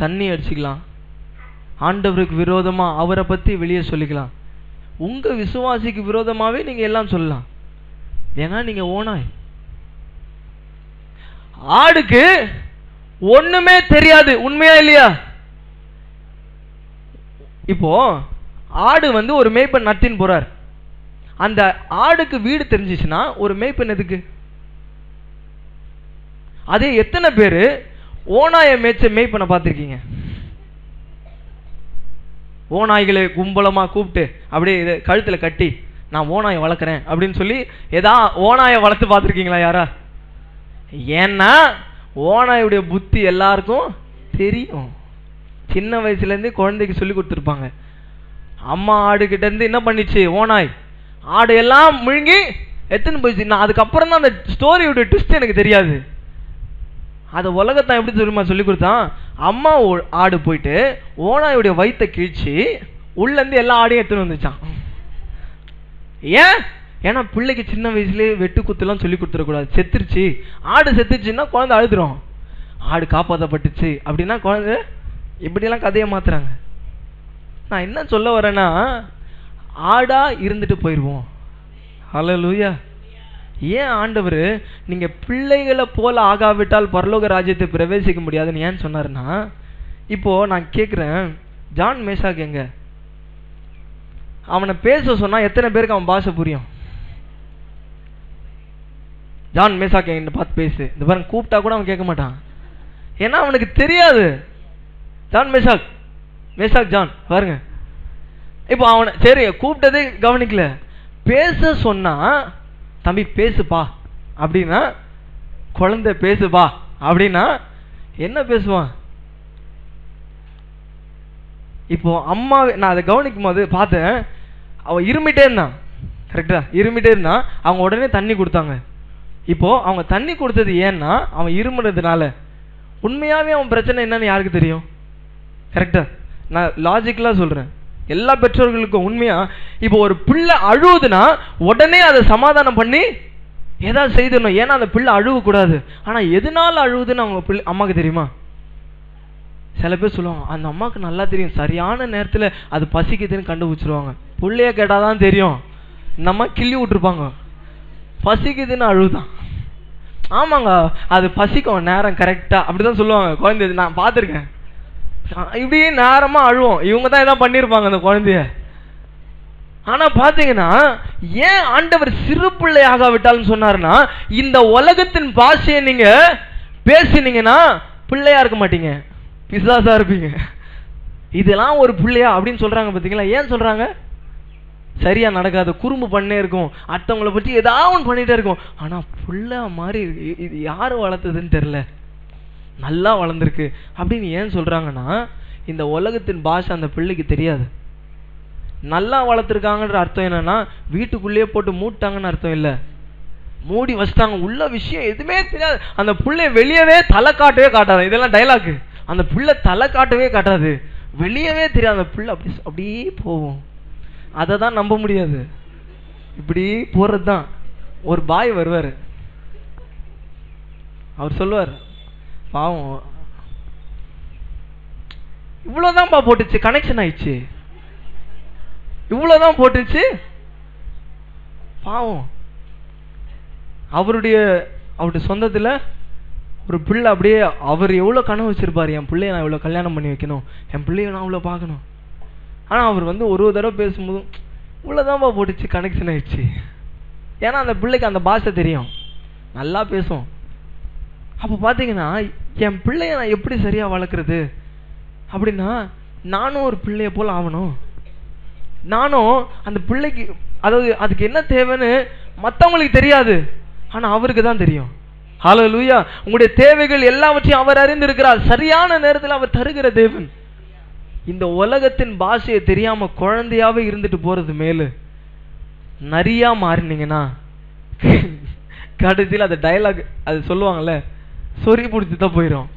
தண்ணி அடிச்சுக்கலாம், ஆண்டவருக்கு விரோதமா அவரை பத்தி வெளியே சொல்லிக்கலாம், உங்க விசுவாசிக்கு விரோதமாவே நீங்க எல்லாம் சொல்லலாம். ஏன்னா நீங்க ஓனாய். ஆடுக்கு ஒண்ணுமே தெரியாது, உண்மையா இல்லையா? இப்போ ஆடு ஒரு மேய்ப்பன் நட்டின் போறார். அந்த ஆடுக்கு வீடு தெரிஞ்சிச்சுன்னா ஒரு மேய்ப்பன் எதுக்கு? அதே எத்தனை பேரு ஓநாயை மேய்ச்ச மேய்ப்பனை பார்த்திருக்கீங்க? ஓநாய்களை கும்பலமா கூப்பிட்டு அப்படியே கழுத்துல கட்டி நான் ஓநாயை வளர்க்குறேன் அப்படின்னு சொல்லி ஏதா ஓநாயை வளர்த்து பார்த்துருக்கீங்களா யாரா? ஏன்னா ஓநாயுடைய புத்தி எல்லாருக்கும் தெரியும். சின்ன வயசுல இருந்து குழந்தைக்கு சொல்லி கொடுத்துருப்பாங்க. அம்மா ஆடு கிட்ட இருந்து என்ன பண்ணிச்சு ஓநாய்? ஆடு எல்லாம் முழுங்கி எத்தனை போயிடுச்சு. நான் அதுக்கப்புறம் தான் அந்த ஸ்டோரியோட ட்விஸ்ட் எனக்கு தெரியாது. அது உலகத்தான் எப்படி தெரியுமா சொல்லி கொடுத்தான்? அம்மா ஆடு போயிட்டு ஓநாயுடைய வயிற்றை கிழிச்சு உள்ள இருந்து எல்லா ஆடையும் எடுத்துன்னு வந்துச்சான். ஏன்? ஏன்னா பிள்ளைக்கு சின்ன வயசுலேயே வெட்டு குத்துலாம் சொல்லி கொடுத்துடக்கூடாது. செத்துருச்சு, ஆடு செத்துருச்சுன்னா குழந்தை அழுதுரும். ஆடு காப்பாற்றப்பட்டுச்சு அப்படின்னா குழந்தை இப்படியெல்லாம் கதையை மாத்துறாங்க. நான் என்ன சொல்ல வரேன்னா, ஆடா இருந்துட்டு போயிடுவோம். ஹல்லேலூயா. ஏன் ஆண்டவர் நீங்க பிள்ளைகளை போல ஆகாவிட்டால் பரலோக ராஜ்யத்தை பிரவேசிக்க முடியாதுன்னு ஏன் சொன்னாருன்னா, இப்போ நான் கேட்குறேன், ஜான் மேஷாக் எங்க? அவனை பேச சொன்னா எத்தனை பேருக்கு அவன் பாஷை புரியும்? ஜான் மேஷாக் என்ன பார்த்து பேசு, இந்த பாருங்க கூப்பிட்டா கூட அவன் கேட்க மாட்டான். ஏன்னா அவனுக்கு தெரியாது. ஜான் மேஷாக், மேஷாக் ஜான் பாருங்க. இப்போ அவனை சரி கூப்பிட்டதே கவனிக்கல. பேச சொன்னா தம்பி பேசுப்பா அப்படின்னா, குழந்தை பேசுப்பா அப்படின்னா என்ன பேசுவான்? இப்போ அம்மா நான் அதை கவனிக்கும் போது பார்த்தேன், அவன் இருமிட்டே இருந்தான். கரெக்டா இருமிட்டே இருந்தான். அவங்க உடனே தண்ணி கொடுத்தாங்க. இப்போ அவங்க தண்ணி கொடுத்தது ஏன்னா அவன் இருமுறதுனால. உண்மையாவே அவன் பிரச்சனை என்னன்னு யாருக்கு தெரியும்? கரெக்டா நான் லாஜிக்கலா சொல்றேன். எல்லா பெற்றோர்களுக்கும் உண்மையா இப்போ ஒரு பிள்ளை அழுவுதுன்னா உடனே அதை சமாதானம் பண்ணி ஏதாவது செய்தணும். ஏன்னா அந்த பிள்ளை அழுவக்கூடாது. ஆனா எதனால அழுவுதுன்னு அவங்க பிள்ளை அம்மாவுக்கு தெரியுமா? சில பேர் சொல்லுவாங்க அந்த அம்மாவுக்கு நல்லா தெரியும், சரியான நேரத்துல அது பசிக்குதுன்னு கண்டுபிடிச்சிருவாங்க. பிள்ளைய கேட்டாதான் தெரியும். இந்த அம்மா கிள்ளி விட்டுருப்பாங்க, பசிக்குதுன்னு அழுவுதான். ஆமாங்க, அது பசிக்கும் நேரம் கரெக்டா அப்படிதான் சொல்லுவாங்க. குழந்தை நான் பார்த்துருக்கேன், இப்படியே நேரமா அழுவோம். இவங்க தான் ஏதாவது பண்ணிருப்பாங்க அந்த குழந்தைய. ஆனா பாத்தீங்கன்னா ஏன் ஆண்டவர் சிறு பிள்ளை ஆகாவிட்டால்னு சொன்னாருன்னா, இந்த உலகத்தின் பாஷையை நீங்க பேசினீங்கன்னா பிள்ளையா இருக்க மாட்டீங்க, பிசாசா இருப்பீங்க. இதெல்லாம் ஒரு பிள்ளையா அப்படின்னு சொல்றாங்க பாத்தீங்களா? ஏன் சொல்றாங்க? சரியா நடக்காது, குறும்பு பண்ணே இருக்கும், அடுத்தவங்களை பற்றி ஏதாவது ஒன்று பண்ணிட்டே இருக்கும். ஆனா பிள்ளை மாதிரி இது யாரு வளர்த்ததுன்னு தெரியல, நல்லா வளர்ந்துருக்கு அப்படின்னு ஏன் சொல்றாங்கன்னா, இந்த உலகத்தின் பாஷை அந்த பிள்ளைக்கு தெரியாது. நல்லா வளர்த்துருக்காங்கன்ற அர்த்தம் என்னன்னா வீட்டுக்குள்ளேயே போட்டு மூட்டாங்கன்னு அர்த்தம் இல்லை. மூடி வச்சிட்டாங்க, உள்ள விஷயம் எதுவுமே தெரியாது. அந்த பிள்ளை வெளியவே தலை காட்டவே காட்டாது. இதெல்லாம் டைலாக். அந்த பிள்ளை தலை காட்டவே காட்டாது, வெளியவே தெரியாது. அந்த பிள்ளை அப்படியே போகும். அதை தான் நம்ப முடியாது. இப்படி போறது தான். ஒரு பாய் வருவார், அவர் சொல்லுவார், பாவம் இவ்வளவுதான்ப்பா போட்டுச்சு, கனெக்ஷன் ஆயிடுச்சு, இவ்வளவுதான் போட்டுச்சு, பாவம். அவருடைய சொந்தத்துல ஒரு பிள்ளை அப்படியே அவர் எவ்வளவு கனவு வச்சிருப்பாரு, என் பிள்ளைய நான் இவ்வளவு கல்யாணம் பண்ணி வைக்கணும், என் பிள்ளைய நான் இவ்வளவு பார்க்கணும். ஆனா அவர் ஒரு தடவை பேசும்போதும் இவ்வளவுதான்ப்பா போட்டுச்சு, கனெக்ஷன் ஆயிடுச்சு. ஏன்னா அந்த பிள்ளைக்கு அந்த பாஷை தெரியும், நல்லா பேசும். அப்ப பாத்தீங்கன்னா என் பிள்ளைய நான் எப்படி சரியா வளர்க்கறது அப்படின்னா, நானும் ஒரு பிள்ளைய போல ஆகணும். நானும் அந்த பிள்ளைக்கு, அதாவது அதுக்கு என்ன தேவைன்னு மற்றவங்களுக்கு தெரியாது, ஆனா அவருக்கு தான் தெரியும். ஹல்லேலூயா. உங்களுடைய தேவைகள் எல்லாவற்றையும் அவர் அறிந்திருக்கிறார். சரியான நேரத்தில் அவர் தருகிற தேவன். இந்த உலகத்தின் பாஷையை தெரியாம குழந்தையாவே இருந்துட்டு போறது மேலு நரியா மாறினீங்கன்னா கடைசியில் அந்த டயலாக் அது சொல்லுவாங்கல்ல, சொறி பிடிச்சுதான் போயிடும்.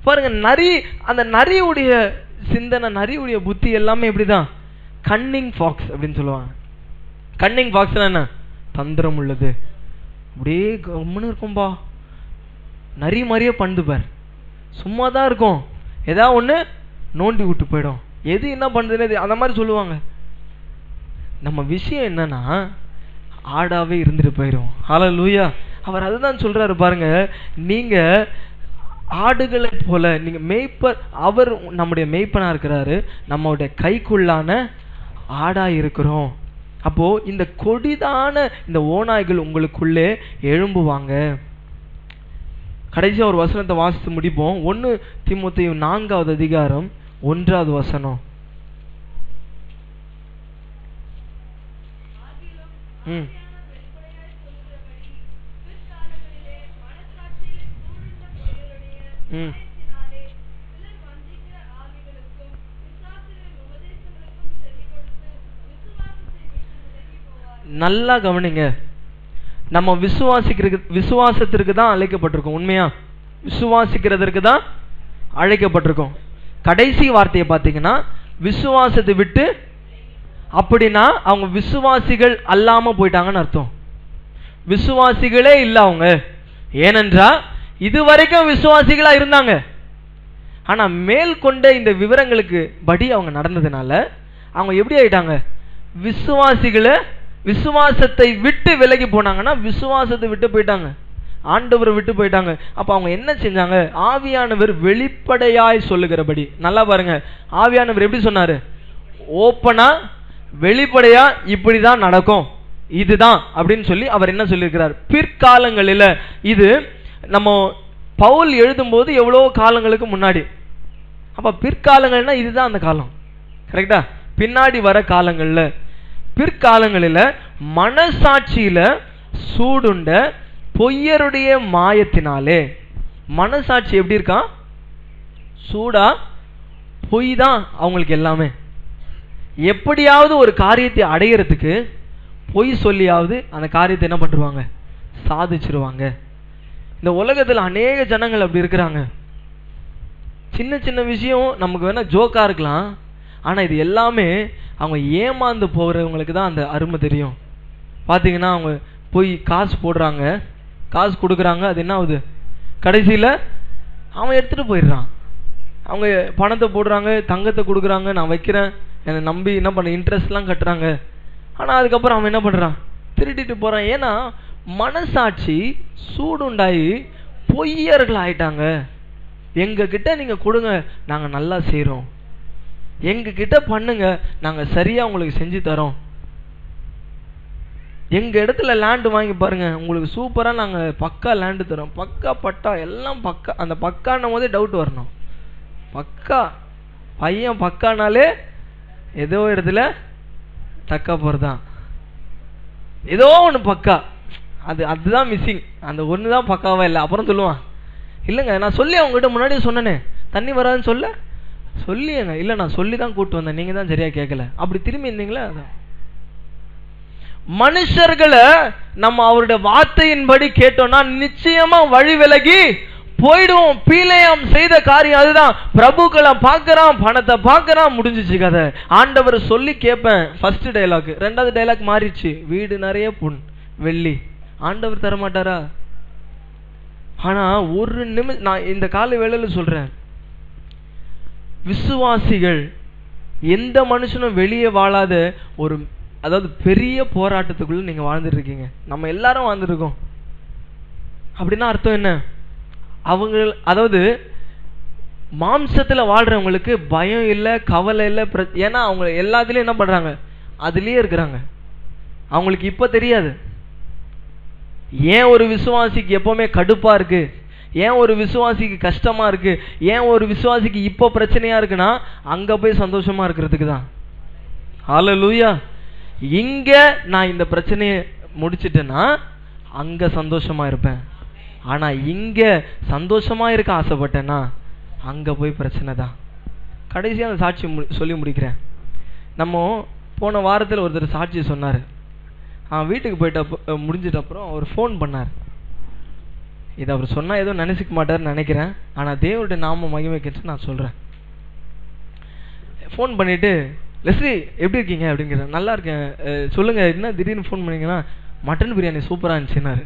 பாருங்க, நரி, அந்த நரியுடைய சிந்தனை, நரியுடைய புத்தி எல்லாமே இப்படிதான். கன்னிங் ஃபாக்ஸ் அப்படின்னு சொல்லுவாங்க. கன்னிங் ஃபாக்ஸ் என்ன? தந்திரம் உள்ளது. அப்படியே கம்முன்னு இருக்கும்பா, நரி மாதிரியே பண்ணுது பார், சும்மா தான் இருக்கும். ஏதாவது ஒன்று நோண்டி விட்டு போயிடும். எது என்ன பண்ணுறதுன்னு அந்த மாதிரி சொல்லுவாங்க. நம்ம விஷயம் என்னன்னா ஆடாவே இருந்துட்டு போயிடும். ஹல்லேலூயா. அவர் அதுதான் சொல்றாரு பாருங்க, நீங்க ஆடுகளை போல, நீங்க மேய்ப்பர், அவர் நம்முடைய மேய்ப்பனா இருக்கிறாரு, நம்மளுடைய கைக்குள்ளான ஆடா இருக்கிறோம். அப்போ இந்த கொடிதான இந்த ஓநாய்கள் உங்களுக்குள்ளே எழும்புவாங்க. கடைசியா ஒரு வசனத்தை வாசித்து முடிப்போம். 1 தீமோத்தேயு 4வது அதிகாரம் 1வது வசனம். நல்லா கவனிங்க. நம்ம விசுவாசத்திற்கு தான் அழைக்கப்பட்டிருக்கோம். உண்மையா விசுவாசிக்கிறதற்கு தான் அழைக்கப்பட்டிருக்கோம். கடைசி வார்த்தையை பார்த்தீங்கன்னா விசுவாசத்தை விட்டு, அப்படின்னா அவங்க விசுவாசிகள் அல்லாம போயிட்டாங்கன்னு அர்த்தம். விசுவாசிகளே இல்ல அவங்க. ஏனென்றா இதுவரைக்கும் விசுவாசிகளா இருந்தாங்க. ஆனா மேல் கொண்ட இந்த விவரங்களுக்கு படி அவங்க நடந்ததுனால அவங்க எப்படி ஆயிட்டாங்க? விசுவாசத்தை விட்டு விலகி போனாங்கன்னா விசுவாசத்தை விட்டு போயிட்டாங்க, ஆண்டவரை விட்டு போயிட்டாங்க. அப்ப அவங்க என்ன செஞ்சாங்க? ஆவியானவர் வெளிப்படையாய் சொல்லுகிறபடி. நல்லா பாருங்க, ஆவியானவர் எப்படி சொன்னாரு? ஓப்பனா வெளிப்படையா இப்படிதான் நடக்கும், இதுதான் அப்படின்னு சொல்லி அவர் என்ன சொல்லியிருக்கிறார்? பிற்காலங்களில், இது நம்ம பவுல் எழுதும்போது எவ்வளோ காலங்களுக்கு முன்னாடி. அப்ப பிற்காலங்கள்னா இதுதான் அந்த காலம், கரெக்டா? பின்னாடி வர காலங்கள்ல, பிற்காலங்களில் மனசாட்சியில சூடுண்ட பொய்யருடைய மாயத்தினாலே. மனசாட்சி எப்படி இருக்கான்? சூடா, பொய் தான் அவங்களுக்கு எல்லாமே. எப்படியாவது ஒரு காரியத்தை அடையிறதுக்கு பொய் சொல்லியாவது அந்த காரியத்தை என்ன பண்ணுவாங்க? சாதிச்சிருவாங்க. இந்த உலகத்தில் அநேக ஜனங்கள் அப்படி இருக்கிறாங்க. சின்ன சின்ன விஷயம் நமக்கு வேணா ஜோக்கா இருக்கலாம், ஆனா இது எல்லாமே அவங்க ஏமாந்து போகிறவங்களுக்கு தான் அந்த அருமை தெரியும். பார்த்தீங்கன்னா அவங்க போய் காசு போடுறாங்க, காசு கொடுக்குறாங்க, அது என்ன ஆகுது? கடைசியில் அவன் எடுத்துகிட்டு போயிடுறான். அவங்க பணத்தை போடுறாங்க, தங்கத்தை கொடுக்குறாங்க, நான் வைக்கிறேன், என்னை நம்பி என்ன பண்ண இன்ட்ரெஸ்ட்லாம் கட்டுறாங்க. ஆனால் அதுக்கப்புறம் அவன் என்ன பண்ணுறான்? திருடிட்டு போகிறான். ஏன்னா மனசாட்சி சூடுண்டாகி பொய்யர்கள் ஆயிட்டாங்க. எங்ககிட்ட நீங்கள் கொடுங்க, நாங்கள் நல்லா செய்கிறோம், எங்ககிட்ட பண்ணுங்க, நாங்கள் சரியாக உங்களுக்கு செஞ்சு தரோம், எங்கள் இடத்துல லேண்டு வாங்கி பாருங்க, உங்களுக்கு சூப்பராக நாங்கள் பக்கா லேண்டு தரோம், பக்கா பட்டா எல்லாம் பக்கா. அந்த பக்கான்னும் போதே டவுட் வரணும். பக்கா பையன் பக்கானாலே ஏதோ இடத்துல தக்கா போகிறதான், ஏதோ ஒன்று பக்கா, அதுதான் மிஸ்ஸிங். அந்த ஒன்று தான் பக்காவா இல்லை. அப்புறம் சொல்லுவான், இல்லைங்க நான் சொல்லி அவங்ககிட்ட முன்னாடியே சொன்னேனே தண்ணி வராதுன்னு சொல்லியங்க. இல்லை நான் சொல்லி தான் கூப்பிட்டு வந்தேன், நீங்கள் தான் சரியாக கேட்கல. அப்படி திரும்பி இருந்தீங்களா? அதான் மனுஷர்களை நம்ம அவருடைய வார்த்தையின்படி கேட்டோம்னா நிச்சயமா வழி விலகி போயிடுவோம். பீலையாம் செய்த காரியம் அதுதான். பிரபுக்களை பார்க்கறான், பணத்தை பார்க்கறான், முடிஞ்சிச்சு கதை. ஆண்டவர் சொல்லி கேட்பேன், ஃபர்ஸ்ட் டைலாக். 2வது டைலாக் மாறிடுச்சு, வீடு நிறைய பொன் வெள்ளி. ஆண்டவர் தரமாட்டாரா? ஆனா ஒரு நிமிஷம் நான் இந்த கால வேளையில சொல்றேன், விசுவாசிகள் எந்த மனுஷனும் வெளியே வாழாத ஒரு, அதாவது பெரிய போராட்டத்துக்குள்ள நீங்க வாழ்ந்துட்டு இருக்கீங்க. நம்ம எல்லாரும் வாழ்ந்துருக்கோம். அப்படின்னா அர்த்தம் என்ன? அவங்க, அதாவது மாம்சத்துல வாழ்றவங்களுக்கு பயம் இல்லை, கவலை இல்லை. ஏன்னா அவங்க எல்லாத்துலயும் என்ன பண்றாங்க? அதுலயே இருக்கிறாங்க. அவங்களுக்கு இப்ப தெரியாது. ஏன் ஒரு விசுவாசிக்கு எப்பவுமே கடுப்பா இருக்கு, ஏன் ஒரு விசுவாசிக்கு கஷ்டமா இருக்கு, ஏன் ஒரு விசுவாசிக்கு இப்போ பிரச்சனையா இருக்குன்னா அங்க போய் சந்தோஷமா இருக்கிறதுக்கு தான். ஹல்லேலூயா. இங்க நான் இந்த பிரச்சனையை முடிச்சிட்டேன்னா அங்க சந்தோஷமா இருப்பேன். ஆனா இங்க சந்தோஷமா இருக்க ஆசைப்பட்டேன்னா அங்க போய் பிரச்சனை தான். கடைசியா அந்த சாட்சி சொல்லி முடிக்கிறேன். நம்ம போன வாரத்தில் ஒருத்தர் சாட்சி சொன்னார். வீட்டுக்கு போயிட்ட முடிஞ்சிட்ட அப்புறம் அவர் ஃபோன் பண்ணார். இதை அவர் சொன்னா ஏதோ நினைச்சிக்க மாட்டார்னு நினைக்கிறேன், ஆனா தேவனுடைய நாம மகிமைக்கு நான் சொல்றேன். ஃபோன் பண்ணிட்டு, லெஸ்லி எப்படி இருக்கீங்க அப்படிங்கிறேன். நல்லா இருக்கேன், சொல்லுங்க என்ன திடீர்னு ஃபோன் பண்ணீங்கன்னா, மட்டன் பிரியாணி சூப்பராக இருந்துச்சுன்னாரு.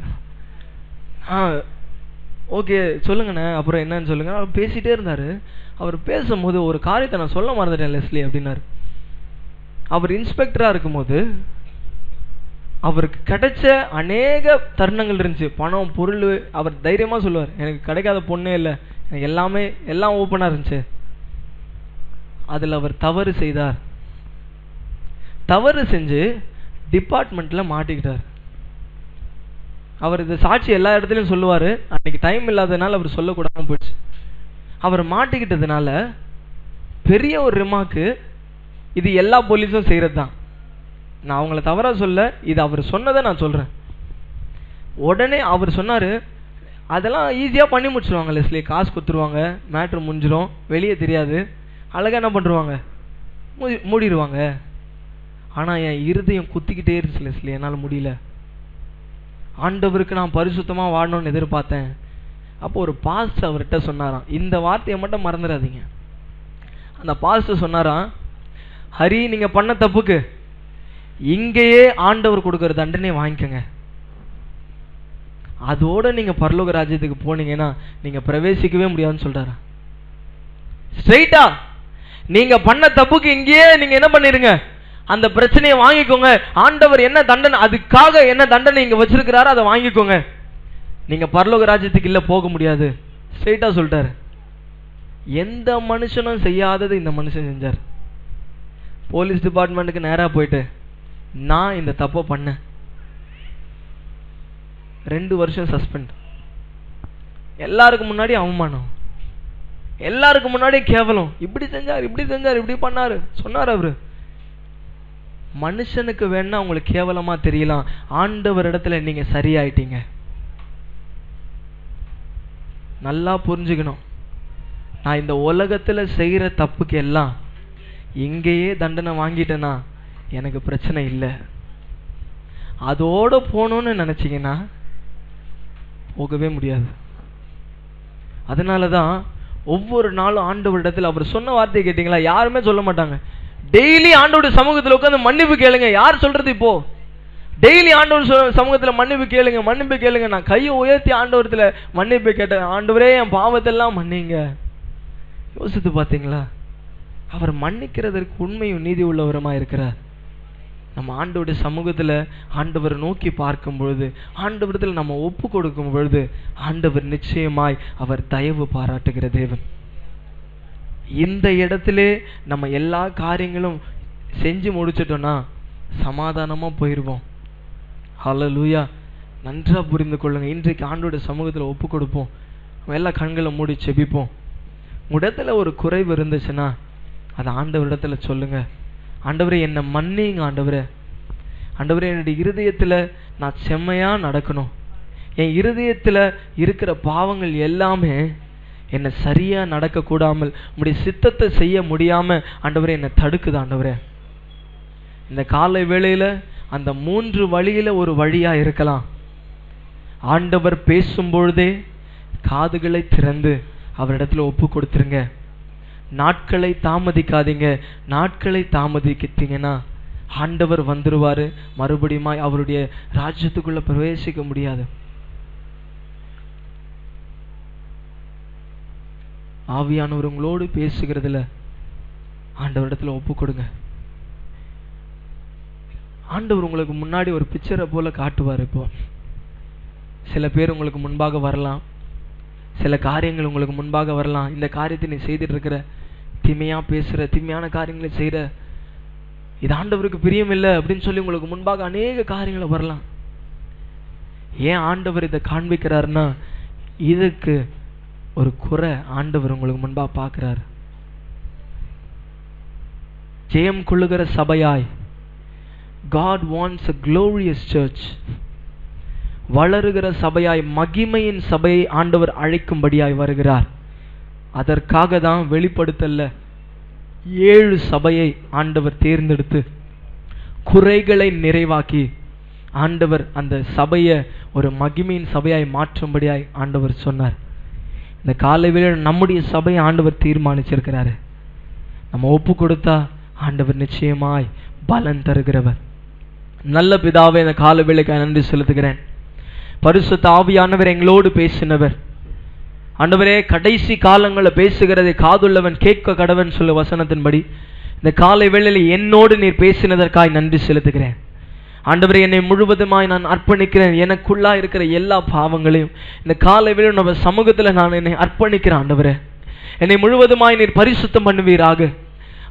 ஓகே சொல்லுங்கண்ணே, அப்புறம் என்னன்னு சொல்லுங்க. அவர் பேசிட்டே இருந்தாரு. அவர் பேசும்போது ஒரு காரியத்தை நான் சொல்ல மறந்துட்டேன் லெஸ்லி அப்படின்னாரு. அவர் இன்ஸ்பெக்டரா இருக்கும்போது அவருக்கு கிடைச்ச அநேக தருணங்கள் இருந்துச்சு. பணம், பொருள். அவர் தைரியமா சொல்லுவார், எனக்கு கிடைக்காத பொண்ணே இல்லை, எனக்கு எல்லாமே எல்லாம் ஓப்பனா இருந்துச்சு. அதுல அவர் தவறு செய்தார். தவறு செஞ்சு டிபார்ட்மெண்ட்ல மாட்டிக்கிட்டார். அவர் இந்த சாட்சி எல்லா இடத்துலயும் சொல்லுவாரு. அன்னைக்கு டைம் இல்லாததுனால அவர் சொல்லக்கூடாம போயிடுச்சு. அவர் மாட்டிக்கிட்டதுனால பெரிய ஒரு ரிமார்க்கு, இது எல்லா போலீஸும் செய்யறது தான். நான் அவங்கள தவறா சொல்ல, இது அவர் சொன்னதை நான் சொல்றேன். உடனே அவர் சொன்னாரு, அதெல்லாம் ஈஸியா பண்ணி முடிச்சிருவாங்க லெஸ்லி, காசு கொடுத்துருவாங்க, மேட்ரு முடிஞ்சிடும், வெளியே தெரியாது, அழகா என்ன பண்ணுவாங்க, மூடிடுவாங்க. ஆனா என் இருதயம் குத்திக்கிட்டே இருந்துச்சு லெஸ்லி, என்னால் முடியல. ஆண்டவருக்கு நான் பரிசுத்தமா வாழணும்னு எதிர்பார்த்தேன். அப்போ ஒரு பாஸ்டர் அவர்கிட்ட சொன்னாராம், இந்த வார்த்தையை மட்டும் மறந்துடாதீங்க. அந்த பாஸ்டர் சொன்னாராம், ஹரி நீங்க பண்ண தப்புக்கு இங்கேயே ஆண்டவர் கொடுக்கிற தண்டனை வாங்கிக்கோங்க, அதோட நீங்க பரலோக ராஜ்யத்துக்கு போனீங்கன்னா நீங்க பிரவேசிக்கவே முடியாதுன்னு சொல்றாரு. ஸ்ட்ரைட்டா நீங்க பண்ண தப்புக்கு இங்கேயே நீங்க என்ன பண்ணிருங்க, அந்த பிரச்சனையை வாங்கிக்கோங்க. ஆண்டவர் என்ன தண்டனை, அதுக்காக என்ன தண்டனை இங்க வச்சிருக்கிறாரோ அதை வாங்கிக்கோங்க, நீங்க பரலோக ராஜ்யத்துக்கு இல்ல போக முடியாது. ஸ்ட்ரைட்டா சொல்லிட்டாரு. எந்த மனுஷனும் செய்யாதது இந்த மனுஷன் செஞ்சார். போலீஸ் டிபார்ட்மெண்ட்டுக்கு நேரா போயிட்டு, நான் இந்த தப்பை பண்ணேன், 2 வருஷம் சஸ்பெண்ட், எல்லாருக்கும் முன்னாடி அவமானம், எல்லாருக்கும் முன்னாடி கேவலம், இப்படி செஞ்சார் இப்படி செஞ்சார் இப்படி பண்ணாரு சொன்னார் அவரு. மனுஷனுக்கு வேணா உங்களுக்கு கேவலமா தெரியலாம், ஆண்டவர் இடத்துல நீங்க சரியாயிட்டீங்க. நல்லா புரிஞ்சுக்கணும், நான் இந்த உலகத்துல செய்யற தப்புக்கு எல்லாம் இங்கேயே தண்டனை வாங்கிட்டேன்னா எனக்கு பிரச்சனை இல்லை. அதோட போகணும்னு நினைச்சீங்கன்னா போகவே முடியாது. அதனாலதான் ஒவ்வொரு நாளும் ஆண்டவரிடத்தில் அவர் சொன்ன வார்த்தையை கேட்டீங்களா, யாருமே சொல்ல மாட்டாங்க. டெய்லி ஆண்டவருடைய சமூகத்தில் உட்காந்து மன்னிப்பு கேளுங்க. யார் சொல்றது இப்போ? டெய்லி ஆண்டவர் சமூகத்துல மன்னிப்பு கேளுங்க, மன்னிப்பு கேளுங்க. நான் கையை உயர்த்தி ஆண்டவரத்துல மன்னிப்பு கேட்டேன், ஆண்டவரே என் பாவத்தெல்லாம் மன்னிங்க. யோசித்து பார்த்தீங்களா? அவர் மன்னிக்கிறதற்கு உண்மையும் நீதி உள்ளவரமா இருக்கிறார். நம்ம ஆண்டவருடைய சமூகத்துல ஆண்டவர் நோக்கி பார்க்கும் பொழுது, ஆண்டவரத்தில் நம்ம ஒப்பு கொடுக்கும் பொழுது, ஆண்டவர் நிச்சயமாய் அவர் தயவு பாராட்டுகிற தேவன். இந்த இடத்திலே நம்ம எல்லா காரியங்களும் செஞ்சு முடிச்சிட்டோம்னா சமாதானமா போயிருவோம். ஹல்லேலூயா. நன்றா புரிந்து கொள்ளுங்க. இன்றைக்கு ஆண்டவருடைய சமூகத்துல ஒப்பு கொடுப்போம். நம்ம எல்லா கண்களை மூடி செபிப்போம். இடத்துல ஒரு குறைவு இருந்துச்சுன்னா அது ஆண்டவரிடத்துல சொல்லுங்க. ஆண்டவரே என்னை மன்னிங்க, ஆண்டவரே. ஆண்டவரே என்னுடைய இருதயத்துல நான் செம்மையா நடக்கணும். என் இருதயத்துல இருக்கிற பாவங்கள் எல்லாமே என்னை சரியா நடக்க கூடாமல், உம்முடைய சித்தத்தை செய்ய முடியாம ஆண்டவரே என்னை தடுக்குது. ஆண்டவரே இந்த காலை வேளையில அந்த 3 வழியில ஒரு வழியா இருக்கலாம். ஆண்டவர் பேசும் பொழுதே காதுகளை திறந்து அவரிடத்துல ஒப்பு கொடுத்துருங்க. நாட்களை தாமதிக்காதீங்க. நாட்களை தாமதிக்கிட்டீங்கன்னா ஆண்டவர் வந்துருவாரு, மறுபடியும் அவருடைய ராஜ்யத்துக்குள்ள பிரவேசிக்க முடியாது. ஆவியானவர் உங்களோடு பேசுகிறதுல ஆண்டவரிடத்துல ஒப்பு கொடுங்க. ஆண்டவர் உங்களுக்கு முன்னாடி ஒரு பிக்சரை போல காட்டுவார். இப்போ சில பேர் உங்களுக்கு முன்பாக வரலாம், சில காரியங்கள் உங்களுக்கு முன்பாக வரலாம். இந்த காரியத்தை நீ செய்துட்டு இருக்கிற, தீமையா பேசுற, தீமையான காரியங்களை செய்யற, இது ஆண்டவருக்கு பிரியம் இல்லை அப்படின்னு சொல்லி உங்களுக்கு முன்பாக அநேக காரியங்களை வரலாம். ஏன் ஆண்டவர் இதை காண்பிக்கிறாருன்னா, இதுக்கு ஒரு குறை ஆண்டவர் உங்களுக்கு முன்பாக பார்க்கிறார். ஜெயம் கொள்ளுகிற சபையாய், God wants a glorious church. வளருகிற சபையாய், மகிமையின் சபையை ஆண்டவர் அழைக்கும்படியாய் வருகிறார். அதற்காக தான் வெளிப்படுத்தல்ல 7 சபையை ஆண்டவர் தேர்ந்தெடுத்து குறைகளை நிறைவாக்கி ஆண்டவர் அந்த சபையை ஒரு மகிமையின் சபையாய் மாற்றும்படியாய் ஆண்டவர் சொன்னார். இந்த காலை வேளையில நம்முடைய சபையை ஆண்டவர் தீர்மானிச்சிருக்கிறாரு. நம்ம ஒப்பு கொடுத்தா ஆண்டவர் நிச்சயமாய் பலன் தருகிறவர். நல்ல பிதாவே, இந்த காலை வேளைக்கு நன்றி செலுத்துகிறேன். பரிசுத்த ஆவியானவர் எங்களோடு பேசினவர். ஆண்டவரே, கடைசி காலங்களில் பேசுகிறதை காதுள்ளவன் கேட்க கடவன் சொல்ல வசனத்தின்படி இந்த காலை வேளையில் என்னோடு நீர் பேசினதற்காய் நன்றி செலுத்துகிறேன். ஆண்டவரே, என்னை முழுவதுமாய் நான் அர்ப்பணிக்கிறேன். எனக்குள்ளா இருக்கிற எல்லா பாவங்களையும் இந்த காலை வேளையில் நம்ம சமூகத்தில் நான் என்னை அர்ப்பணிக்கிறேன். ஆண்டவரே, என்னை முழுவதுமாய் நீர் பரிசுத்தம் பண்ணுவீராக.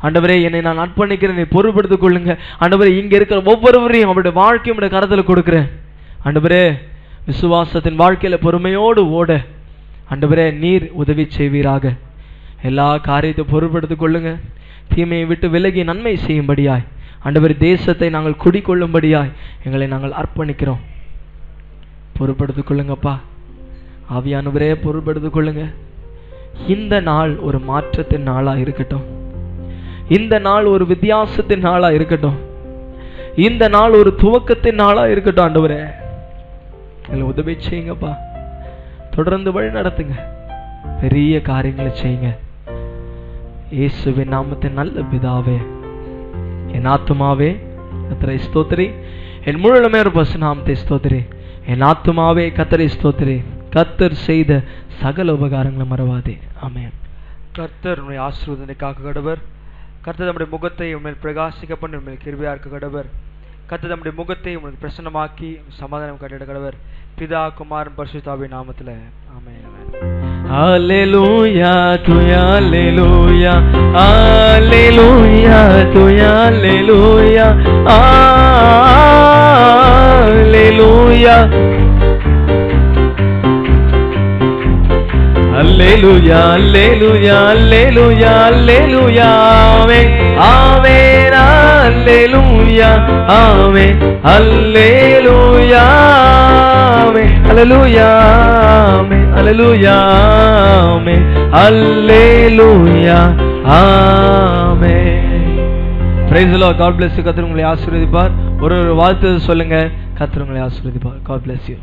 ஆண்டவரே, என்னை நான் அர்ப்பணிக்கிறேன், நீ பொறுப்படுத்திக் கொள்ளுங்க. ஆண்டவரே, இங்க இருக்கிற ஒவ்வொருவரையும் அவருடைய வாழ்க்கையும் உடைய கரத்தில் கொடுக்கிறேன். ஆண்டவரே, விசுவாசத்தின் வாழ்க்கையில பொறுமையோடு ஓட ஆண்டவரே நீர் உதவி செய்வீராக. எல்லா காரியத்தை பொறுப்படுத்திக் கொள்ளுங்க. தீமையை விட்டு விலகி நன்மை செய்யும்படியாய் ஆண்டவரே, தேசத்தை நாங்கள் குடிக்கொள்ளும்படியாய் எங்களை நாங்கள் அர்ப்பணிக்கிறோம். பொறுப்படுத்திக் கொள்ளுங்கப்பா. ஆவியானவரே, பொறுப்படுத்திக் கொள்ளுங்க. இந்த நாள் ஒரு மாற்றத்தின் நாளா இருக்கட்டும். இந்த நாள் ஒரு வித்தியாசத்தின் நாளா இருக்கட்டும். இந்த நாள் ஒரு துவக்கத்தின் நாளா இருக்கட்டும். ஆண்டவரே, எங்களை உதவி செய்யுங்கப்பா. தொடர்ந்து வழி நடத்துங்க. பெரிய காரியங்களை செய்யுங்க. இயேசுவின் நாமத்தின் நல்ல பிதாவே. என் ஆத்துமாவே கர்த்தரை ஸ்தோத்திரி, என் முழுமே ஒரு நாமத்தை ஸ்தோத்திரி. என் ஆத்துமாவே கர்த்தரை ஸ்தோத்திரி. கர்த்தர் செய்த சகல உபகாரங்களை மறவாதே. ஆமென். கர்த்தர் உன்னை ஆசீர்வதிக்காக கடவர். கர்த்தர் நம்முடைய முகத்தை உண்மையில் பிரகாசிக்க பண்ணி உண்மையில் கிருபையா இருக்க கடவர். கர்த்தர் நம்முடைய முகத்தை உங்களுக்கு பிரசன்னமாக்கி சமாதானம் கட்டிட கடவர். பிதா, குமாரன், பரிசுத்தாவின் நாமத்துல ஆமென். Alleluia, tuya alleluia, alleluia, tuya alleluia, alleluia, alleluia, alleluia, alleluia, alleluia, amen, amen, alleluia, amen, alleluia, amen, alleluia, amen, alleluia, amen, alleluia, amen. Praise the Lord. God bless you. கர்த்தர் உங்களை ஆசீர்வதிப்பார். ஒரு வாழ்த்து சொல்லுங்க. கர்த்தர் உங்களை ஆசீர்வதிப்பார். God bless you.